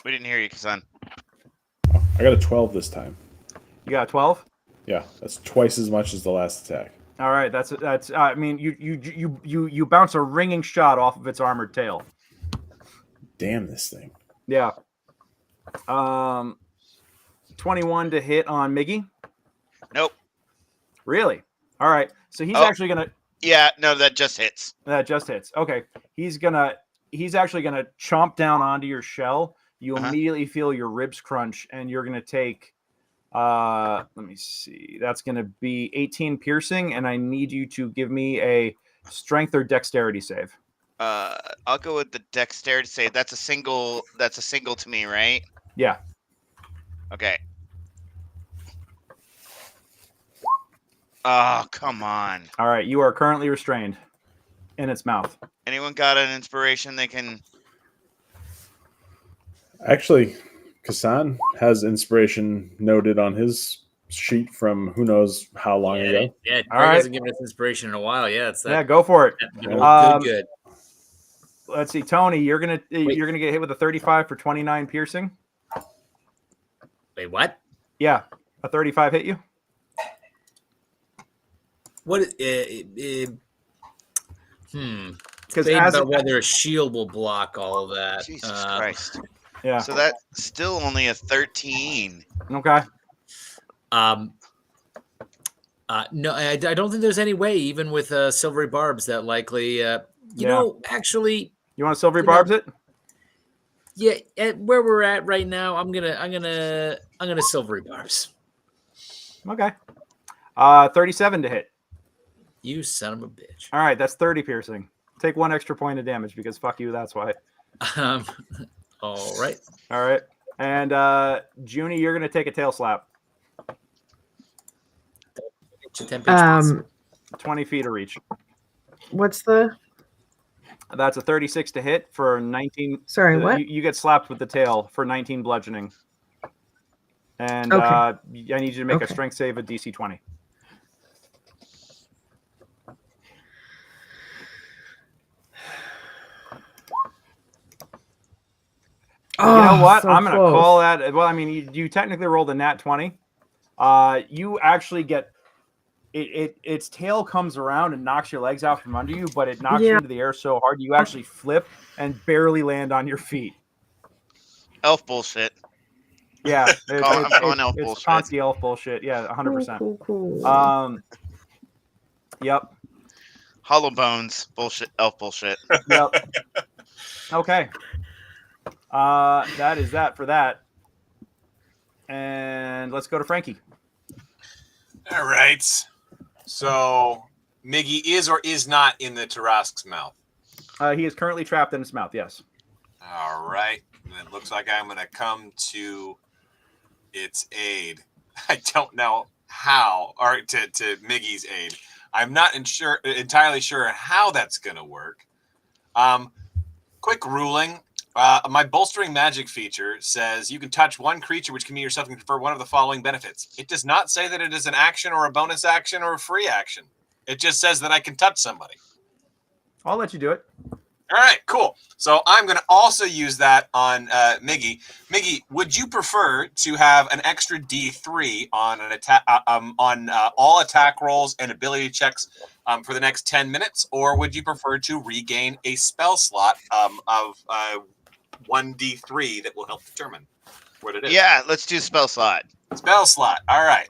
We didn't hear you, Casan. I got a 12 this time. You got a 12? Yeah, that's twice as much as the last attack. All right, that's. I mean, you bounce a ringing shot off of its armored tail. Damn this thing. Yeah. 21 to hit on Miggy. Nope. Really? All right. So he's actually gonna. Yeah. No, that just hits. That just hits. Okay. He's actually gonna chomp down onto your shell. You immediately feel your ribs crunch, and you're gonna take. Let me see. That's gonna be 18 piercing, and I need you to give me a strength or dexterity save. I'll go with the dexterity save. That's a single to me, right? Yeah. Okay. Oh, come on. All right. You are currently restrained in its mouth. Anyone got an inspiration they can? Actually, Casan has inspiration noted on his sheet from who knows how long ago. Yeah, All Greg right. hasn't given us inspiration in a while. Yeah, it's that. Yeah, go for it. Good. Let's see, Tony. You're gonna get hit with a 35 for 29 piercing. Wait, what? Yeah, a 35 hit you. What? because about whether a shield will block all of that. Jesus Christ. Yeah. So that's still only a 13. Okay. No, I don't think there's any way, even with silvery barbs, that likely. You know, actually, you want to silvery barbs it? Yeah, at where we're at right now, I'm gonna silvery barbs. Okay. 37 to hit. You son of a bitch. All right, that's 30 piercing. Take 1 extra point of damage because fuck you. That's why. All right. All right. And Junie, you're gonna take a tail slap. 20 feet of reach. What's the? That's a 36 to hit for 19. Sorry, what? You get slapped with the tail for 19 bludgeoning. And Okay. I need you to make a strength save at DC 20. Oh, you know what? so I'm going to close. call that. Well, I mean, you technically rolled a nat 20. You actually get its tail comes around and knocks your legs out from under you, but it knocks you into the air so hard you actually flip and barely land on your feet. Elf bullshit. Yeah, I'm calling elf it's bullshit. Consti elf bullshit. Yeah, 100%. Cool. Yep. Hollow bones bullshit. Elf bullshit. Yep. Okay. That is that for that. And let's go to Frankie. All right. So Miggy is or is not in the Tarask's mouth. He is currently trapped in its mouth. Yes. All right. It looks like I'm going to come to its aid. I don't know how, or to Miggy's aid. I'm not entirely sure how that's going to work. Quick ruling. My bolstering magic feature says you can touch one creature which can be yourself and confer one of the following benefits. It does not say that it is an action or a bonus action or a free action. It just says that I can touch somebody. I'll let you do it. All right, cool. So I'm going to also use that on Miggy. Miggy, would you prefer to have an extra D3 on an attack on all attack rolls and ability checks for the next 10 minutes, or would you prefer to regain a spell slot of 1d3 that will help determine what it is? Yeah, let's do spell slot. Spell slot. All right.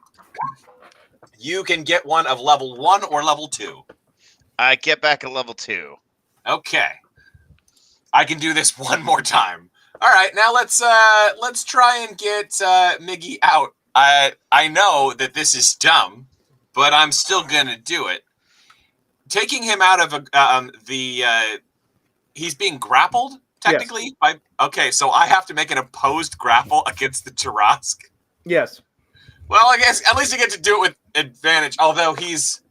You can get one of level 1 or level 2. I get back at level 2. Okay. I can do this one more time. All right, now let's try and get Miggy out. I know that this is dumb, but I'm still gonna do it. Taking him out of he's being grappled technically. Yes. Okay, so I have to make an opposed grapple against the Tarask. Yes. Well, I guess at least I get to do it with advantage. Although he's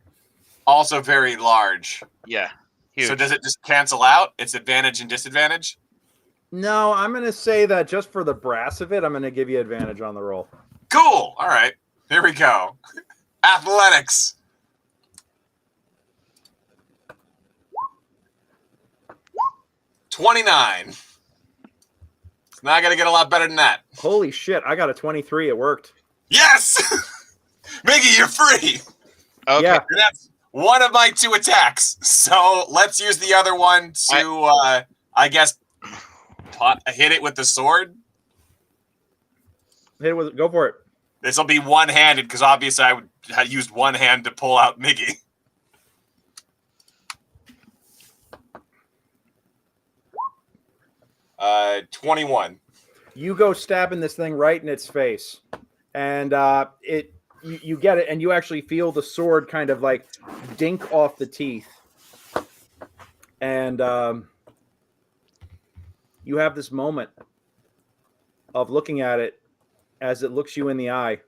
also very large. Yeah. Huge. So does it just cancel out? It's advantage and disadvantage? No, I'm going to say that just for the brass of it, I'm going to give you advantage on the roll. Cool. All right. Here we go. Athletics. $29. It's not going to get a lot better than that. Holy shit. I got a 23. It worked. Yes! Miggy, you're free. Okay. Yeah. That's one of my 2 attacks. So let's use the other one to, I guess, hit it with the sword. Hit it with, go for it. This will be one-handed because obviously I would have used one hand to pull out Miggy. $21. You go stabbing this thing right in its face, and you get it, and you actually feel the sword kind of like dink off the teeth, and you have this moment of looking at it as it looks you in the eye.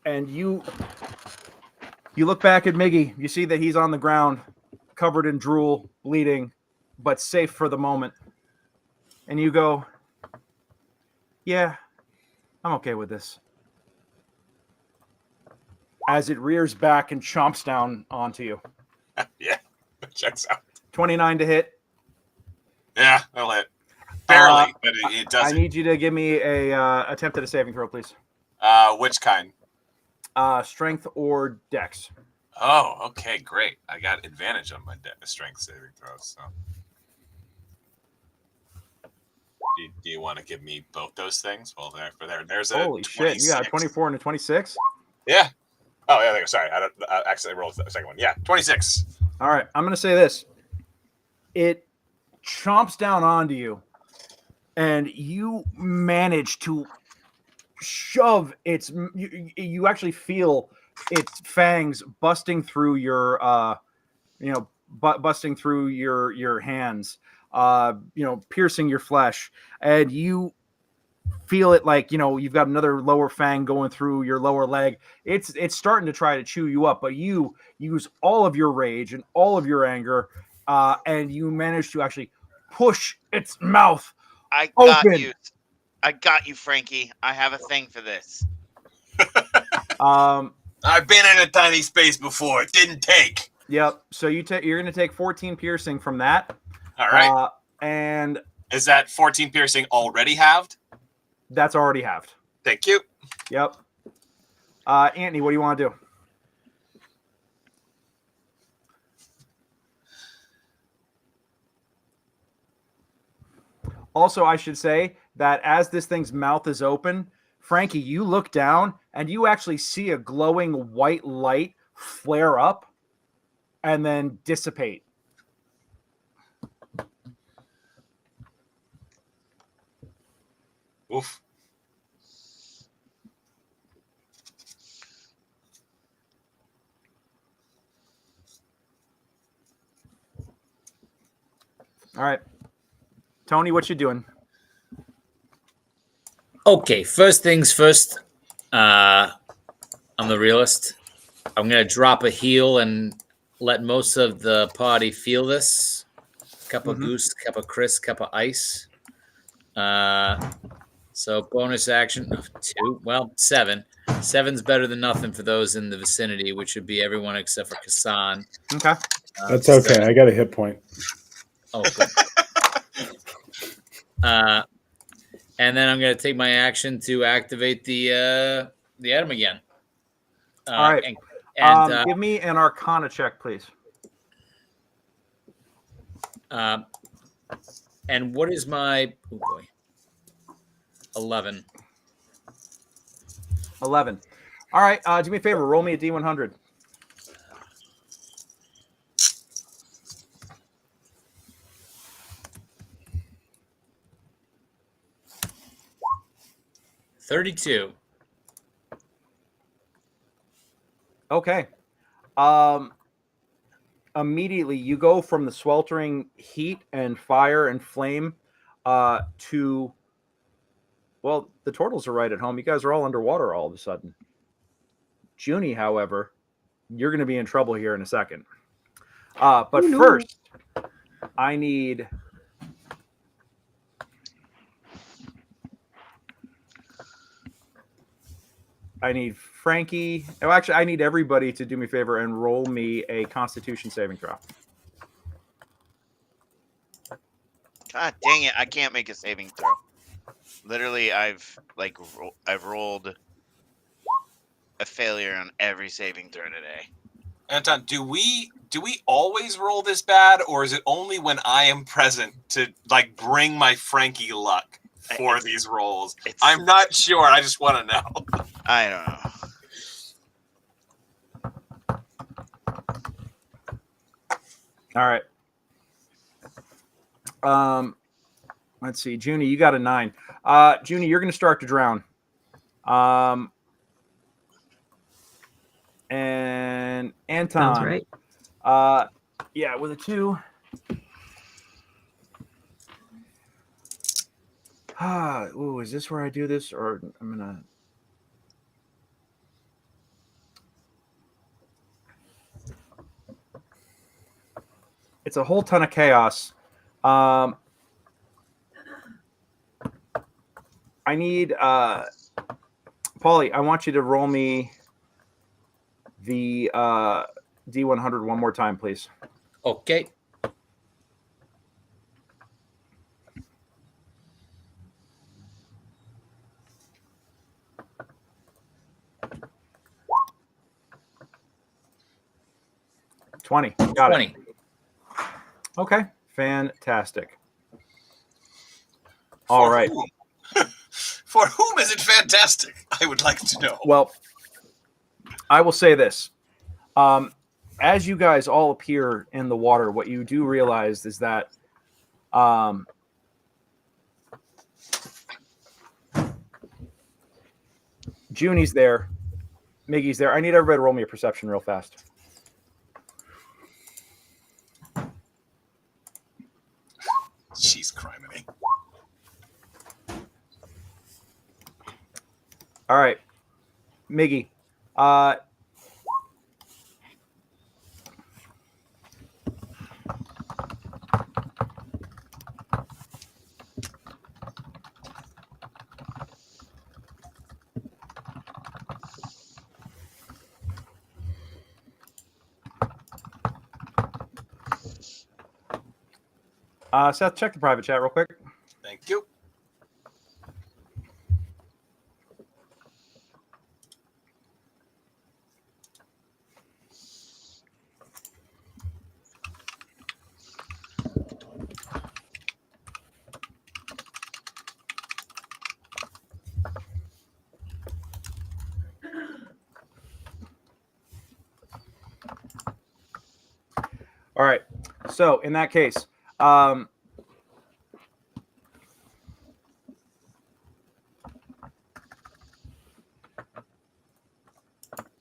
And you look back at Miggy. You see that he's on the ground, covered in drool, bleeding, but safe for the moment. And you go, yeah, I'm okay with this. As it rears back and chomps down onto you. Yeah, checks out. 29 to hit. Yeah, that'll hit. Barely, but it doesn't. I need you to give me a attempt at a saving throw, please. Which kind? Strength or Dex. Oh, okay, great. I got advantage on my strength saving throws. So, do you want to give me both those things? Well, there's a Holy 26. shit! You got a 24 and a 26. Yeah. Oh yeah. Sorry, I accidentally rolled the second one. Yeah, 26. All right, I'm gonna say this. It chomps down onto you, and you manage to shove its. You actually feel its fangs busting through your, busting through your hands, piercing your flesh, and you feel it like you've got another lower fang going through your lower leg. It's starting to try to chew you up, but you use all of your rage and all of your anger, and you manage to actually push its mouth open. I got you, Frankie. I have a thing for this. I've been in a tiny space before. It didn't take. Yep. So you're going to take 14 piercing from that. All right. And is that 14 piercing already halved? That's already halved. Thank you. Yep. Anthony, what do you want to do? Also, I should say that as this thing's mouth is open, Frankie, you look down and you actually see a glowing white light flare up and then dissipate. Oof. All right. Tony, what you doing? Okay, first things first. I'm the realist. I'm going to drop a heal and let most of the party feel this. Cup of goose, cup of Chris, cup of ice. So bonus action, 2. Well, 7. 7's better than nothing for those in the vicinity, which would be everyone except for Casan. Okay. That's okay. I got a hit point. Oh, good. And then I'm going to take my action to activate the item again. All right. And give me an Arcana check, please. And what is my... Oh, boy. 11. 11. All right. Do me a favor. Roll me a D100. $32. Okay. Immediately, you go from the sweltering heat and fire and flame to... Well, the turtles are right at home. You guys are all underwater all of a sudden. Junie, however, you're going to be in trouble here in a second. But first, I need... Frankie... Oh, actually, I need everybody to do me a favor and roll me a Constitution saving throw. God dang it! I can't make a saving throw. Literally, I've rolled a failure on every saving throw today. Anton, do we always roll this bad, or is it only when I am present to bring my Frankie luck for these rolls? I'm not sure. I just want to know. I don't know. All right. Let's see. Junie, you got a 9. Junie, you're going to start to drown. And Anton. Sounds right. Yeah, with a 2. Ooh, is this where I do this? Or I'm going to... It's a whole ton of chaos. I need... Paulie, I want you to roll me the D100 one more time, please. Okay. 20. Got 20. it. Okay. Fantastic. All right. Whom? For whom is it fantastic? I would like to know. Well, I will say this. As you guys all appear in the water, what you do realize is that Junie's there. Miggy's there. I need everybody to roll me a perception real fast. She's criminy. All right. Miggy. Seth, check the private chat real quick. Thank you. All right. So in that case,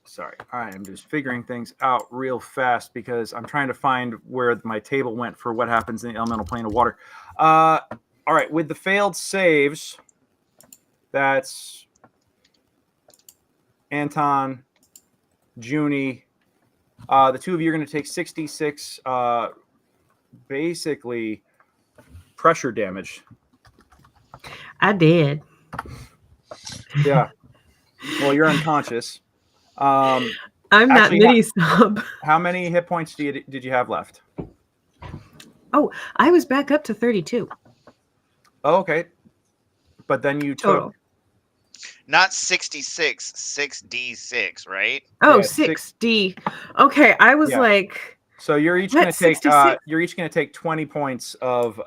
sorry, I am just figuring things out real fast because I'm trying to find where my table went for what happens in the elemental plane of water. All right, with the failed saves, that's Anton, Junie. The two of you are going to take 66, basically pressure damage. I did. Yeah. Well, you're unconscious. I'm actually, not mini sub. How many hit points did you have left? Oh, I was back up to 32. Oh, okay. But then you took Total. Not 66, 6d6, right? Oh, Yeah, 6D. Okay, I was like, so you're each going to What, take 66? you're each going to take 20 points of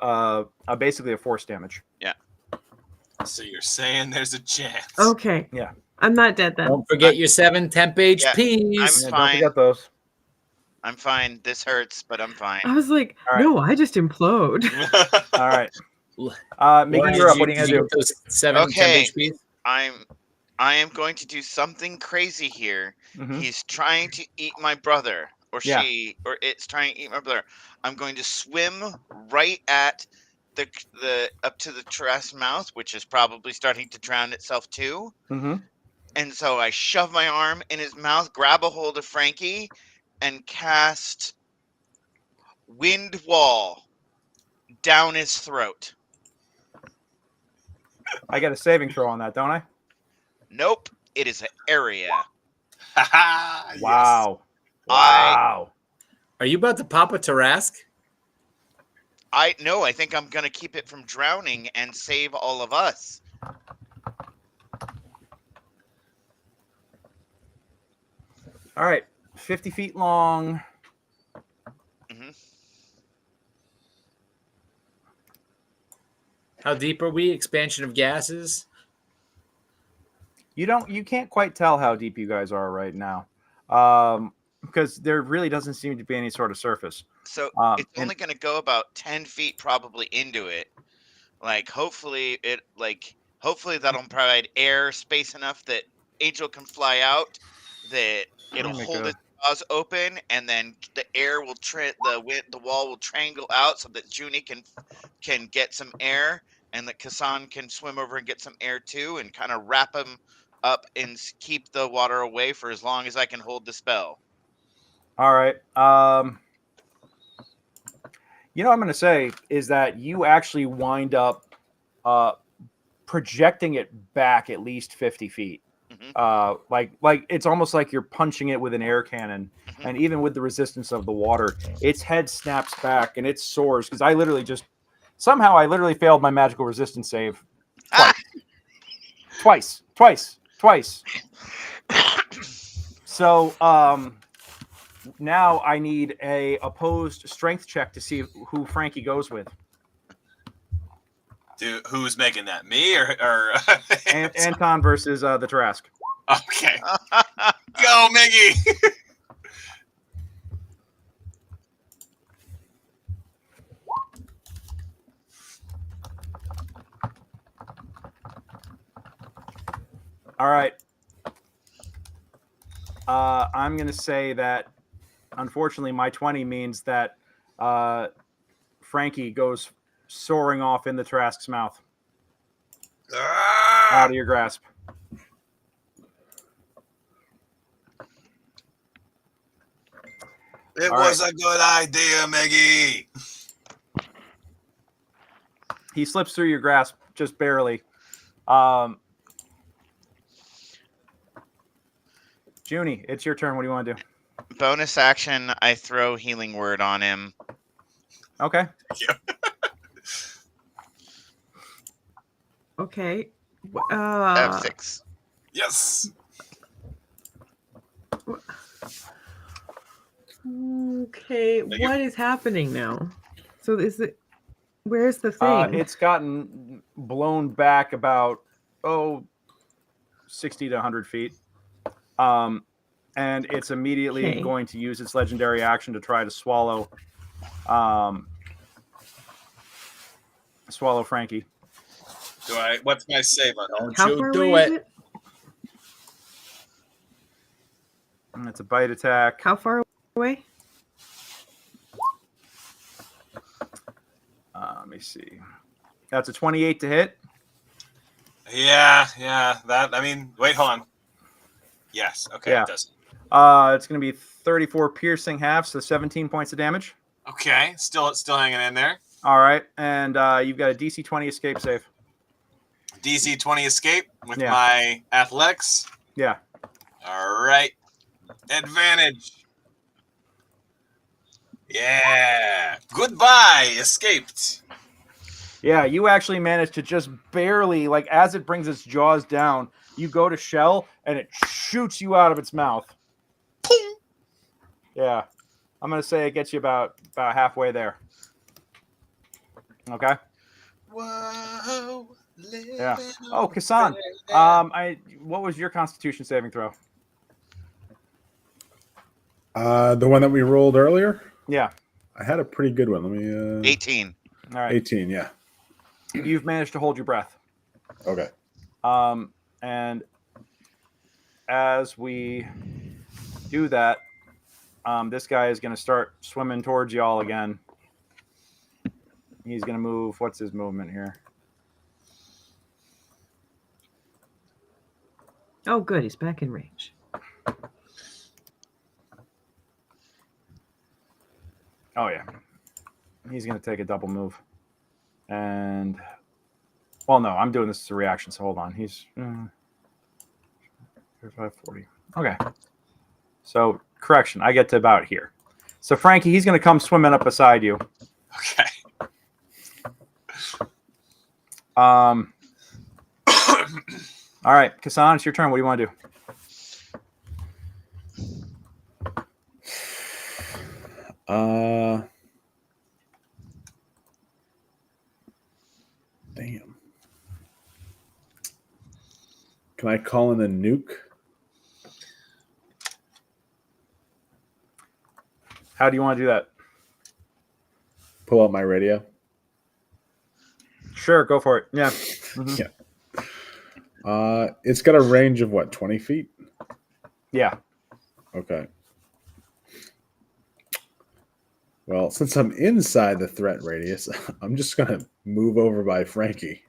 basically a force damage. Yeah. So you're saying there's a chance. okay. Yeah. I'm not dead then. Don't forget your 7 temp HPs. I'm Yeah, fine. don't forget those. I'm fine. This hurts, but I'm fine. I was like, All right. no, I just implode. All right. Lauren, Mickey, you're up. What are you did going to do? get those 7 Okay. temp HPs? I am going to do something crazy here. Mhm. He's trying to eat my brother, or Yeah. she, or it's trying to eat my brother. I'm going to swim right at the up to the Tress mouth, which is probably starting to drown itself too. Mhm. And so I shove my arm in his mouth, grab a hold of Frankie, and cast Wind Wall down his throat. I get a saving throw on that, don't I? Nope, it is an area. Yes. Wow. I- Wow. Are you about to pop a Tarask? I think I'm gonna keep it from drowning and save all of us. All right. 50 feet long. hmm How deep are we? Expansion of gases? You can't quite tell how deep you guys are right now. Because there really doesn't seem to be any sort of surface. So it's and- only gonna go about 10 feet probably into it. Hopefully that'll provide air space enough that Angel can fly out, that it'll make hold a- its jaws open, and then the air will the wall will triangle out so that Junie can get some air, and that Casan can swim over and get some air too, and kind of wrap him up and keep the water away for as long as I can hold the spell. All right. What I'm going to say is that you actually wind up projecting it back at least 50 feet. Mhm. Like it's almost like you're punching it with an air cannon. Mhm. And even with the resistance of the water, its head snaps back and it soars. Because I literally failed my magical resistance save twice. So, Now I need a opposed strength check to see who Frankie goes with. Dude, who's making that? Me or Anton versus the Tarask. Okay. Go, Miggy. All right. I'm going to say that, unfortunately, my 20 means that Frankie goes soaring off in the Tarask's mouth. Out of your grasp. It was a good idea, Miggy. He slips through your grasp just barely. Junie, it's your turn. What do you want to do? Bonus action, I throw healing word on him. Okay. Okay. F6. Yes. Okay, what is happening now? So is it? Where's the thing? It's gotten blown back about 60 to 100 feet. And it's immediately going to use its legendary action to try to swallow Frankie. What's my save on that? How far away is it? And it's a bite attack. How far away? Let me see. That's a 28 to hit. Yeah. Wait, hold on. Yes. Okay. Yeah. It does. It's going to be 34 piercing half, so 17 points of damage. Okay. Still hanging in there. All right, and you've got a DC 20 escape save. DC 20 escape with my athletics. Yeah. All right. Advantage. Yeah. Goodbye. Escaped. Yeah, you actually managed to just barely, like, as it brings its jaws down, you go to shell, and it shoots you out of its mouth. Yeah. I'm going to say it gets you about halfway there. Okay? Whoa. Yeah. Oh, Casan. What was your Constitution saving throw? The one that we rolled earlier? Yeah. I had a pretty good one. Let me 18. All right. 18, yeah. You've managed to hold your breath. Okay. And as we do that, this guy is going to start swimming towards y'all again. He's going to move. What's his movement here? Oh, good. He's back in range. Oh, yeah. He's going to take a double move. And, well, no, I'm doing this as a reaction, so hold on. He's 35, 40. Okay. So, correction. I get to about here. So, Frankie, he's going to come swimming up beside you. Okay. All right, Casan, it's your turn. What do you want to do? Damn. Can I call in a nuke? How do you want to do that? Pull out my radio. Sure, go for it. Yeah. Mm-hmm. Yeah. It's got a range of what, 20 feet? Yeah. Okay. Well, since I'm inside the threat radius, I'm just going to move over by Frankie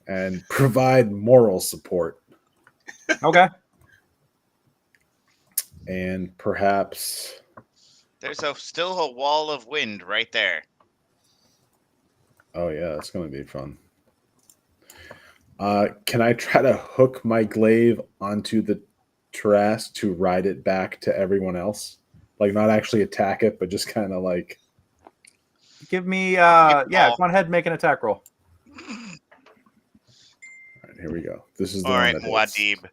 and provide moral support. Okay. And perhaps... There's still a wall of wind right there. Oh, yeah, it's going to be fun. Can I try to hook my glaive onto the Tarask to ride it back to everyone else? Like, not actually attack it, but just kind of like... Give me, go on ahead and make an attack roll. All right, here we go. This is the All one right, that hits. Muad'Dib.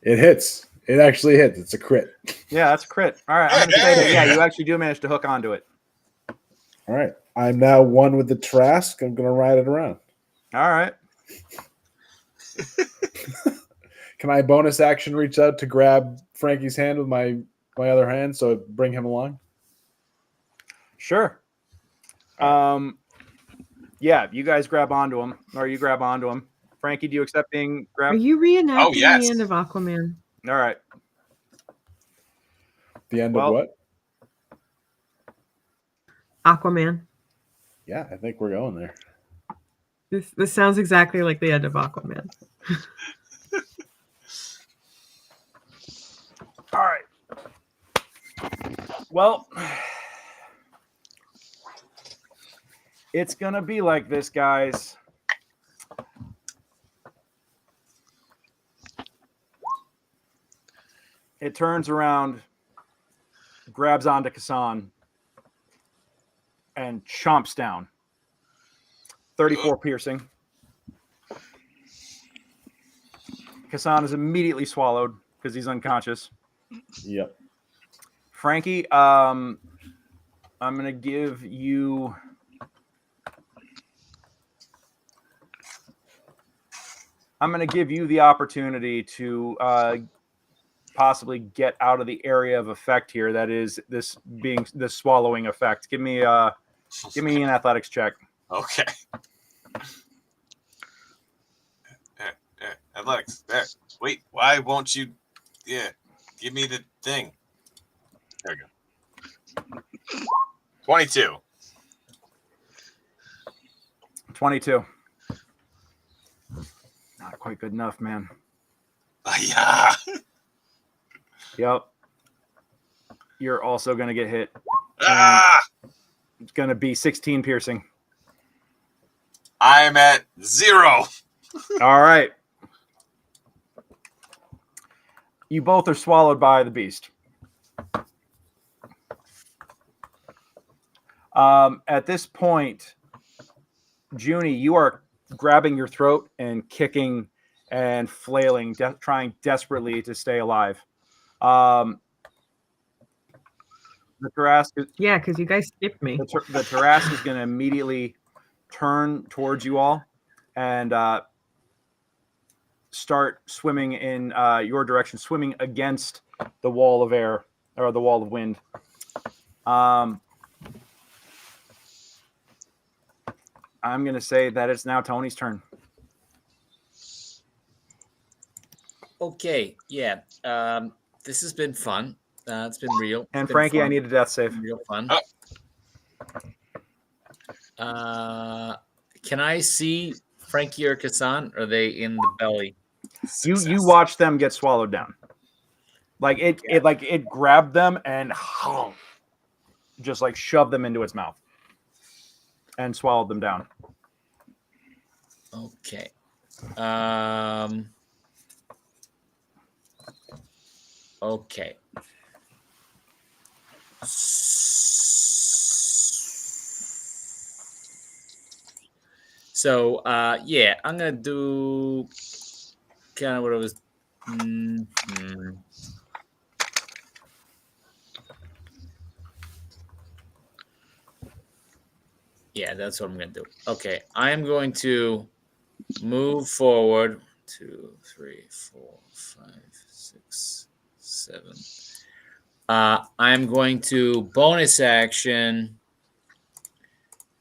It hits. It actually hits. It's a crit. Yeah, that's a crit. All right, I'm going to say that. Yeah, you actually do manage to hook onto it. All right. I'm now one with the Trask. I'm going to ride it around. All right. Can I bonus action reach out to grab Frankie's hand with my other hand so I bring him along? Sure. Yeah, you guys grab onto him, or you grab onto him. Frankie, do you accept being Are grabbed? you reenacting Oh, yes. the end of Aquaman? All right. The end Well- of what? Aquaman. Yeah, I think we're going there. This sounds exactly like the end of Aquaman. All right. Well, it's going to be like this, guys. It turns around, grabs onto Casan, and chomps down. 34 piercing. Casan is immediately swallowed because he's unconscious. Yep. Frankie, I'm going to give you... I'm going to give you the opportunity to possibly get out of the area of effect here. That is this swallowing effect. Give me an athletics check. Okay. Athletics. There. Wait, why won't you? Yeah, give me the thing. There we go. 22. 22. Not quite good enough, man. Yeah. Yep. You're also going to get hit. Ah! It's going to be 16 piercing. I'm at 0. All right. You both are swallowed by the beast. At this point, Junie, you are grabbing your throat and kicking and flailing, trying desperately to stay alive. The Tarrasque, Yeah, because you guys skipped me. the Tarrasque is going to immediately turn towards you all and start swimming in your direction, swimming against the wall of air or the wall of wind. I'm going to say that it's now Tony's turn. Okay, yeah. This has been fun. It's been real. And Been Frankie, fun. I need a death save. Real fun. Oh. Can I see Frankie or Casan? Are they in the belly? You watch them get swallowed down. Like it grabbed them and just like shoved them into its mouth and swallowed them down. Okay. Okay. So, yeah, I'm going to do kind of what I was... Yeah, that's what I'm going to do. Okay, I am going to move forward. 2, 3, 4, 5, 6, 7. I'm going to bonus action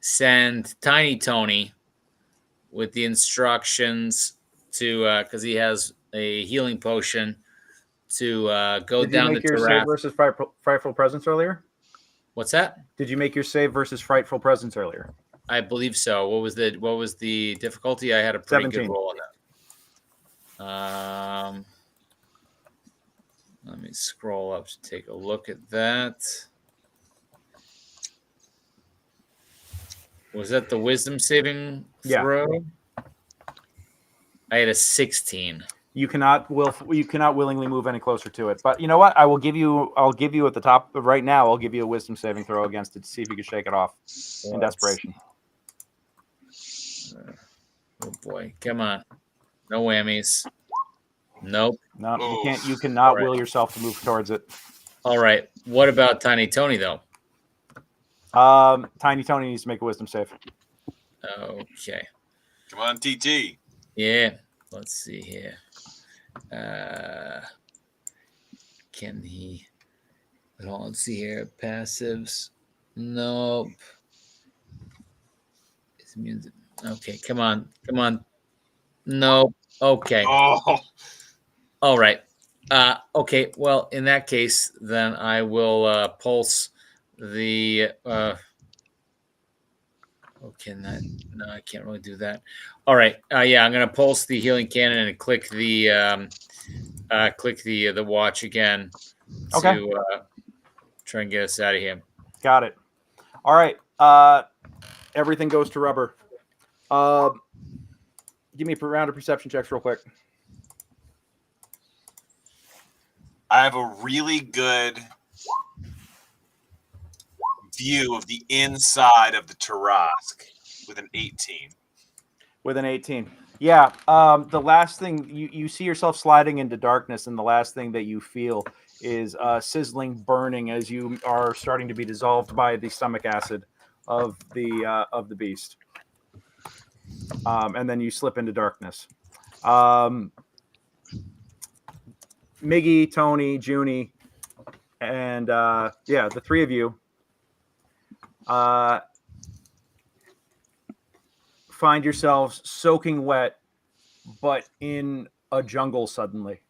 send Tiny Tony with the instructions to because he has a healing potion to go Did down you make the your terrain. save versus frightful presence earlier? What's that? Did you make your save versus frightful presence earlier? I believe so. What was the difficulty? I had a pretty 17. good roll on that. Let me scroll up to take a look at that. Was that the wisdom saving throw? Yeah. I had a 16. You cannot willingly move any closer to it. But you know what? I'll give you at the top right now. I'll give you a wisdom saving throw against it to see if you can shake it off in desperation. Oh boy, come on. No whammies. Nope. No, you Oh. can't. You cannot Right. will yourself to move towards it. All right. What about Tiny Tony though? Tiny Tony needs to make a wisdom save. Okay. Come on, TT. Yeah. Let's see here. Can he? Hold on, let's see here. Passives. Nope. It's music. Okay. Come on. Come on. Nope. Okay. Oh, All right. Okay. Well, in that case, then I will pulse the. Okay. No, I can't really do that. All right. Yeah, I'm gonna pulse the healing cannon and click the watch again to Okay. try and get us out of here. Got it. All right. Everything goes to rubber. Give me a round of perception checks real quick. I have a really good view of the inside of the Tarask with an 18. With an 18. Yeah. The last thing you see yourself sliding into darkness, and the last thing that you feel is sizzling burning as you are starting to be dissolved by the stomach acid of the beast. And then you slip into darkness. Miggy, Tony, Junie, and the three of you find yourselves soaking wet, but in a jungle suddenly.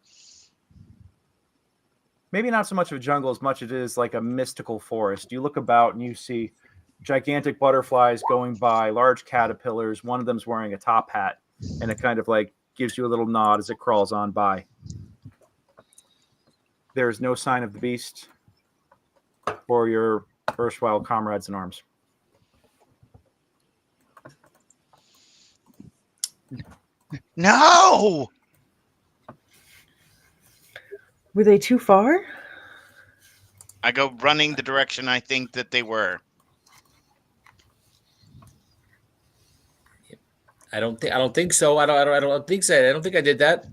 Maybe not so much of a jungle as much as it is like a mystical forest. You look about and you see gigantic butterflies going by, large caterpillars. One of them's wearing a top hat, and it kind of like gives you a little nod as it crawls on by. There is no sign of the beast or your erstwhile comrades in arms. No! Were they too far? I go running the direction I think that they were. I don't think so. I don't think so. I don't think I did that.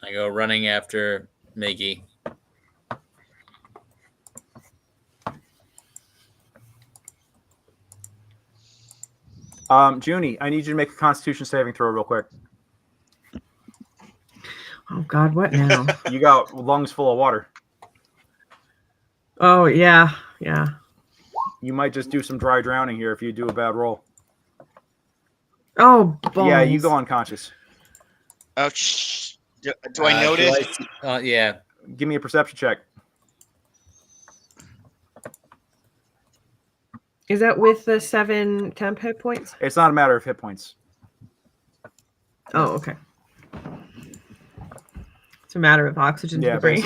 I go running after Miggy. Junie, I need you to make a Constitution saving throw real quick. Oh God, what now? You got lungs full of water. Oh yeah. You might just do some dry drowning here if you do a bad roll. Oh, balls. Yeah, you go unconscious. Oh, shh. Do I notice? Yeah. Give me a perception check. Is that with the 7 temp hit points? It's not a matter of hit points. Oh, okay. It's a matter of oxygen to the brain.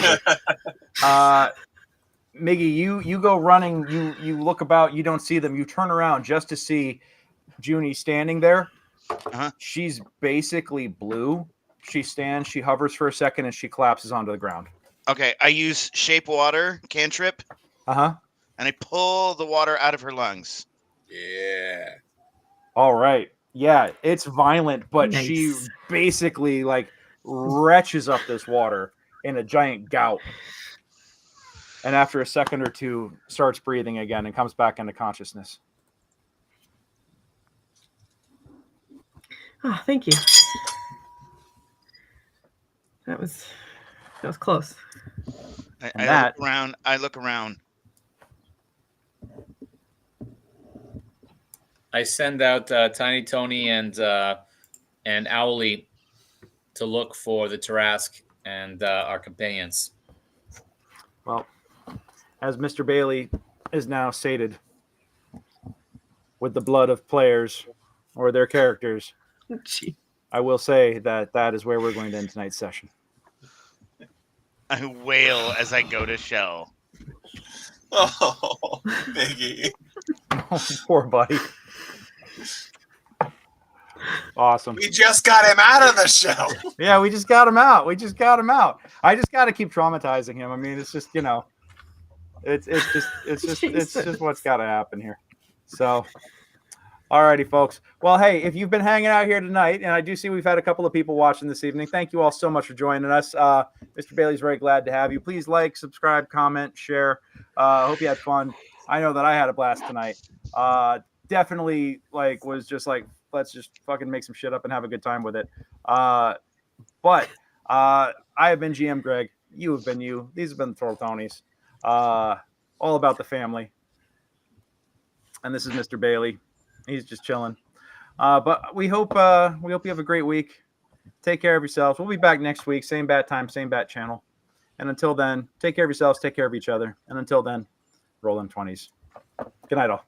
Miggy, you go running. You look about. You don't see them. You turn around just to see Junie standing there. Uh-huh. She's basically blue. She stands. She hovers for a second, and she collapses onto the ground. Okay, I use shape water cantrip. And I pull the water out of her lungs. yeah. All right. Yeah, it's violent, but Nice. she basically like retches up this water in a giant gout. And after a second or two, starts breathing again and comes back into consciousness. Oh, thank you. That was close. I look around. I send out Tiny Tony and Owly to look for the Tarask and our companions. Well, as Mr. Bailey is now sated with the blood of players or their characters, Gee. I will say that is where we're going to end tonight's session. I wail as I go to shell. Oh, Biggie. Oh, poor buddy. Awesome. We just got him out of the show. Yeah, we just got him out. I just got to keep traumatizing him. I mean, it's just, it's just what's got to happen here. So, Alrighty, folks. Well, hey, if you've been hanging out here tonight, and I do see we've had a couple of people watching this evening, thank you all so much for joining us. Mr. Bailey's very glad to have you. Please like, subscribe, comment, share. Hope you had fun. I know that I had a blast tonight. Definitely, was just let's just fucking make some shit up and have a good time with it. But I have been GM Greg. You have been you. These have been the Tortletonis. All about the family. And this is Mr. Bailey. He's just chilling. But we hope you have a great week. Take care of yourselves. We'll be back next week. Same bat time, same bat channel. And until then, take care of yourselves, take care of each other. And until then, roll in 20s. Good night, all.